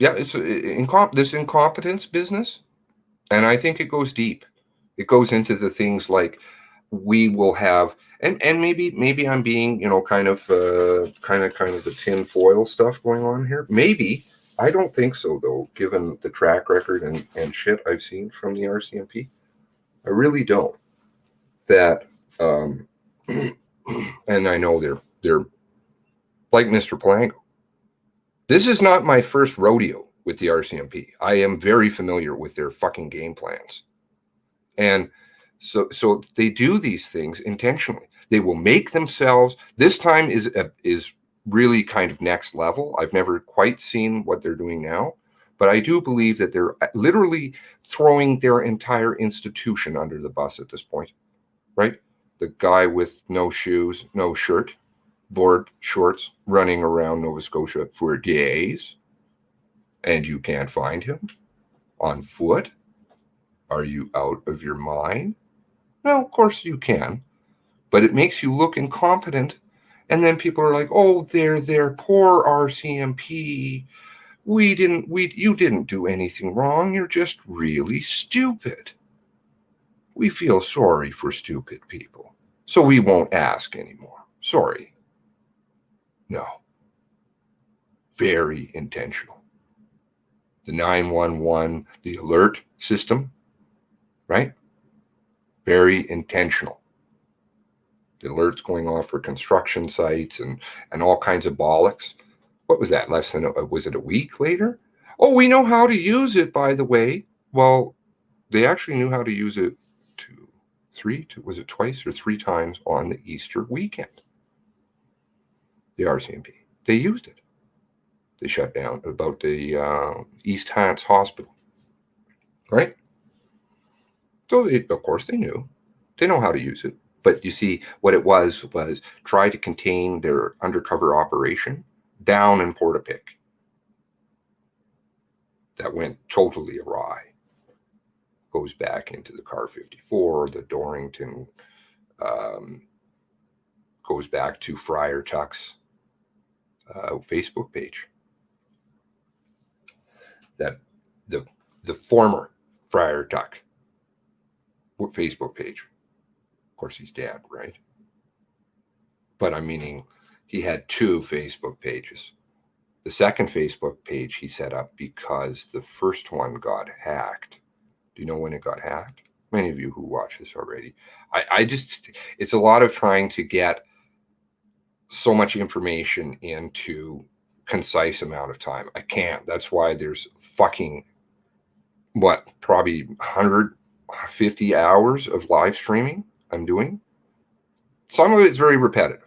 Yeah, it's this incompetence business. And I think it goes deep. It goes into the things like we will have And maybe I'm being, kind of the tin foil stuff going on here. Maybe. I don't think so, though, given the track record and shit I've seen from the RCMP. I really don't. That, and I know they're like Mr. Palango. This is not my first rodeo with the RCMP. I am very familiar with their fucking game plans. And so they do these things intentionally. They will make themselves, this time is really kind of next level. I've never quite seen what they're doing now, but I do believe that they're literally throwing their entire institution under the bus at this point, right? The guy with no shoes, no shirt, board shorts, running around Nova Scotia for days, and you can't find him on foot. Are you out of your mind? Well, of course you can, but it makes you look incompetent. And then people are like, oh, they're poor RCMP. You didn't do anything wrong. You're just really stupid. We feel sorry for stupid people, so we won't ask anymore. Sorry. No. Very intentional. The 911, the alert system, right? Very intentional. The alerts going off for construction sites and all kinds of bollocks. What was that? Was it a week later? Oh, we know how to use it, by the way. Well, they actually knew how to use it was it twice or three times on the Easter weekend? The RCMP. They used it. They shut down about the East Hants Hospital. Right? So, of course, they knew. They know how to use it. But you see, what it was try to contain their undercover operation down in Portapique. That went totally awry. Goes back into the Car 54, the Dorrington, goes back to Friar Tuck's Facebook page. That the former Friar Tuck Facebook page. Of course, he's dead, right? But I'm meaning he had two Facebook pages. The second Facebook page he set up because the first one got hacked. Do you know when it got hacked? Many of you who watch this already. It's a lot of trying to get so much information into concise amount of time. I can't. That's why there's fucking, probably 150 hours of live streaming I'm doing. Some of it's very repetitive,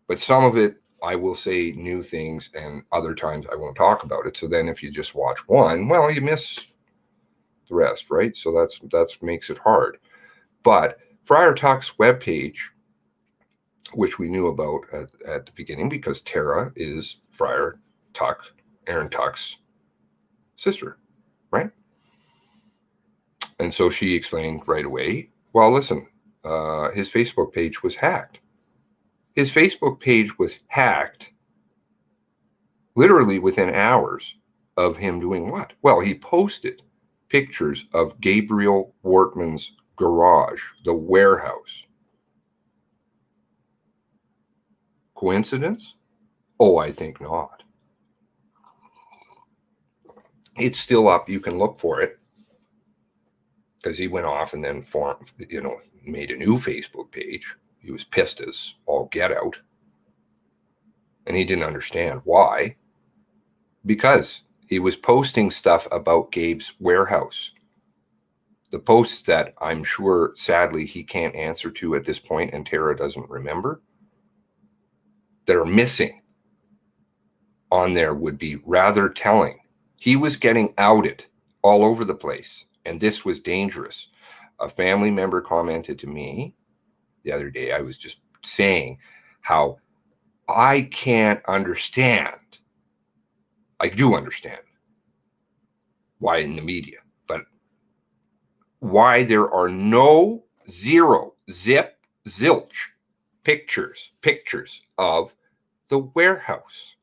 but some of it I will say new things, and other times I won't talk about it. So then if you just watch one, well, you miss the rest, right? So that's makes it hard. But Friar Tuck's webpage, which we knew about at the beginning because Tara is Friar Tuck, Aaron Tuck's sister, right? And so she explained right away, well, listen, his Facebook page was hacked. His Facebook page was hacked literally within hours of him doing what? Well, he posted pictures of Gabriel Wortman's garage, the warehouse. Coincidence? Oh, I think not. It's still up. You can look for it. Because he went off and then made a new Facebook page. He was pissed as all get out. And he didn't understand why. Because he was posting stuff about Gabe's warehouse. The posts that I'm sure, sadly, he can't answer to at this point and Tara doesn't remember, that are missing on there would be rather telling. He was getting outed all over the place, and this was dangerous. A family member commented to me the other day, I was just saying how I can't understand. I do understand why in the media, but why there are no zilch pictures of the warehouse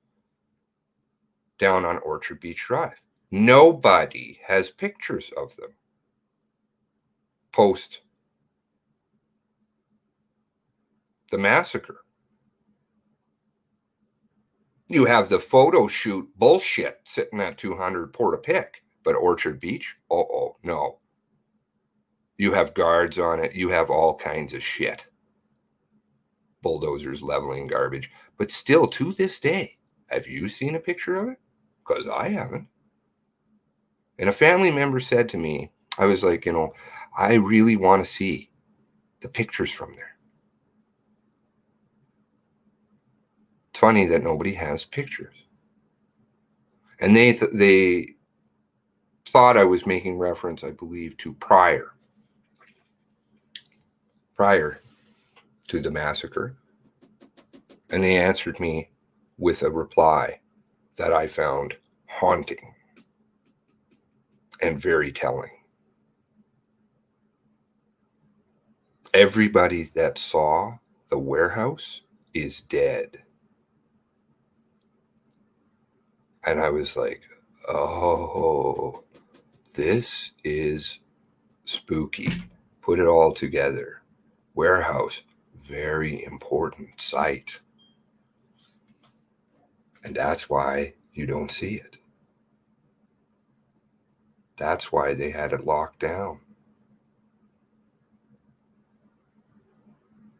down on Orchard Beach Drive. Nobody has pictures of them post the massacre. You have the photo shoot bullshit sitting at 200 Portapic, but Orchard Beach, no. You have guards on it. You have all kinds of shit. Bulldozers leveling garbage. But still, to this day, have you seen a picture of it? Because I haven't. And a family member said to me, I was like, I really want to see the pictures from there. It's funny that nobody has pictures. And they thought I was making reference, I believe, to prior to the massacre. And they answered me with a reply that I found haunting and very telling. Everybody that saw the warehouse is dead. And I was like, oh, this is spooky. Put it all together. Warehouse, very important site. And that's why you don't see it. That's why they had it locked down.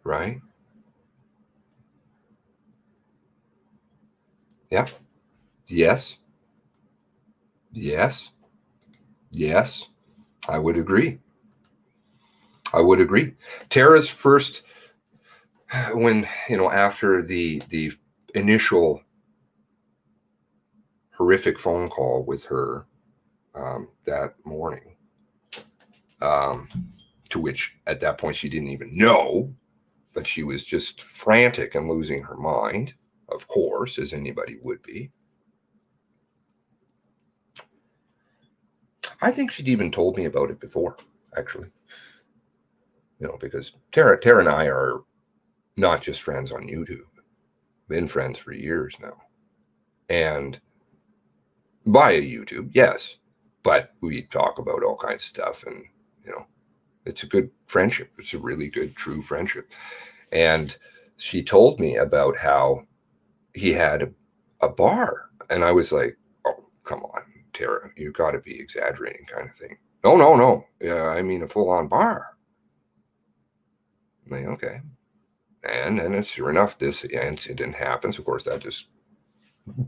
Right? Yeah. Yes. Yes. Yes. I would agree. Tara's first, when, after the initial horrific phone call with her that morning, to which at that point she didn't even know, but she was just frantic and losing her mind, of course, as anybody would be. I think she'd even told me about it before, actually. Because Tara and I are not just friends on YouTube. Been friends for years now. And via YouTube, yes. But we talk about all kinds of stuff, and, it's a good friendship. It's a really good, true friendship. And she told me about how he had a bar. And I was like, oh, come on, Tara, you got to be exaggerating, kind of thing. No. Yeah, I mean a full-on bar. I'm like, okay. And then sure enough, this incident happens. Of course, that just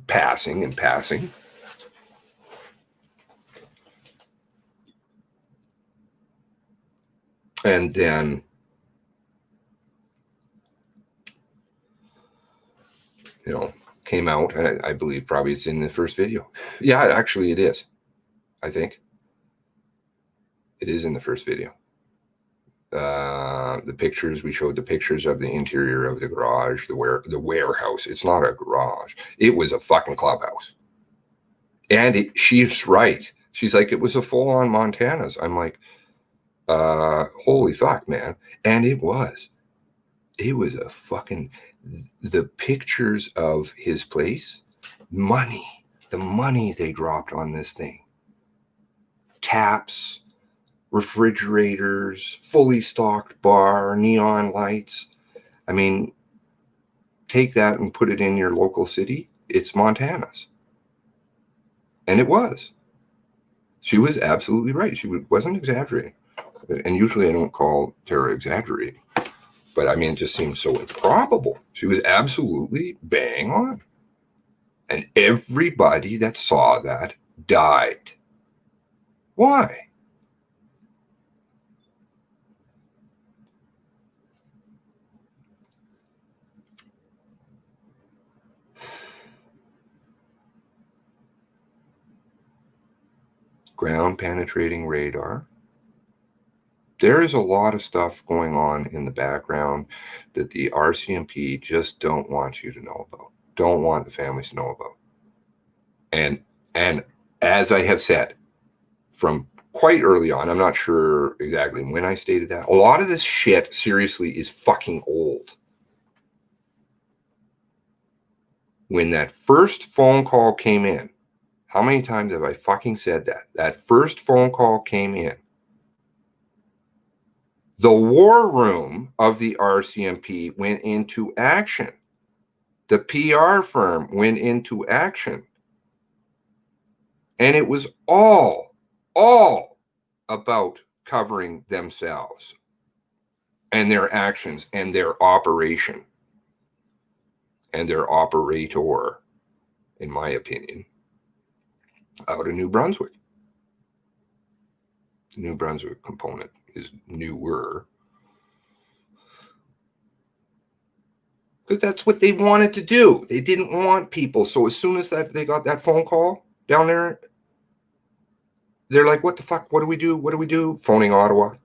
passing. And then came out, and I believe probably it's in the first video. Yeah, actually it is. I think it is in the first video. The pictures, we showed the pictures of the interior of the garage, the warehouse. It's not a garage. It was a fucking clubhouse. And she's right. She's like, it was a full-on Montana's. I'm like, holy fuck, man. And it was a fucking, the pictures of his place, the money they dropped on this thing. Taps, refrigerators, fully stocked bar, neon lights. I mean, take that and put it in your local city. It's Montana's. And it was. She was absolutely right. She wasn't exaggerating. And usually I don't call Tara exaggerating. But I mean, it just seems so improbable. She was absolutely bang on. And everybody that saw that died. Why? Ground penetrating radar. There is a lot of stuff going on in the background that the RCMP just don't want you to know about. Don't want the families to know about. And as I have said from quite early on, I'm not sure exactly when I stated that, a lot of this shit seriously is fucking old. When that first phone call came in, how many times have I fucking said that? That first phone call came in. The war room of the RCMP went into action. The PR firm went into action. And it was all about covering themselves and their actions and their operation and their operator, in my opinion, out of New Brunswick. The New Brunswick component is newer. Because that's what they wanted to do. They didn't want people. So as soon as they got that phone call down there, they're like, what the fuck? What do we do? What do we do? Phoning Ottawa.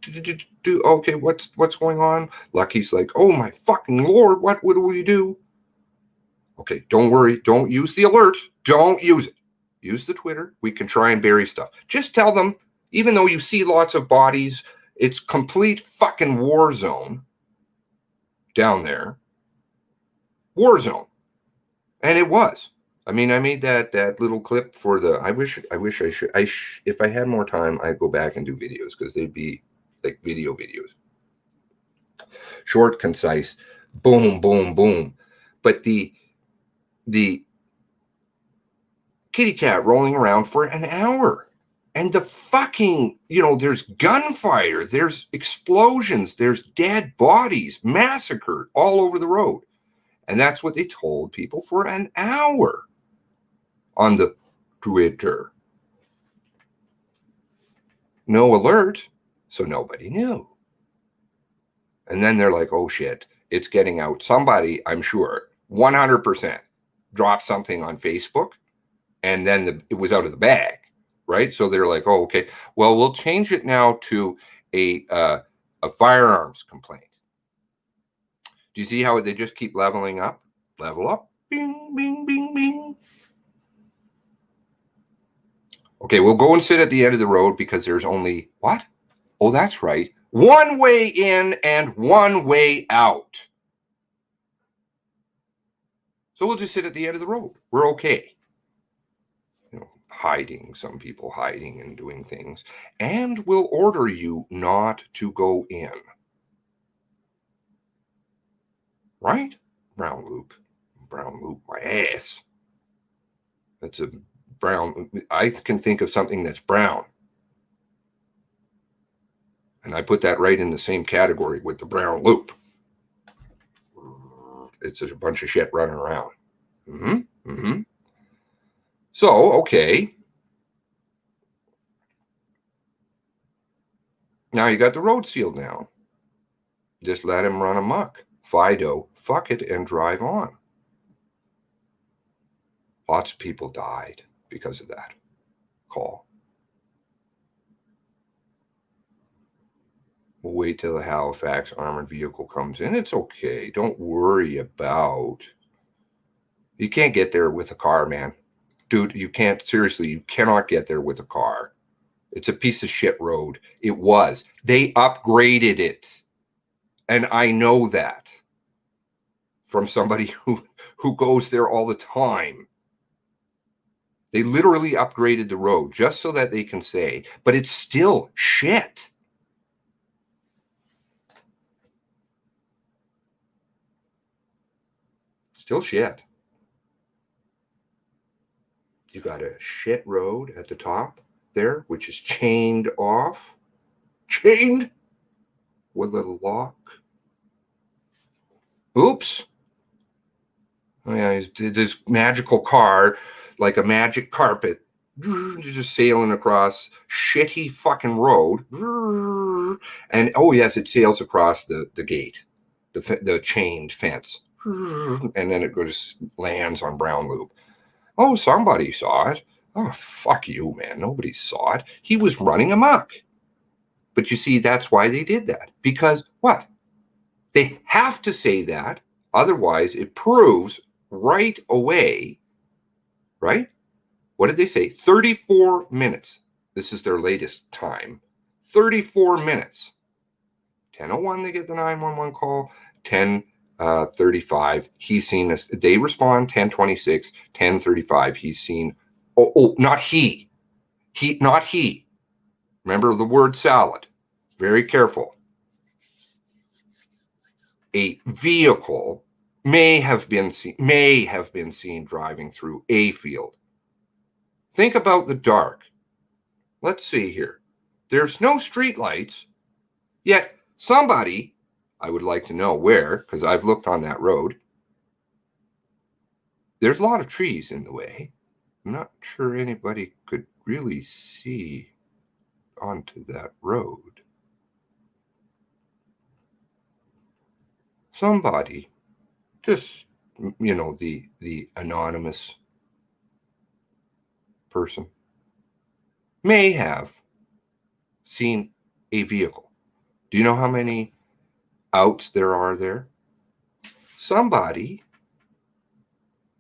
Okay, what's going on? Lucky's like, oh my fucking Lord, what do we do? Okay, don't worry. Don't use the alert. Don't use it. Use the Twitter. We can try and bury stuff. Just tell them, even though you see lots of bodies, it's complete fucking war zone down there. War zone. And it was. I mean, I made that little clip for the, I wish I should, if I had more time, I'd go back and do videos because they'd be like videos. Short, concise, boom, boom, boom. But the kitty cat rolling around for an hour. And the fucking, there's gunfire, there's explosions, there's dead bodies, massacred all over the road. And that's what they told people for an hour on the Twitter. No alert, so nobody knew. And then they're like, oh shit, it's getting out. Somebody, I'm sure, 100% dropped something on Facebook, and then it was out of the bag, right? So they're like, oh, okay, well, we'll change it now to a firearms complaint. Do you see how they just keep leveling up? Level up. Bing, bing, bing, bing. Okay, we'll go and sit at the end of the road because there's only, what? Oh, that's right. One way in and one way out. So we'll just sit at the end of the road. We're okay. Hiding, some people hiding and doing things. And we'll order you not to go in. Right? Brown loop, my ass. That's a brown. I can think of something that's brown. And I put that right in the same category with the brown loop. It's a bunch of shit running around. So, okay. Now you got the road sealed now. Just let him run amok. Fido, fuck it, and drive on. Lots of people died because of that call. We'll wait till the Halifax armored vehicle comes in. It's okay. Don't worry about. You can't get there with a car, man. Dude, you can't. Seriously, you cannot get there with a car. It's a piece of shit road. It was. They upgraded it. And I know that from somebody who goes there all the time. They literally upgraded the road just so that they can say, but it's still shit. Still shit. You got a shit road at the top there, which is chained off. Chained with a lock. Oops. Oh yeah, this magical car, like a magic carpet, just sailing across shitty fucking road. And oh yes, it sails across the gate, the chained fence. And then it goes lands on Brown Loop. Oh, somebody saw it. Oh, fuck you, man. Nobody saw it. He was running amok. But you see, that's why they did that. Because what? They have to say that. Otherwise, it proves right away, right? What did they say? 34 minutes. This is their latest time. 34 minutes. 10:01, they get the 911 call. 10:35, he's seen us. They respond. 10:26, 10:35, he's seen. Oh, not he. Not he. Remember the word salad. Very careful. a vehicle may have been seen driving through a field. Think about the dark. Let's see here. There's no street lights, yet somebody, I would like to know where, because I've looked on that road. There's a lot of trees in the way. I'm not sure anybody could really see onto that road. Somebody, just, you know, the anonymous person, may have seen a vehicle. Do you know how many outs there are there? Somebody,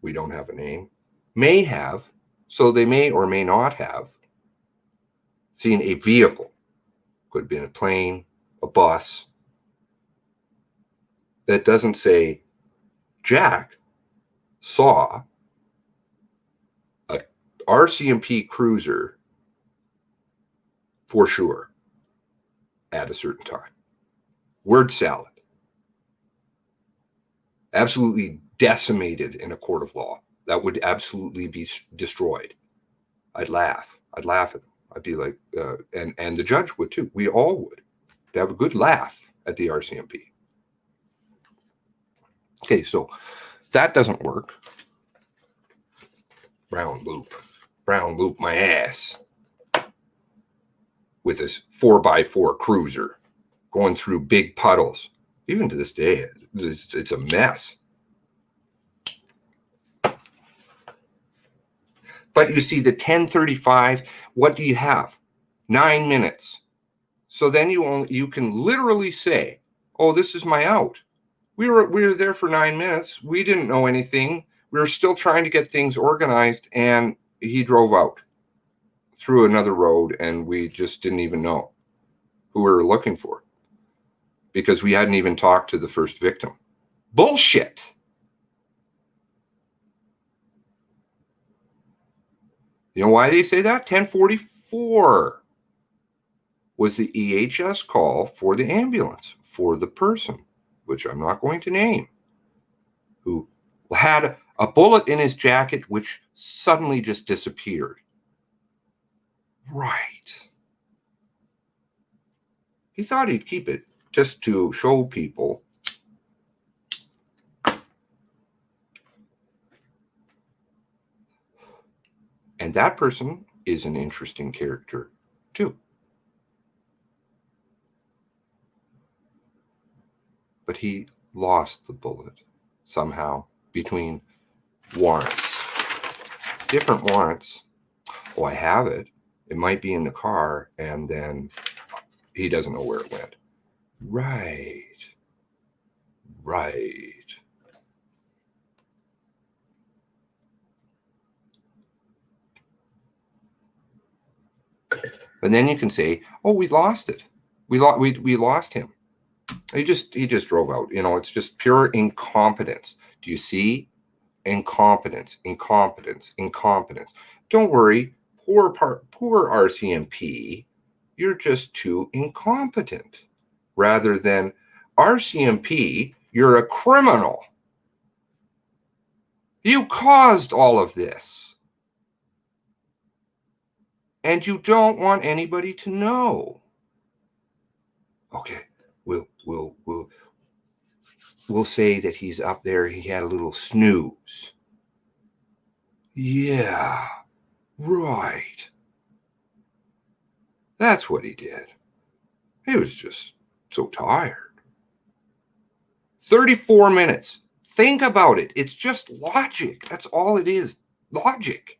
we don't have a name, may have, so they may or may not have seen a vehicle. Could have been a plane, a bus, that doesn't say Jack saw a RCMP cruiser for sure at a certain time. Word salad. Absolutely decimated in a court of law. That would absolutely be destroyed. I'd laugh at them. I'd be like, and the judge would too. We all would. To have a good laugh at the RCMP. Okay, so that doesn't work. Brown loop my ass with this 4x4 cruiser going through big puddles. Even to this day, it's a mess. But you see the 10:35, what do you have? 9 minutes. So then you can literally say, oh, this is my out. We were there for 9 minutes. We didn't know anything. We were still trying to get things organized, and he drove out through another road, and we just didn't even know who we were looking for because we hadn't even talked to the first victim. Bullshit. You know why they say that? 10:44 was the EHS call for the ambulance for the person, which I'm not going to name, who had a bullet in his jacket, which suddenly just disappeared. Right. He thought he'd keep it just to show people. And that person is an interesting character, too. But he lost the bullet somehow between warrants. Different warrants. Oh, I have it. It might be in the car, and then he doesn't know where it went. Right. And then you can say, oh, we lost it. We lost him. He just drove out. You know, it's just pure incompetence. Do you see? Incompetence. Don't worry, poor RCMP. You're just too incompetent. Rather than RCMP, you're a criminal. You caused all of this. And you don't want anybody to know. Okay, we'll say that he's up there, he had a little snooze. Yeah, right. That's what he did. He was just so tired. 34 minutes. Think about it. It's just logic. That's all it is. Logic.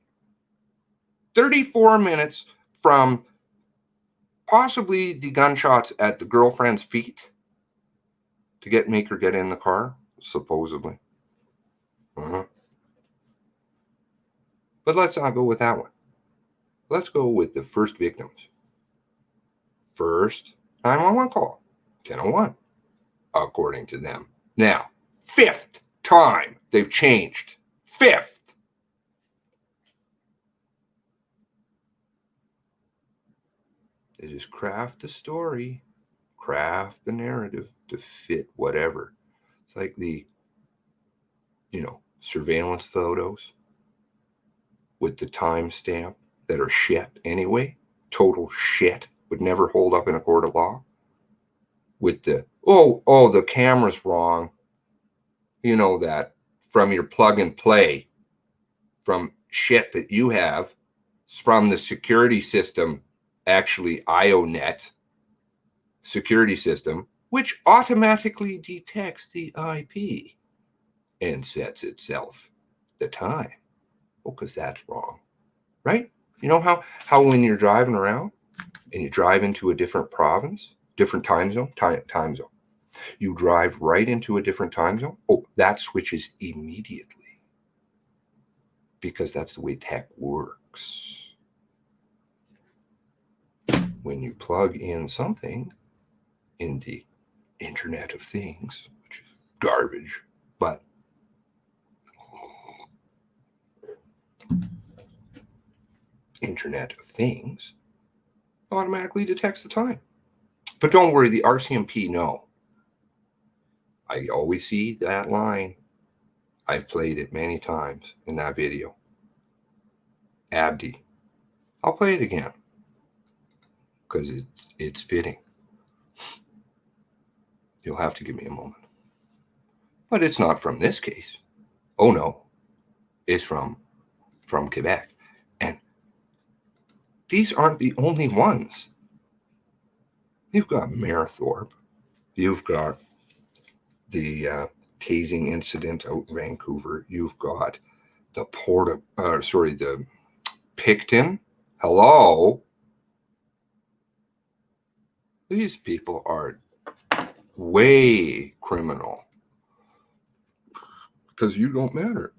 34 minutes from possibly the gunshots at the girlfriend's feet to make her get in the car, supposedly. But let's not go with that one. Let's go with the first victims. First 911 call, 10:01, according to them. Now, fifth time they've changed. Fifth. They just craft the story, craft the narrative to fit whatever. It's like the, surveillance photos with the timestamp that are shit anyway. Total shit. Would never hold up in a court of law. With the, the camera's wrong. You know that from your plug and play, from shit that you have, from the security system, actually IONET security system, which automatically detects the IP and sets itself the time. Because that's wrong, right? You know how when you're driving around and you drive into a different province, different time zone, you drive right into a different time zone. That switches immediately because that's the way tech works. When you plug in something in the Internet of Things, which is garbage, but Internet of Things automatically detects the time. But don't worry, the RCMP, no. I always see that line. I've played it many times in that video. Abdi. I'll play it again because it's fitting. You'll have to give me a moment. But it's not from this case. Oh no. It's from Quebec. And these aren't the only ones. You've got Mayerthorpe. You've got the tasing incident out in Vancouver. You've got the the Picton. Hello. These people are way criminal. Because you don't matter.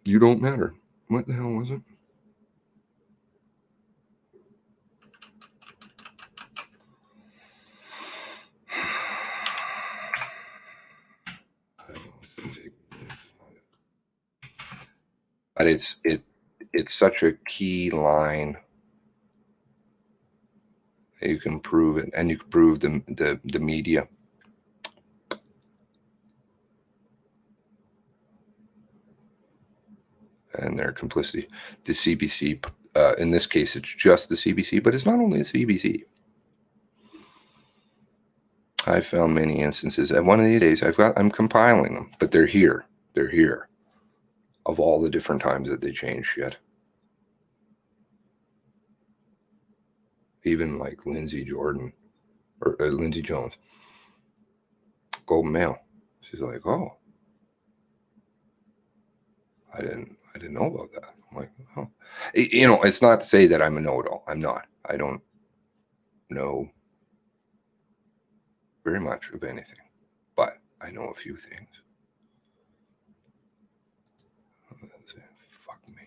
You don't matter. What the hell was it? But it's such a key line. You can prove it, and you can prove the media. And their complicity. The CBC, in this case, it's just the CBC, but it's not only the CBC. I found many instances, and one of these days I'm compiling them, but they're here. They're here. Of all the different times that they change shit. Even like Lindsay Jordan or Lindsay Jones, Golden Mail. She's like, oh, I didn't know about that. I'm like, oh, it's not to say that I'm a know-it-all. I'm not. I don't know very much of anything, but I know a few things. Fuck me.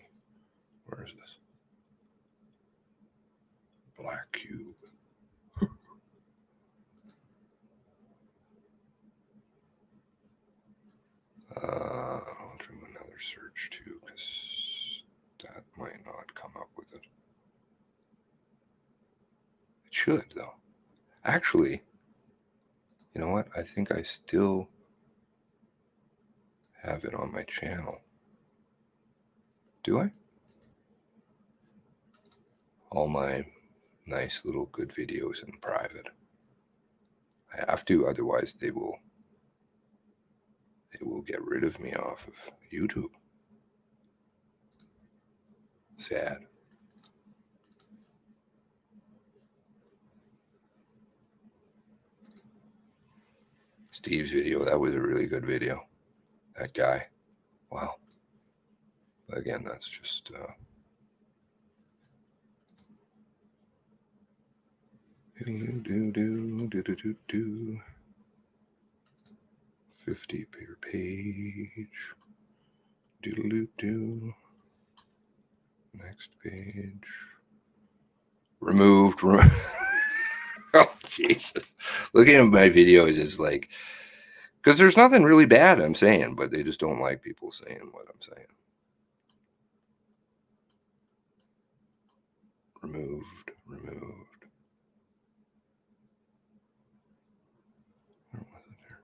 Where is this? Black cube. I'll do another search too, because that might not come up with it. It should, though. Actually, you know what? I think I still have it on my channel. Do I? All my nice little good videos in private. I have to, otherwise they will get rid of me off of YouTube. Sad. Steve's video, that was a really good video. That guy. Wow. But again, that's just 50 per page. Doodle-doo-doo. Next page. Removed. Oh, Jesus. Looking at my videos is like, because there's nothing really bad I'm saying, but they just don't like people saying what I'm saying. Removed. Where was it here?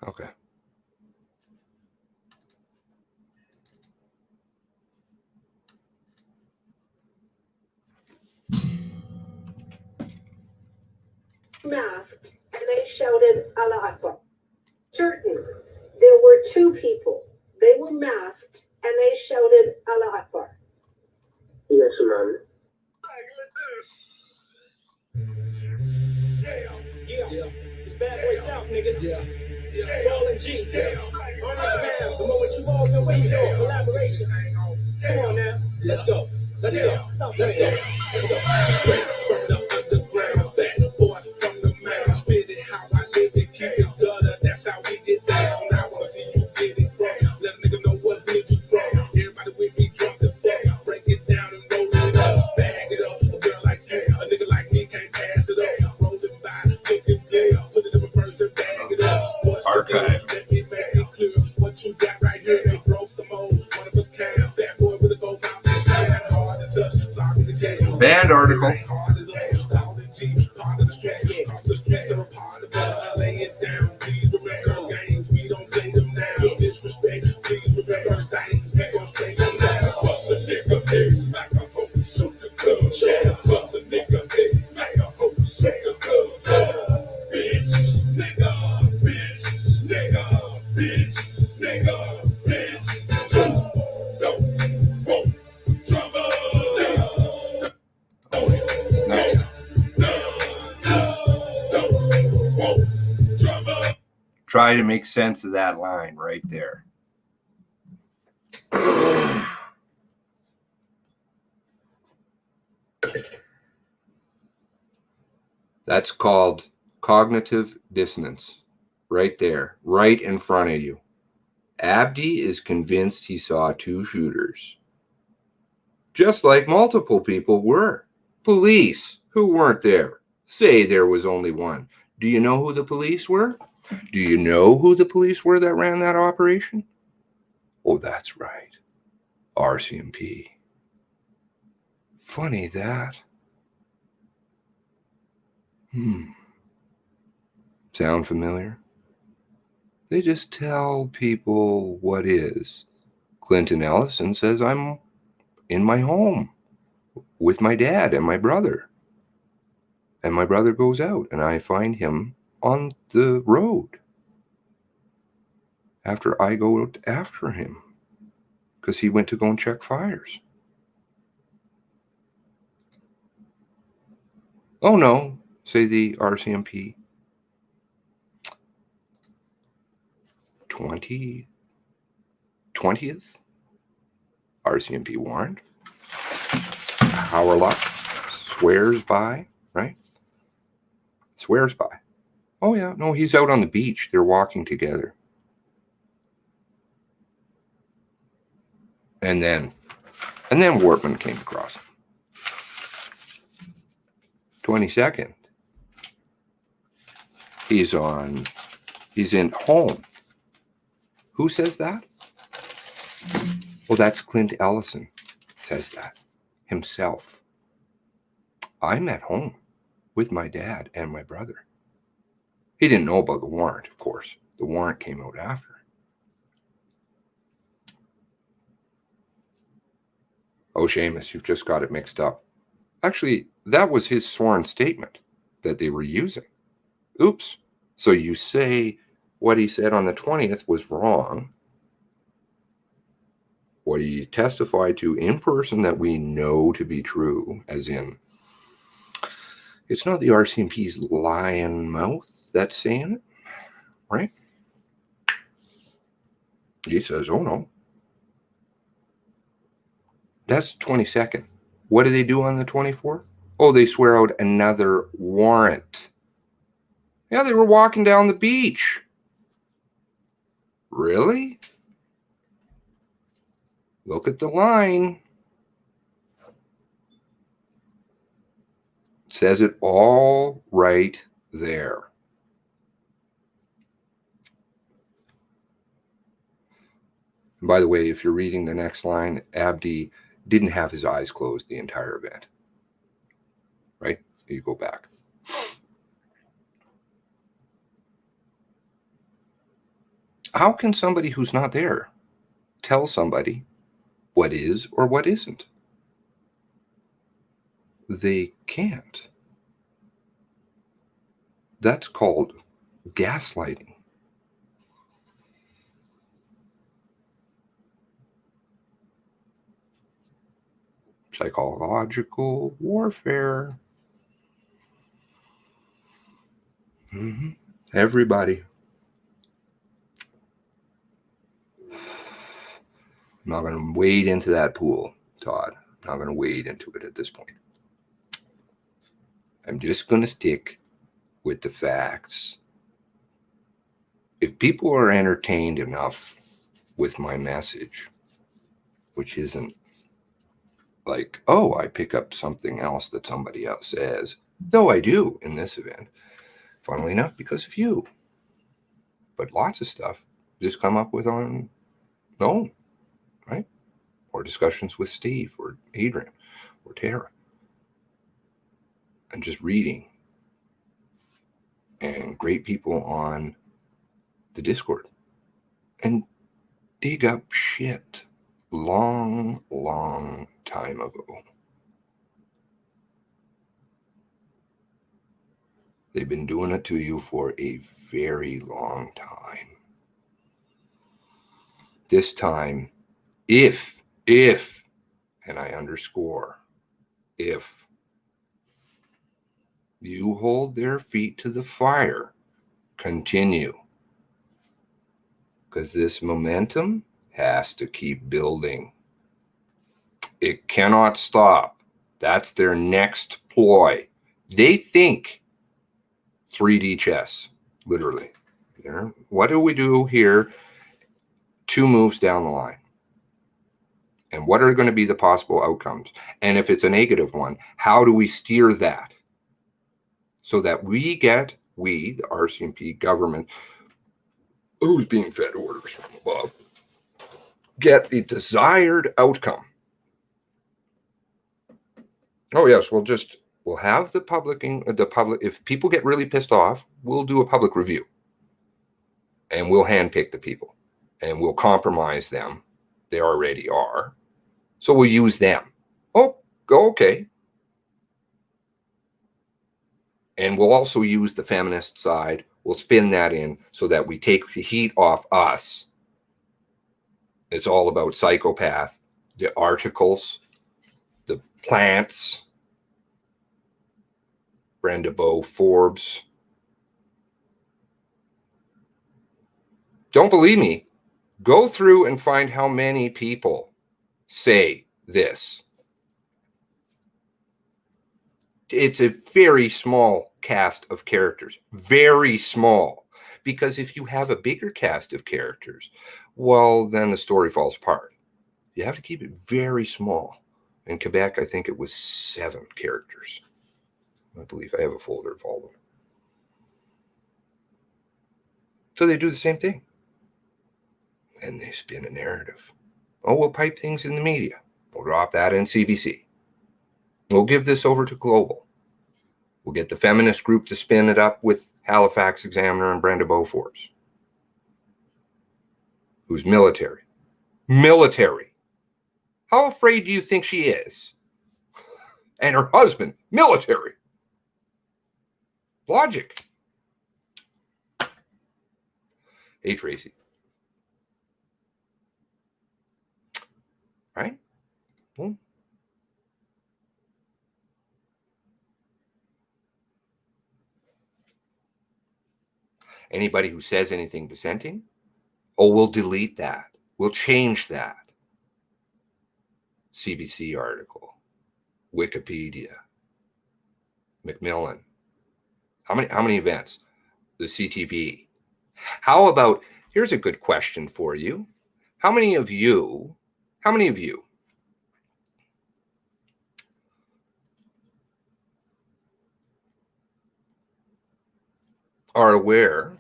Okay. Masked, and they shouted Allah Akbar. Certain, there were two people. They were masked, and they shouted Allah Akbar. Yes, ma'am. Yeah, it's Bad Boy South, niggas. Yeah. Ball and G. Yeah. The moment you all been waiting for, collaboration. Come on now, let's go. Let's go. Stop. Let's go. Let's go. Straight from the underground, fat boy from the mound. Spit it how I live it, keep it gutter. That's how we get down. I wanna see you get it from. Let a nigga know what hood you from. Everybody with me drunk as fuck. Break it down and roll it up. Bag it up. A girl like you, a nigga like me can't pass it up. Rolling by, looking good. Put it in reverse and bag it up. Archive. Let me make it clear what you got right here. They broke the mold. One of a kind, fat boy with a gold mouth. Hard to touch. Sorry to tell you. Band article. Hard as a style and G. Part of the streets. The streets are a part of us. Lay it down. Please remember games. We don't play them now. Disrespect. Please remember stains. We gon' stay them down. Bust a nigga head. Smack a hoe. Shoot the club. Bust a nigga head. Smack a hoe. Shoot the club. Bitch. Nigga. Bitch. Nigga. Bitch. Nigga. Bitch. Don't want trouble. Next. Try to make sense of that line right there. That's called cognitive dissonance. Right there, right in front of you. Abdi is convinced he saw two shooters. Just like multiple people were. Police who weren't there say there was only one. Do you know who the police were? Do you know who the police were that ran that operation? Oh, that's right. RCMP. Funny that. Sound familiar? They just tell people what is. Clinton Ellison says I'm in my home with my dad and my brother. And my brother goes out and I find him on the road after I go out after him because he went to go and check fires. Oh no, say the RCMP. 20th RCMP warrant. Howerlock swears by, right? Swears by. Oh yeah, no, he's out on the beach. They're walking together. And then Wortman came across him. 22nd. He's in home. Who says that? Well, that's Clint Ellison says that himself. I'm at home with my dad and my brother. He didn't know about the warrant, of course. The warrant came out after. Oh, Seamus, you've just got it mixed up. Actually, that was his sworn statement that they were using. Oops. So you say what he said on the 20th was wrong. What he testified to in person that we know to be true, as in, it's not the RCMP's lying mouth that's saying it, right? He says, oh no. That's 22nd. What do they do on the 24th? Oh, they swear out another warrant. Yeah, they were walking down the beach. Really? Look at the line. It says it all right there. And by the way, if you're reading the next line, Abdi didn't have his eyes closed the entire event. Right? You go back. How can somebody who's not there tell somebody what is or what isn't? They can't. That's called gaslighting. Psychological warfare. Everybody. I'm not going to wade into that pool, Todd. I'm not going to wade into it at this point. I'm just going to stick with the facts. If people are entertained enough with my message, which isn't like, oh, I pick up something else that somebody else says, though I do in this event, funnily enough, because of you. But lots of stuff just come up with on no, right? Or discussions with Steve or Adrian or Tara. And just reading. And great people on the Discord. And dig up shit long time ago. They've been doing it to you for a very long time. This time, if, and I underscore, if you hold their feet to the fire, continue. Because this momentum has to keep building. It cannot stop. That's their next ploy. They think 3D chess, literally. What do we do here 2 moves down the line? And what are going to be the possible outcomes? And if it's a negative one, how do we steer that? So that we, the RCMP government, who's being fed orders from above, get the desired outcome. Oh yes, we'll have the public, if people get really pissed off, we'll do a public review. And we'll handpick the people. And we'll compromise them. They already are. So we'll use them. Oh, okay. And we'll also use the feminist side. We'll spin that in so that we take the heat off us. It's all about psychopath, the articles, the plants, Brenda Bow Forbes. Don't believe me? Go through and find how many people say this. It's a very small cast of characters. Very small. Because if you have a bigger cast of characters, well, then the story falls apart. You have to keep it very small. In Quebec, I think it was 7 characters. I believe I have a folder of all of them. So they do the same thing. And they spin a narrative. Oh, we'll pipe things in the media. We'll drop that in CBC. We'll give this over to Global. We'll get the feminist group to spin it up with Halifax Examiner and Brenda Bow Forbes, who's military. Military. How afraid do you think she is? And her husband, military. Logic. Hey, Tracy. Right? Boom. Anybody who says anything dissenting, oh, we'll delete that. We'll change that. CBC article, Wikipedia, Macmillan. How many events? The CTV. How about, here's a good question for you. How many of you are aware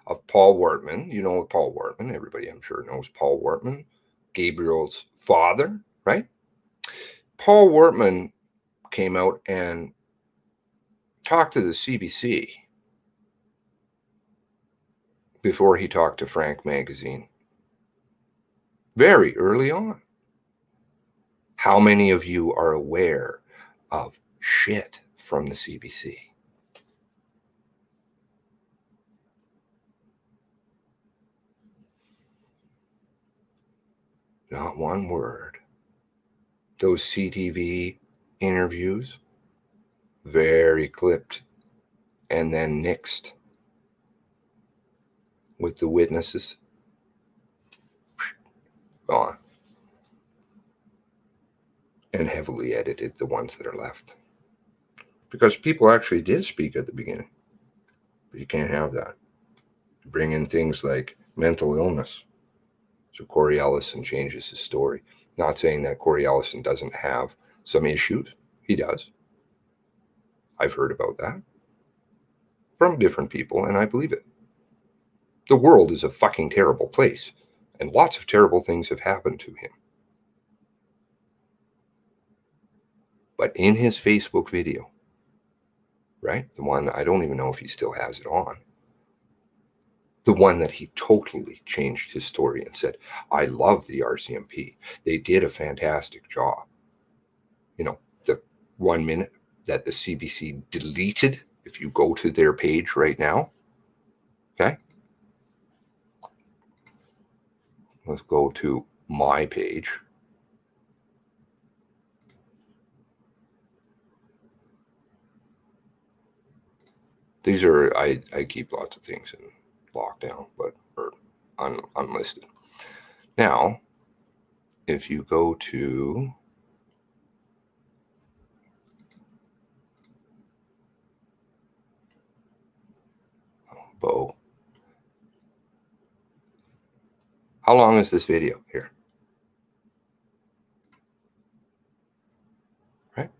of Paul Wortman? You know Paul Wortman. Everybody, I'm sure, knows Paul Wortman, Gabriel's father, right? Paul Wortman came out and talked to the CBC before he talked to Frank Magazine. Very early on. How many of you are aware of shit from the CBC? Not one word. Those CTV interviews, very clipped and then nixed with the witnesses. Gone. And heavily edited, the ones that are left. Because people actually did speak at the beginning. But you can't have that. You bring in things like mental illness. So Corey Ellison changes his story. Not saying that Corey Ellison doesn't have some issues. He does. I've heard about that from different people, and I believe it. The world is a fucking terrible place, and lots of terrible things have happened to him. But in his Facebook video, right, the one, I don't even know if he still has it on, the one that he totally changed his story and said, I love the RCMP. They did a fantastic job. You know, the 1 minute that the CBC deleted, if you go to their page right now, okay? Let's go to my page. These are, I keep lots of things in lockdown, but or unlisted. Now, if you go to Bo, how long is this video here? Right?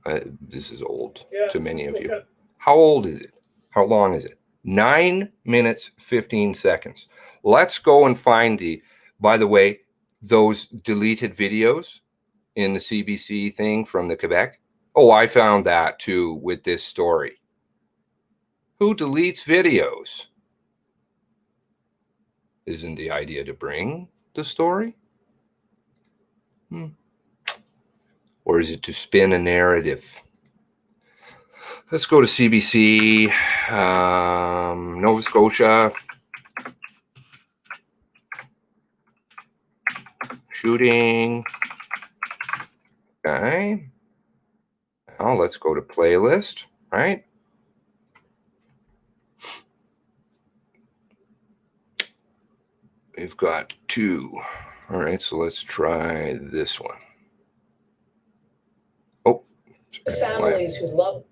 This is old to many of you. How old is it? How long is it? 9 minutes, 15 seconds. Let's go and find by the way, those deleted videos in the CBC thing from the Quebec. Oh, I found that too with this story. Who deletes videos? Isn't the idea to bring the story? Or is it to spin a narrative? Let's go to CBC, Nova Scotia. Shooting. Okay. Now let's go to playlist, right? We've got 2. All right, so let's try this one. Oh. Families who love.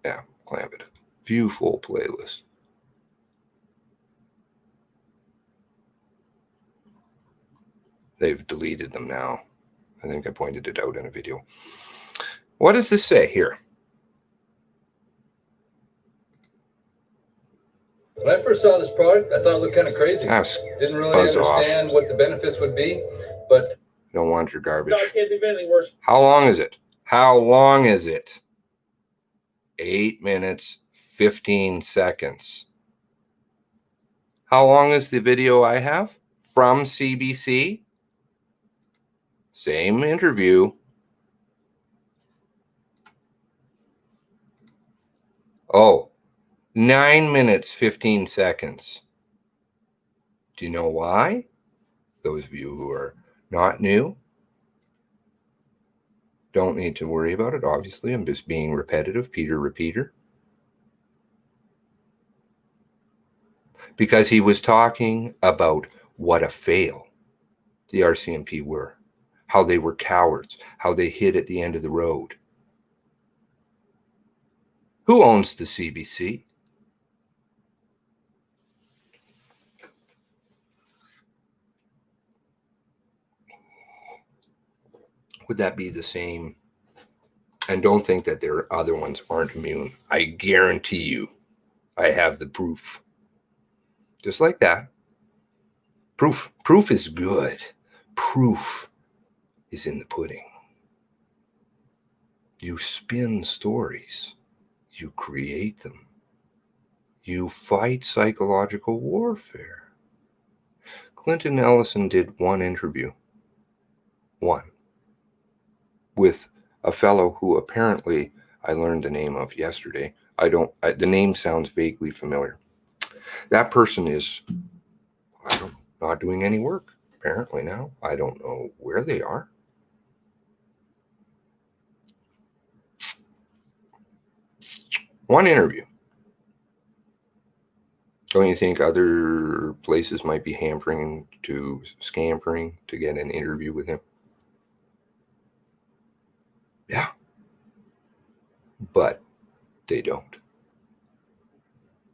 Yeah, clamp it. View full playlist. They've deleted them now. I think I pointed it out in a video. What does this say here? When I first saw this product, I thought it looked kind of crazy. Didn't really understand what the benefits would be, but don't want your garbage. No, I can't think of anything worse. How long is it? How long is it? 8 minutes, 15 seconds. How long is the video I have from CBC? Same interview. Oh, 9 minutes, 15 seconds. Do you know why? Those of you who are not new don't need to worry about it. Obviously, I'm just being repetitive, Peter Repeater. Because he was talking about what a fail the RCMP were, how they were cowards, how they hid at the end of the road. Who owns the CBC? Would that be the same? And don't think that their other ones aren't immune. I guarantee you, I have the proof. Just like that. Proof. Proof is good. Proof is in the pudding. You spin stories. You create them. You fight psychological warfare. Clinton Ellison did one interview. One. With a fellow who apparently I learned the name of yesterday. The name sounds vaguely familiar. That person is, not doing any work, apparently now. I don't know where they are. One interview. Don't you think other places might be scampering to get an interview with him? Yeah. But they don't.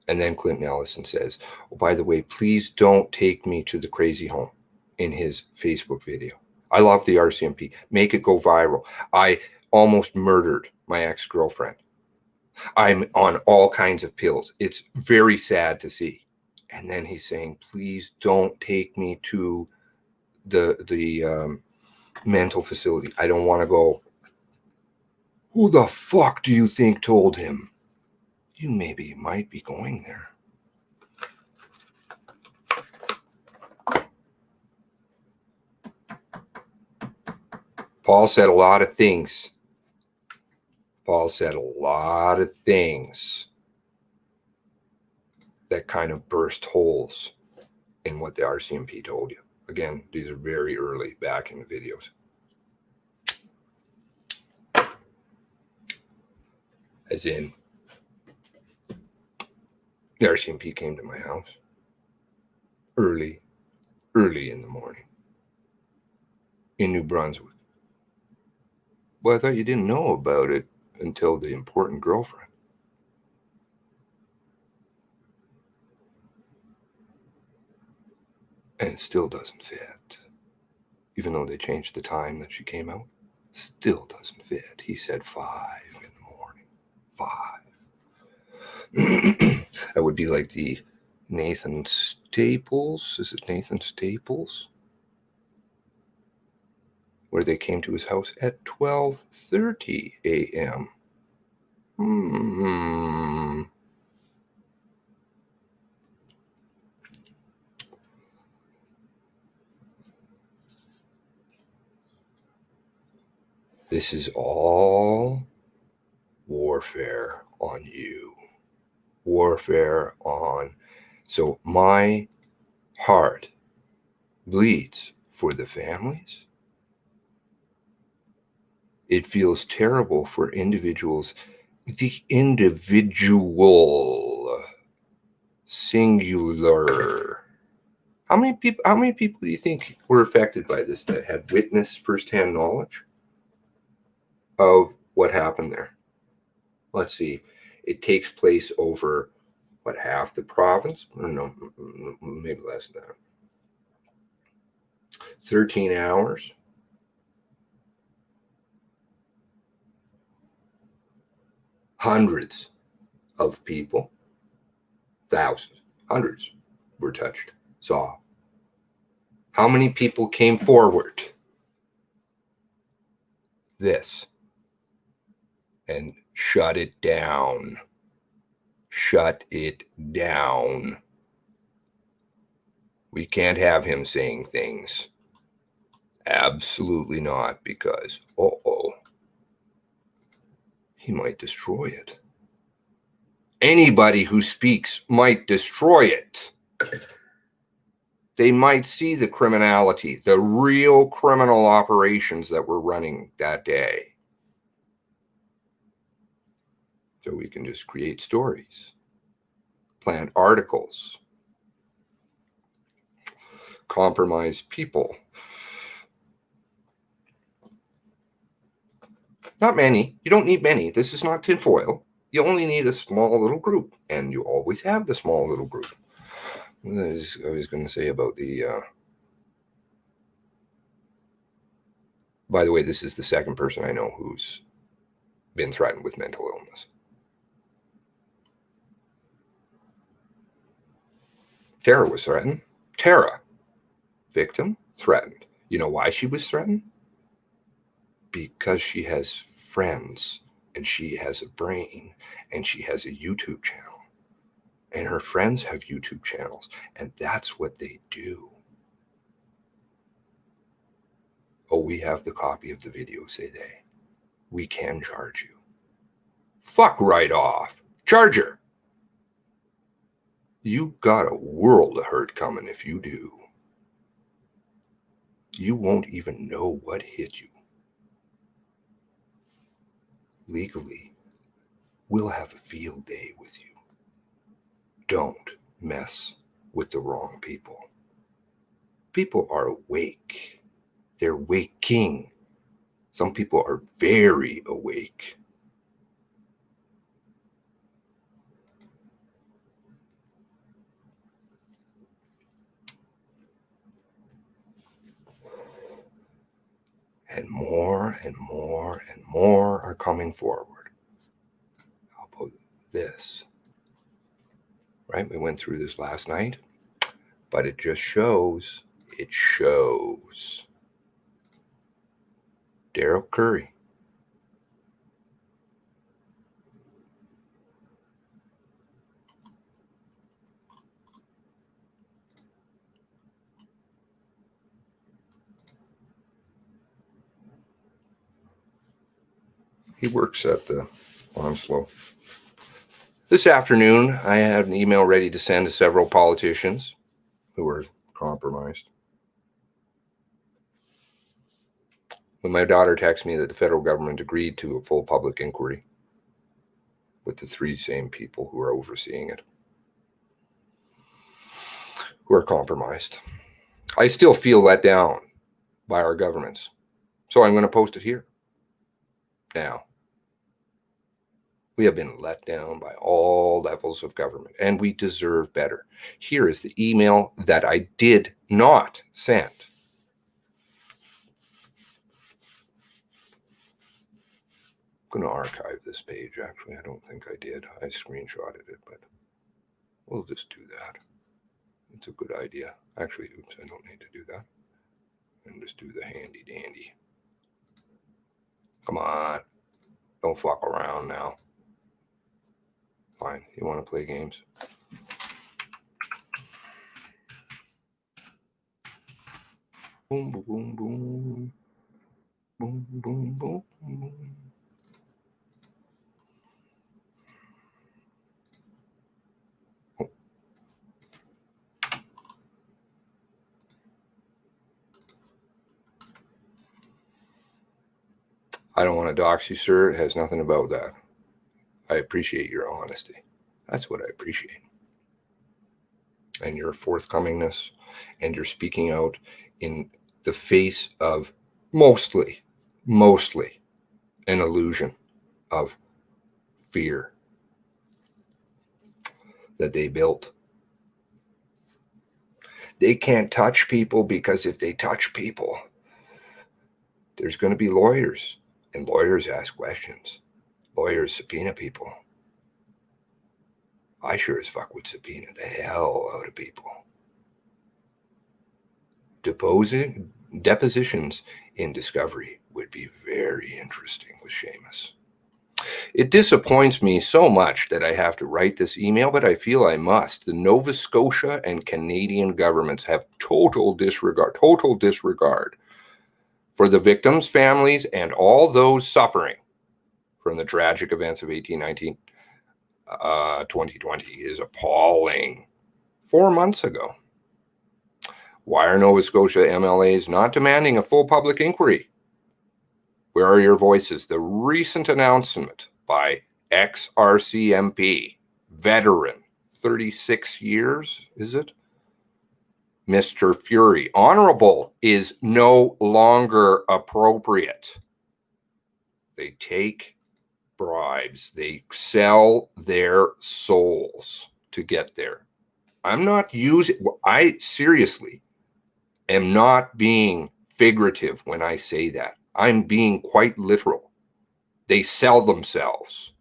And then Clinton Ellison says, oh, by the way, please don't take me to the crazy home, in his Facebook video. I love the RCMP. Make it go viral. I almost murdered my ex-girlfriend. I'm on all kinds of pills. It's very sad to see. And then he's saying, please don't take me to the mental facility. I don't want to go. Who the fuck do you think told him? You might be going there. Paul said a lot of things. That kind of burst holes in what the RCMP told you. Again, these are very early back in the videos. As in, the RCMP came to my house early in the morning in New Brunswick. Well, I thought you didn't know about it until the important girlfriend. And it still doesn't fit. Even though they changed the time that she came out, still doesn't fit. He said 5 in the morning. 5. That would be like the Nathan Staples. Is it Nathan Staples? Where they came to his house at 12:30 a.m. This is all warfare on you. Warfare on. So my heart bleeds for the families. It feels terrible for individuals. The individual, singular. How many people do you think were affected by this that had witnessed firsthand knowledge of what happened there? Let's see. It takes place over, half the province? No, maybe less than that. 13 hours. Hundreds of people, thousands, hundreds were touched, saw. How many people came forward? This. And shut it down. Shut it down. We can't have him saying things. Absolutely not, because, he might destroy it. Anybody who speaks might destroy it. They might see the criminality, the real criminal operations that were running that day. So we can just create stories, plant articles, compromise people. Not many. You don't need many. This is not tinfoil. You only need a small little group, and you always have the small little group. I was going to say about the... By the way, this is the second person I know who's been threatened with mental illness. Tara was threatened. Tara, victim, threatened. You know why she was threatened? Because she has friends, and she has a brain, and she has a YouTube channel. And her friends have YouTube channels, and that's what they do. Oh, we have the copy of the video, say they. We can charge you. Fuck right off. Charge her. You got a world of hurt coming if you do. You won't even know what hit you. Legally, we'll have a field day with you. Don't mess with the wrong people. People are awake. They're waking. Some people are very awake. And more and more and more are coming forward. I'll put this. Right? We went through this last night, but it just shows. It shows. Daryl Curry. He works at the Onslow. This afternoon, I had an email ready to send to several politicians who were compromised. When my daughter texted me that the federal government agreed to a full public inquiry with the three same people who are overseeing it, who are compromised. I still feel let down by our governments. So I'm going to post it here. Now, we have been let down by all levels of government, and we deserve better. Here is the email that I did not send. I'm going to archive this page, actually. I don't think I did. I screenshotted it, but we'll just do that. It's a good idea. Actually, oops, I don't need to do that. And just do the handy dandy. Come on. Don't fuck around now. Fine. You want to play games? Boom, boom, boom, boom. Boom, boom, boom, boom. I don't want to dox you, sir. It has nothing about that. I appreciate your honesty. That's what I appreciate. And your forthcomingness and your speaking out in the face of mostly an illusion of fear that they built. They can't touch people because if they touch people, there's going to be lawyers. And lawyers ask questions. Lawyers subpoena people. I sure as fuck would subpoena the hell out of people. Depositions in discovery would be very interesting with Seamus. It disappoints me so much that I have to write this email, but I feel I must. The Nova Scotia and Canadian governments have total disregard for the victims' families and all those suffering from the tragic events of 1819, 2020 is appalling. 4 months ago. Why are Nova Scotia MLAs not demanding a full public inquiry? Where are your voices? The recent announcement by ex-RCMP, veteran, 36 years, is it? Mr. Fury, honorable is no longer appropriate. They take bribes. They sell their souls to get there. I seriously am not being figurative when I say that. I'm being quite literal. They sell themselves.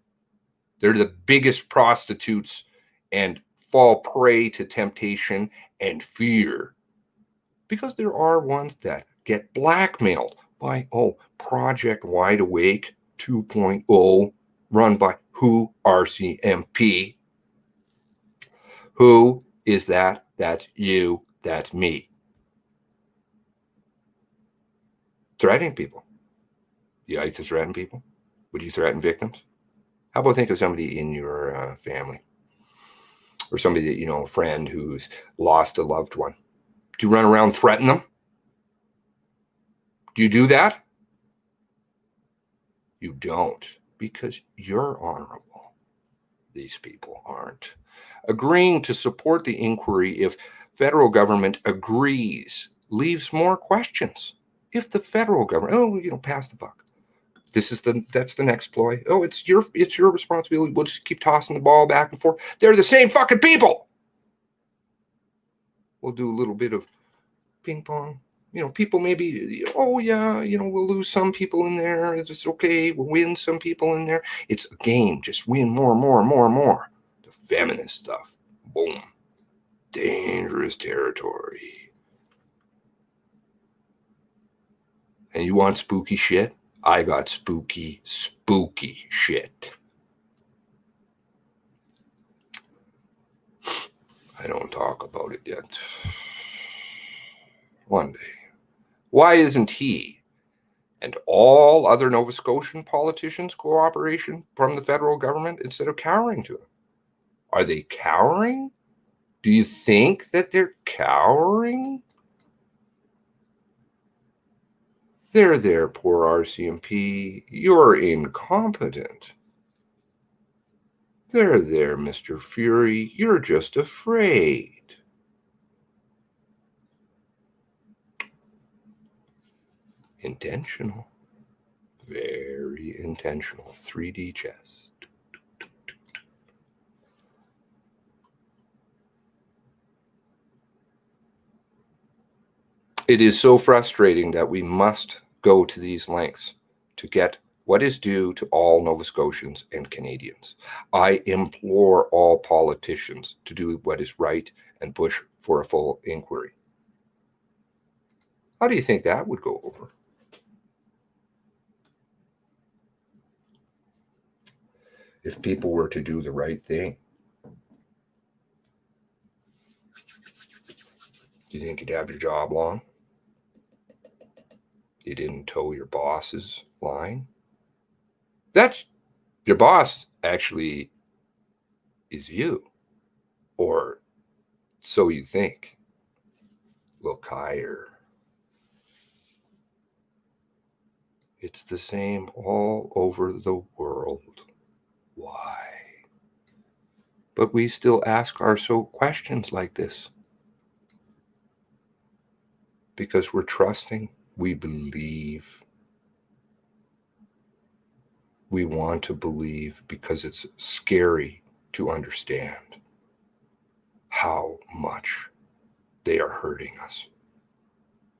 They're the biggest prostitutes and fall prey to temptation and fear, because there are ones that get blackmailed by, Project Wide Awake 2.0, run by who? RCMP. Who is that? That's you. That's me. threatening people. You like to threaten people? Would you threaten victims? How about think of somebody in your family or somebody that, a friend who's lost a loved one. Do you run around and threaten them? Do you do that? You don't, because you're honorable. These people aren't. Agreeing to support the inquiry if federal government agrees leaves more questions. If the federal government, pass the buck. That's the next ploy. Oh, it's your responsibility. We'll just keep tossing the ball back and forth. They're the same fucking people. We'll do a little bit of ping pong. People maybe, we'll lose some people in there. It's okay. We'll win some people in there. It's a game. Just win more and more and more and more. The feminist stuff. Boom. Dangerous territory. And you want spooky shit? I got spooky shit. I don't talk about it yet. One day. Why isn't he and all other Nova Scotian politicians cooperation from the federal government instead of cowering to them? Are they cowering? Do you think that they're cowering? There, poor RCMP. You're incompetent. There, Mr. Fury. You're just afraid. Intentional. Very intentional. 3D chess. It is so frustrating that we must go to these lengths to get what is due to all Nova Scotians and Canadians. I implore all politicians to do what is right and push for a full inquiry. How do you think that would go over? If people were to do the right thing, do you think you'd have your job long? You didn't toe your boss's line? That's your boss actually is you, or so you think. Look higher. It's the same all over the world. Why? But we still ask ourselves questions like this because we're trusting, we believe. We want to believe because it's scary to understand how much they are hurting us,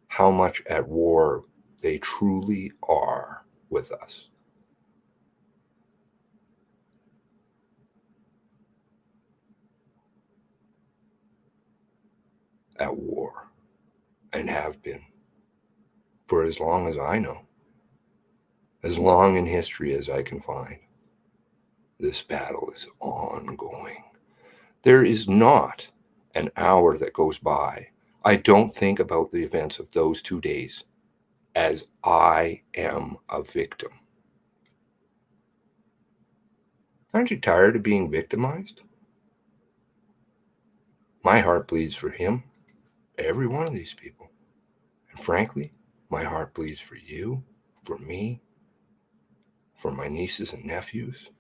how much at war they truly are with us. At war, and have been for as long as I know, as long in history as I can find. This battle is ongoing. There is not an hour that goes by I don't think about the events of those 2 days as I am a victim. Aren't you tired of being victimized? My heart bleeds for him, every one of these people. And frankly, my heart bleeds for you, for me, for my nieces and nephews,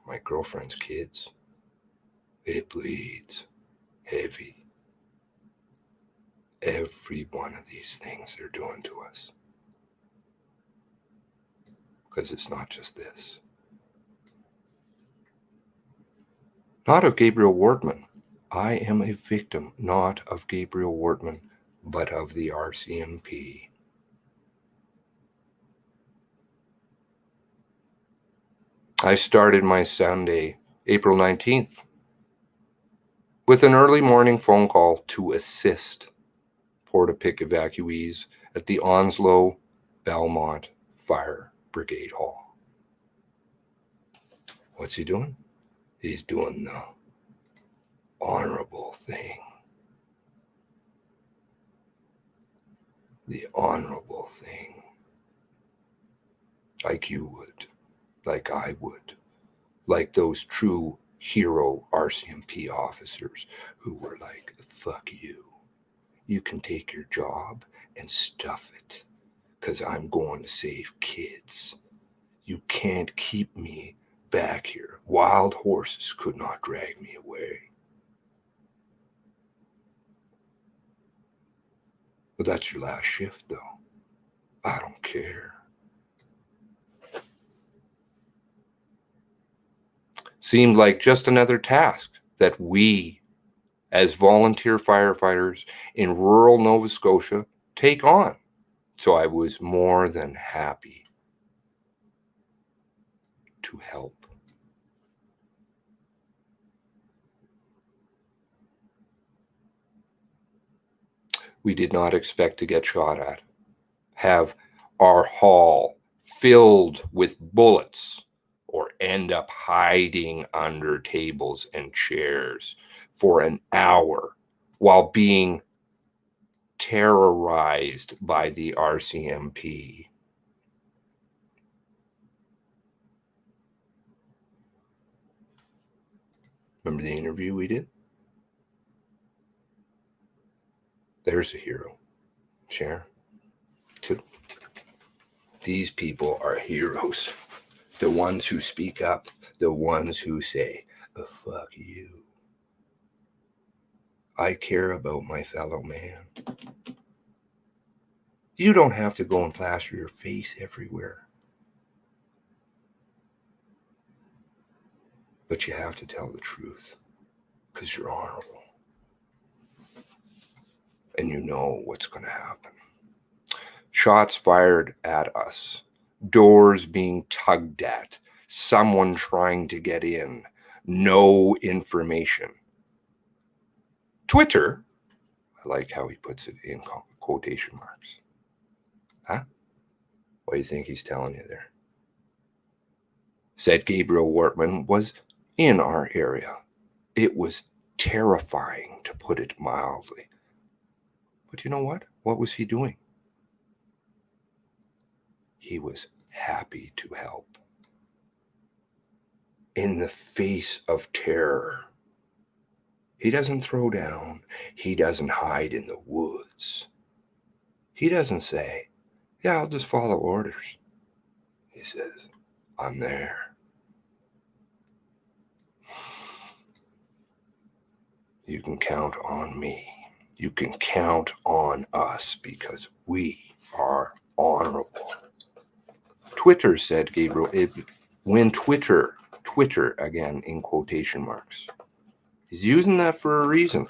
my girlfriend's kids. It bleeds heavy. Every one of these things they're doing to us. Because it's not just this. Not of Gabriel Wortman. I am a victim, not of Gabriel Wortman, but of the RCMP. I started my Sunday, April 19th, with an early morning phone call to assist Portapique evacuees at the Onslow Belmont Fire Brigade Hall. What's he doing? He's doing the honorable thing. The honorable thing. like you would, like I would, like those true hero RCMP officers who were like, fuck you. You can take your job and stuff it, because I'm going to save kids. You can't keep me back here. Wild horses could not drag me away. But that's your last shift, though. I don't care. Seemed like just another task that we, as volunteer firefighters in rural Nova Scotia, take on. So I was more than happy to help. We did not expect to get shot at, have our hall filled with bullets, or end up hiding under tables and chairs for an hour while being terrorized by the RCMP. Remember the interview we did? There's a hero. Sharon. These people are heroes. The ones who speak up, the ones who say, oh, fuck you. I care about my fellow man. You don't have to go and plaster your face everywhere. But you have to tell the truth, because you're honorable. And you know what's going to happen. Shots fired at us. Doors being tugged at. Someone trying to get in. No information. Twitter, I like how he puts it in quotation marks. Huh? What do you think he's telling you there? Said Gabriel Wortman was in our area. It was terrifying, to put it mildly. But you know what? What was he doing? He was happy to help. In the face of terror. He doesn't throw down. He doesn't hide in the woods. He doesn't say, yeah, I'll just follow orders. He says, I'm there. You can count on me. You can count on us, because we are honorable. Twitter, said Gabriel. When Twitter again in quotation marks. He's using that for a reason.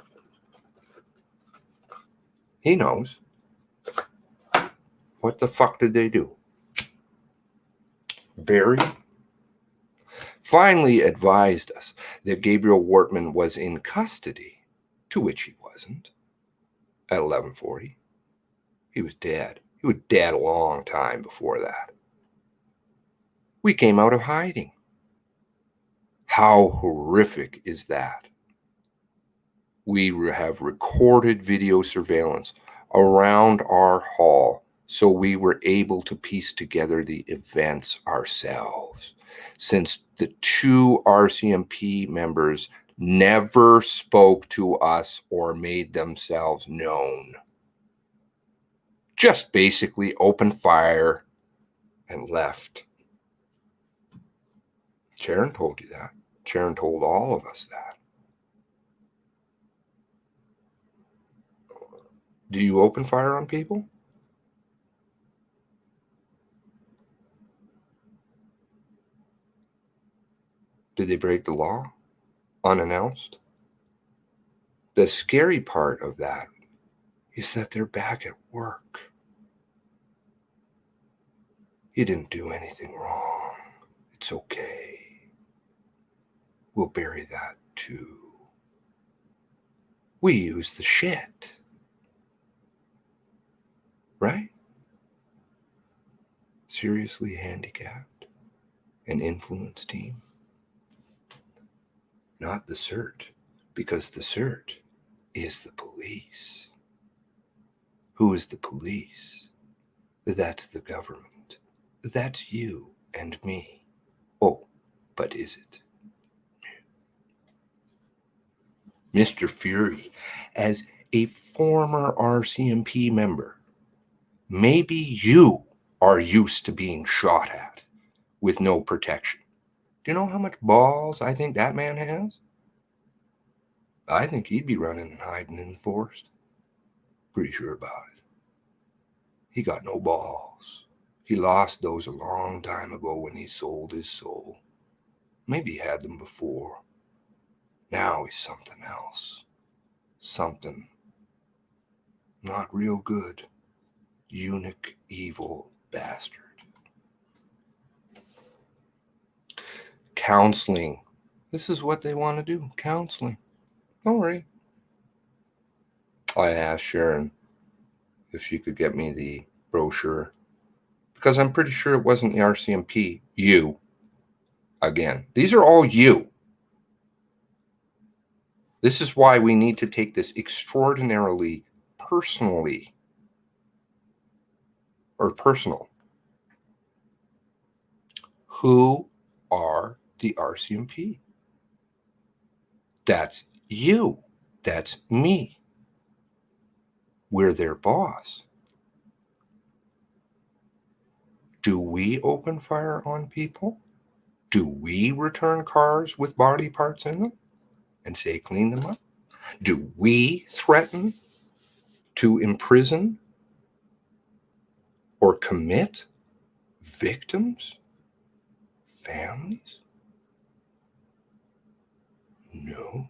He knows. What the fuck did they do? Barry finally advised us that Gabriel Wortman was in custody, to which he wasn't. At 11:40, he was dead. He was dead a long time before that. We came out of hiding. How horrific is that? We have recorded video surveillance around our hall, so we were able to piece together the events ourselves. Since the two RCMP members never spoke to us or made themselves known. Just basically opened fire and left. Sharon told you that. Sharon told all of us that. Do you open fire on people? Did they break the law unannounced? The scary part of that is that they're back at work. You didn't do anything wrong. It's okay. We'll bury that too. We use the shit. Right? Seriously handicapped. An influence team. Not the CERT, because the CERT is the police. Who is the police? That's the government. That's you and me. Oh, but is it? Mr. Fury, as a former RCMP member, maybe you are used to being shot at with no protection. Do you know how much balls I think that man has? I think he'd be running and hiding in the forest. Pretty sure about it. He got no balls. He lost those a long time ago when he sold his soul. Maybe he had them before. Now he's something else. Something not real good. Eunuch, evil bastard. Counseling. This is what they want to do. Counseling. Don't worry. I asked Sharon if she could get me the brochure, because I'm pretty sure it wasn't the RCMP. You. Again. These are all you. This is why we need to take this extraordinarily personally, or personal. Who are the RCMP? That's you. That's me. We're their boss. Do we open fire on people? Do we return cars with body parts in them and say clean them up? Do we threaten to imprison or commit victims, families? No,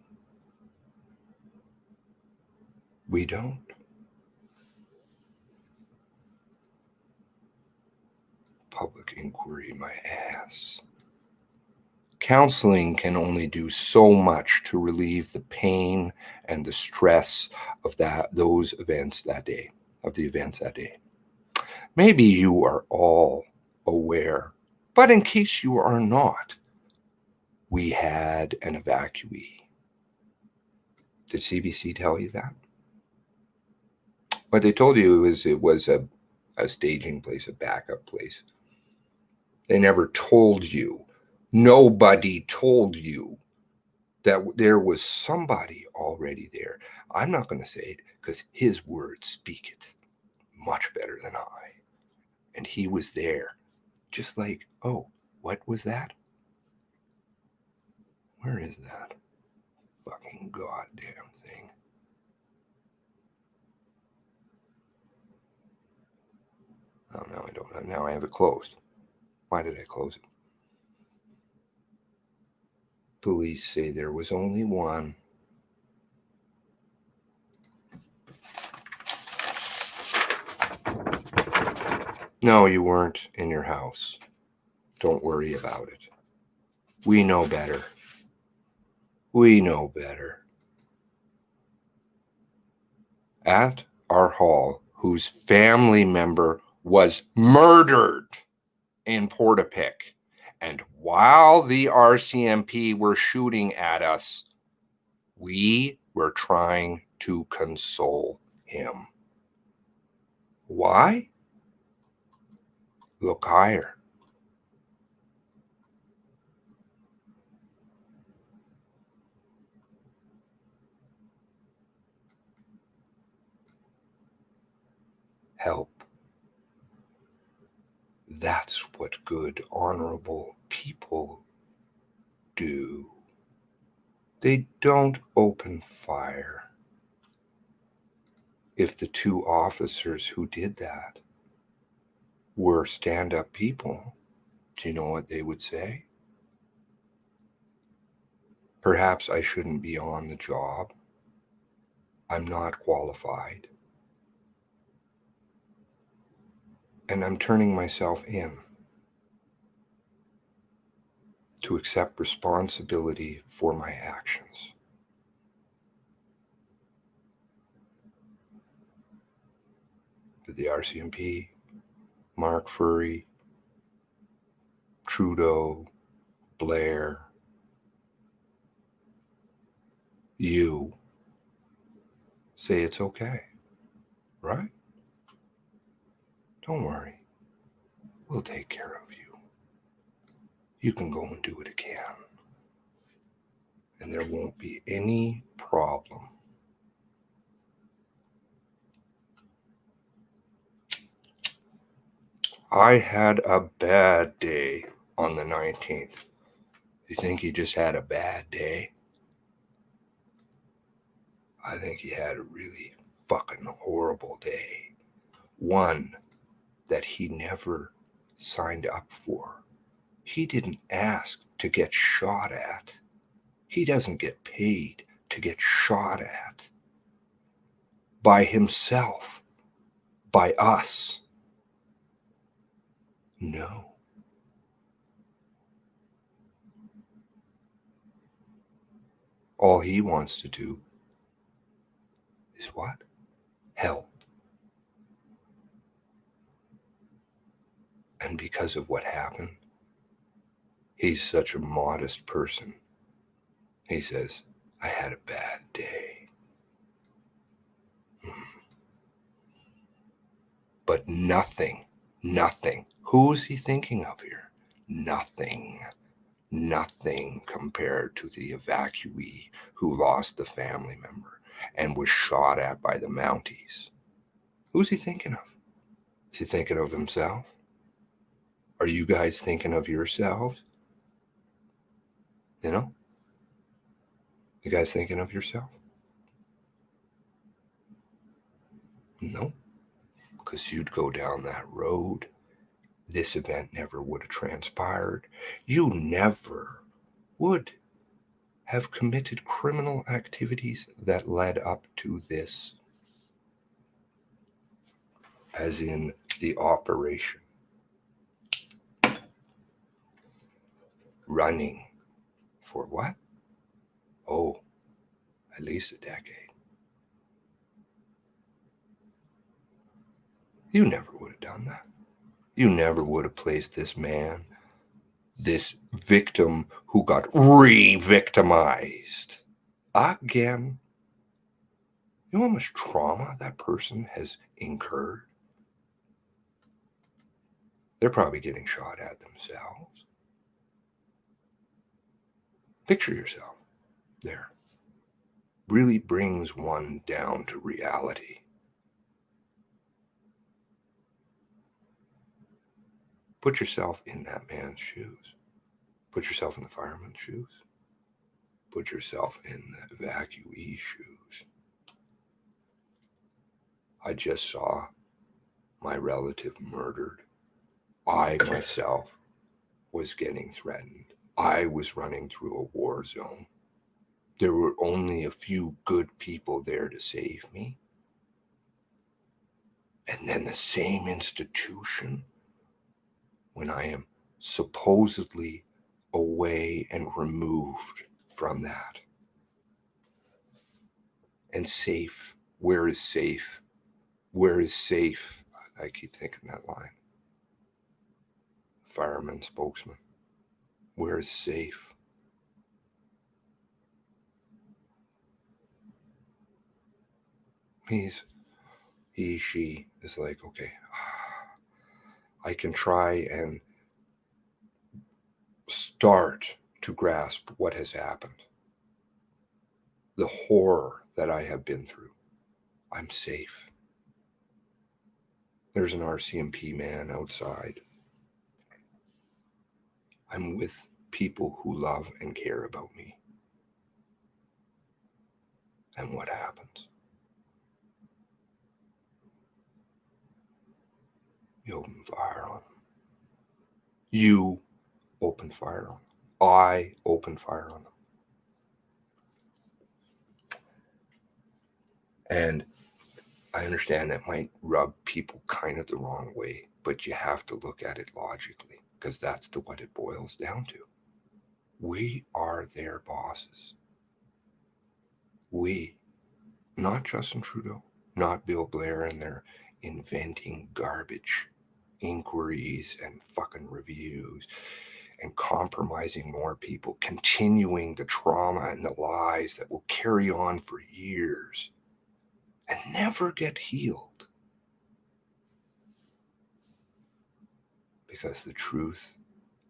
we don't. Public inquiry, my ass. Counseling can only do so much to relieve the pain and the stress of those events that day, of the events that day. Maybe you are all aware, but in case you are not, we had an evacuee. Did CBC tell you that? What they told you is it was a staging place, a backup place. They never told you. Nobody told you that there was somebody already there. I'm not going to say it because his words speak it much better than I. And he was there. Just like, oh, what was that? Where is that fucking goddamn thing? Oh, no, I don't. Now I have it closed. Why did I close it? Police say there was only one. No, you weren't in your house. Don't worry about it. We know better. We know better. At our hall, whose family member was murdered in Portapic, and while the RCMP were shooting at us, we were trying to console him. Why? Look higher. Help. That's what good, honorable people do. They don't open fire. If the two officers who did that were stand-up people, do you know what they would say? Perhaps I shouldn't be on the job. I'm not qualified. And I'm turning myself in to accept responsibility for my actions. But the RCMP, Mark Furry, Trudeau, Blair, you say it's okay, right? Don't worry. We'll take care of you. You can go and do it again. And there won't be any problem. I had a bad day on the 19th. You think he just had a bad day? I think he had a really fucking horrible day. One that he never signed up for. He didn't ask to get shot at. He doesn't get paid to get shot at. By himself. By us. No. All he wants to do is what? Help. And because of what happened, he's such a modest person. He says, I had a bad day. But nothing. Who's he thinking of here? Nothing compared to the evacuee who lost the family member and was shot at by the Mounties. Who's he thinking of? Is he thinking of himself? Are you guys thinking of yourselves? You know? You guys thinking of yourself? No, because you'd go down that road. This event never would have transpired. You never would have committed criminal activities that led up to this, as in the operation. Running for what? Oh, at least a decade. You never would have done that. You never would have placed this man, this victim who got re-victimized again. You know how much trauma that person has incurred? They're probably getting shot at themselves. Picture yourself there. Really brings one down to reality. Put yourself in that man's shoes. Put yourself in the fireman's shoes. Put yourself in the evacuee's shoes. I just saw my relative murdered. I myself was getting threatened. I was running through a war zone. There were only a few good people there to save me. And then the same institution, when I am supposedly away and removed from that. And safe. Where is safe? Where is safe? I keep thinking that line. Fireman, spokesman. Where is safe? She is like, okay, I can try and start to grasp what has happened. The horror that I have been through. I'm safe. There's an RCMP man outside. I'm with people who love and care about me. And what happens? You open fire on them. You open fire on them. I open fire on them. And I understand that might rub people kind of the wrong way, but you have to look at it logically, because that's what it boils down to. We are their bosses. We, not Justin Trudeau, not Bill Blair and their inventing garbage inquiries and fucking reviews and compromising more people, continuing the trauma and the lies that will carry on for years and never get healed. because the truth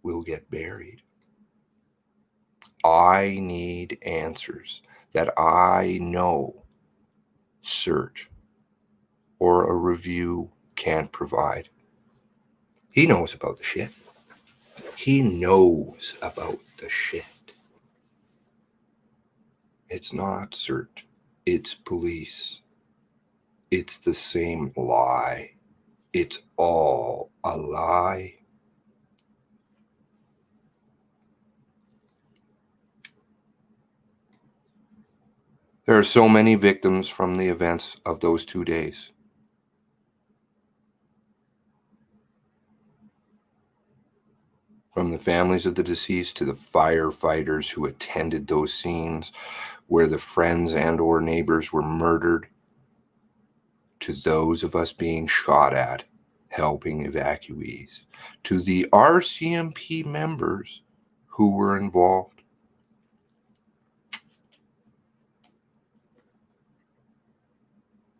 will get buried. I need answers that I know CERT or a review can't provide. He knows about the shit. He knows about the shit. It's not CERT. It's police. It's the same lie. It's all a lie. There are so many victims from the events of those 2 days. From the families of the deceased to the firefighters who attended those scenes where the friends and or neighbors were murdered, to those of us being shot at, helping evacuees, to the RCMP members who were involved.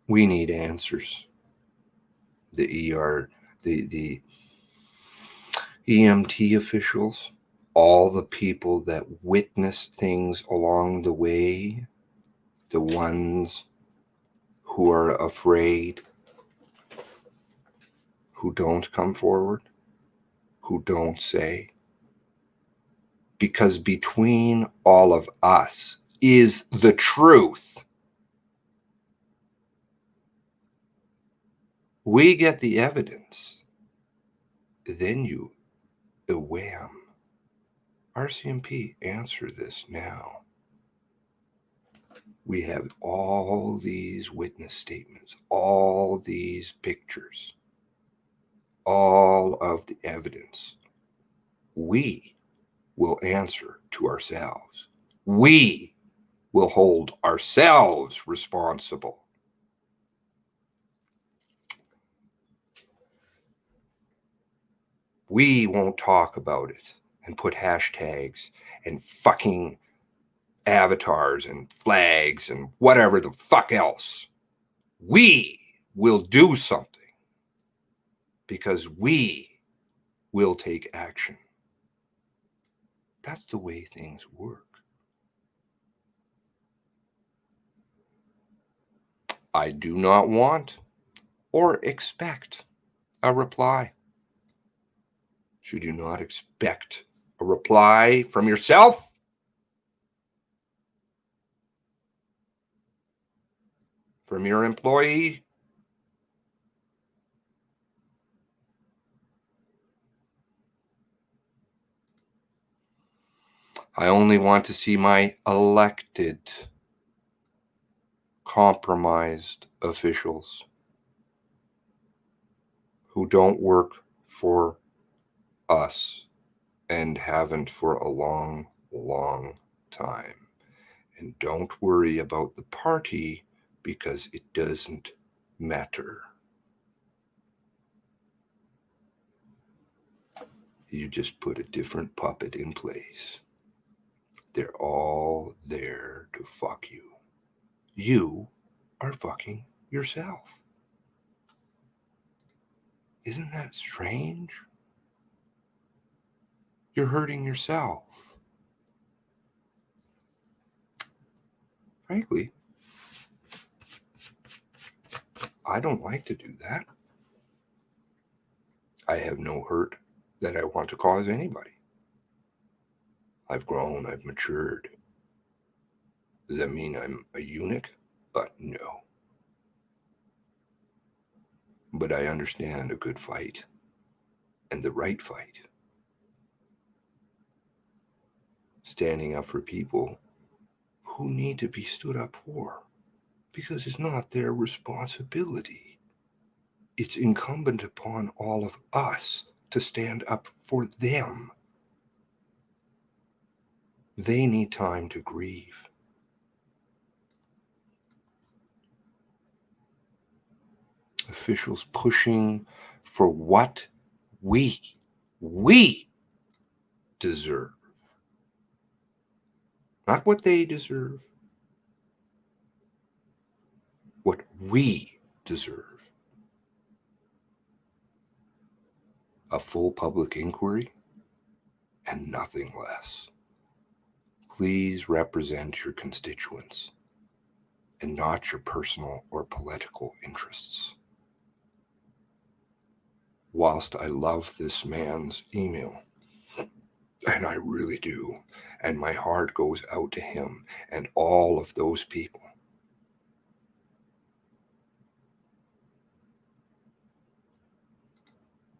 We need answers. The EMT officials, all the people that witnessed things along the way, the ones who are afraid, who don't come forward, who don't say. Because between all of us is the truth. We get the evidence. Then you, wham. RCMP, answer this now. We have all these witness statements, all these pictures, all of the evidence. We will answer to ourselves. We will hold ourselves responsible. We won't talk about it and put hashtags and fucking avatars and flags and whatever the fuck else. We will do something because we will take action. That's the way things work. I do not want or expect a reply. Should you not expect a reply from yourself? From your employee? I only want to see my elected, compromised officials who don't work for us and haven't for a long, long time. And don't worry about the party because it doesn't matter. You just put a different puppet in place. They're all there to fuck you. You are fucking yourself. Isn't that strange? You're hurting yourself. Frankly, I don't like to do that. I have no hurt that I want to cause anybody. I've grown, I've matured. Does that mean I'm a eunuch? No. But I understand a good fight and the right fight. Standing up for people who need to be stood up for because it's not their responsibility. It's incumbent upon all of us to stand up for them. They need time to grieve. Officials pushing for what we deserve. Not what they deserve. What we deserve. a full public inquiry and nothing less. Please represent your constituents and not your personal or political interests. Whilst I love this man's email, and I really do, and my heart goes out to him and all of those people,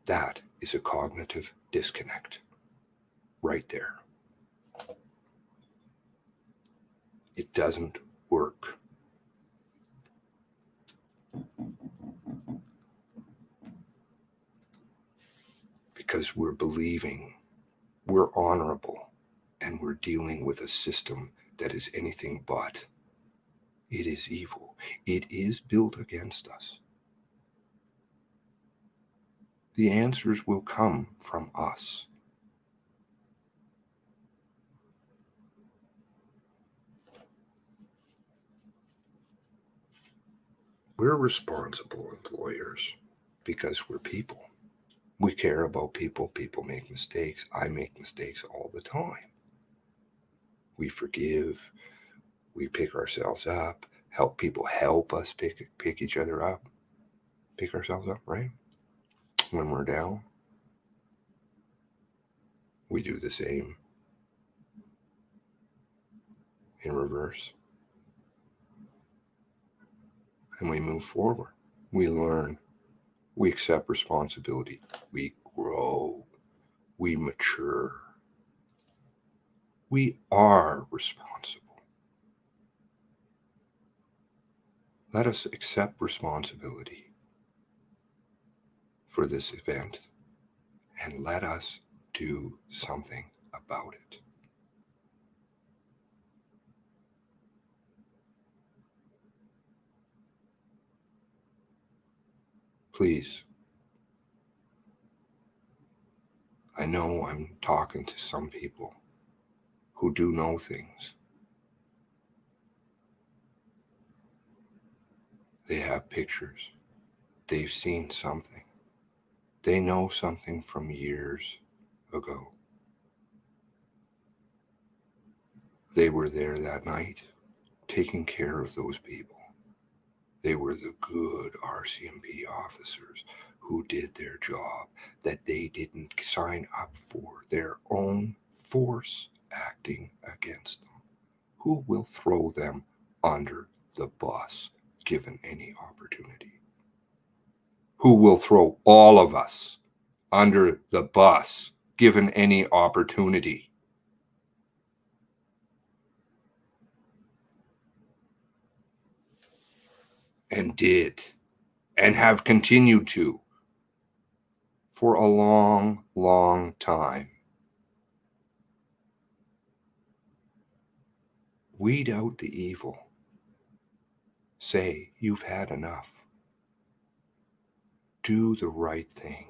that is a cognitive disconnect right there. It doesn't work. Because we're believing we're honorable and we're dealing with a system that is anything but. It is evil. It is built against us. The answers will come from us. We're responsible employers because we're people. We care about people. People make mistakes. I make mistakes all the time. We forgive. We pick ourselves up. Help people help us pick each other up. Pick ourselves up, right? When we're down. We do the same in reverse. And we move forward. We learn. We accept responsibility. We grow. We mature. We are responsible. Let us accept responsibility for this event and let us do something about it. Please. I know I'm talking to some people who do know things. They have pictures. They've seen something. They know something from years ago. They were there that night, taking care of those people. They were the good RCMP officers who did their job, that they didn't sign up for their own force acting against them. Who will throw them under the bus given any opportunity? Who will throw all of us under the bus given any opportunity? And did, and have continued to, for a long, long time. Weed out the evil. Say, you've had enough. Do the right thing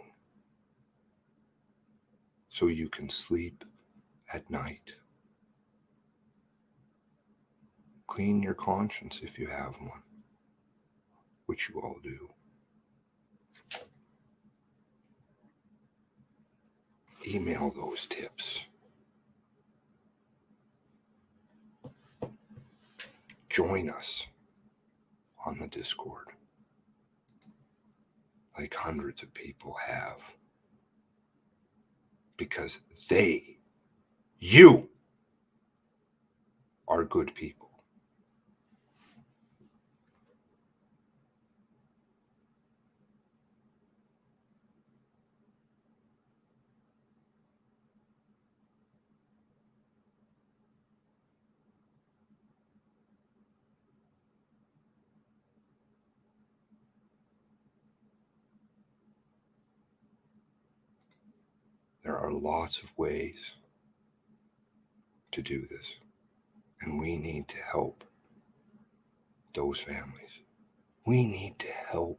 so you can sleep at night. Clean your conscience if you have one, which you all do. Email those tips. Join us on the Discord, like hundreds of people have, because you are good people. There are lots of ways to do this, and we need to help those families. We need to help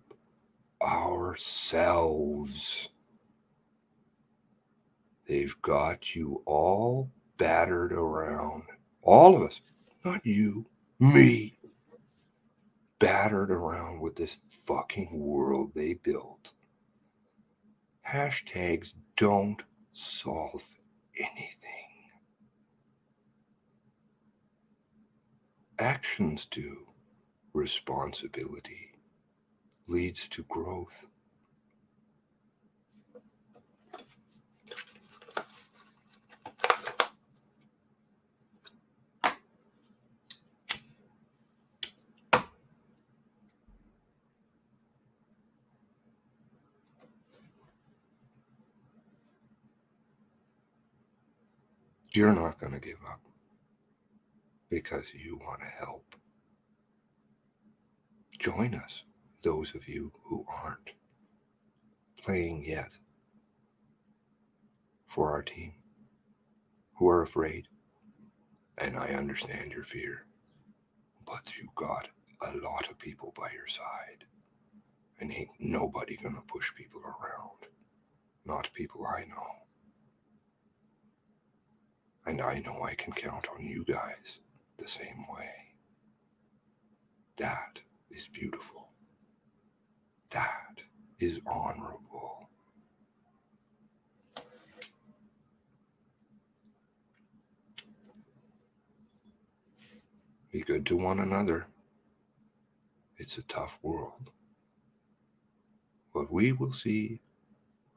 ourselves. They've got you all battered around. All of us, not you, me, battered around with this fucking world they built. Hashtags don't solve anything. Actions do. Responsibility leads to growth. You're not going to give up because you want to help. Join us, those of you who aren't playing yet for our team, who are afraid. And I understand your fear, but you got a lot of people by your side, and ain't nobody going to push people around. Not people I know. And I know I can count on you guys the same way. That is beautiful. That is honorable. Be good to one another. It's a tough world. But we will see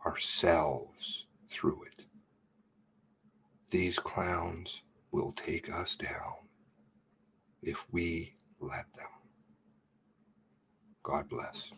ourselves through it. These clowns will take us down if we let them. God bless.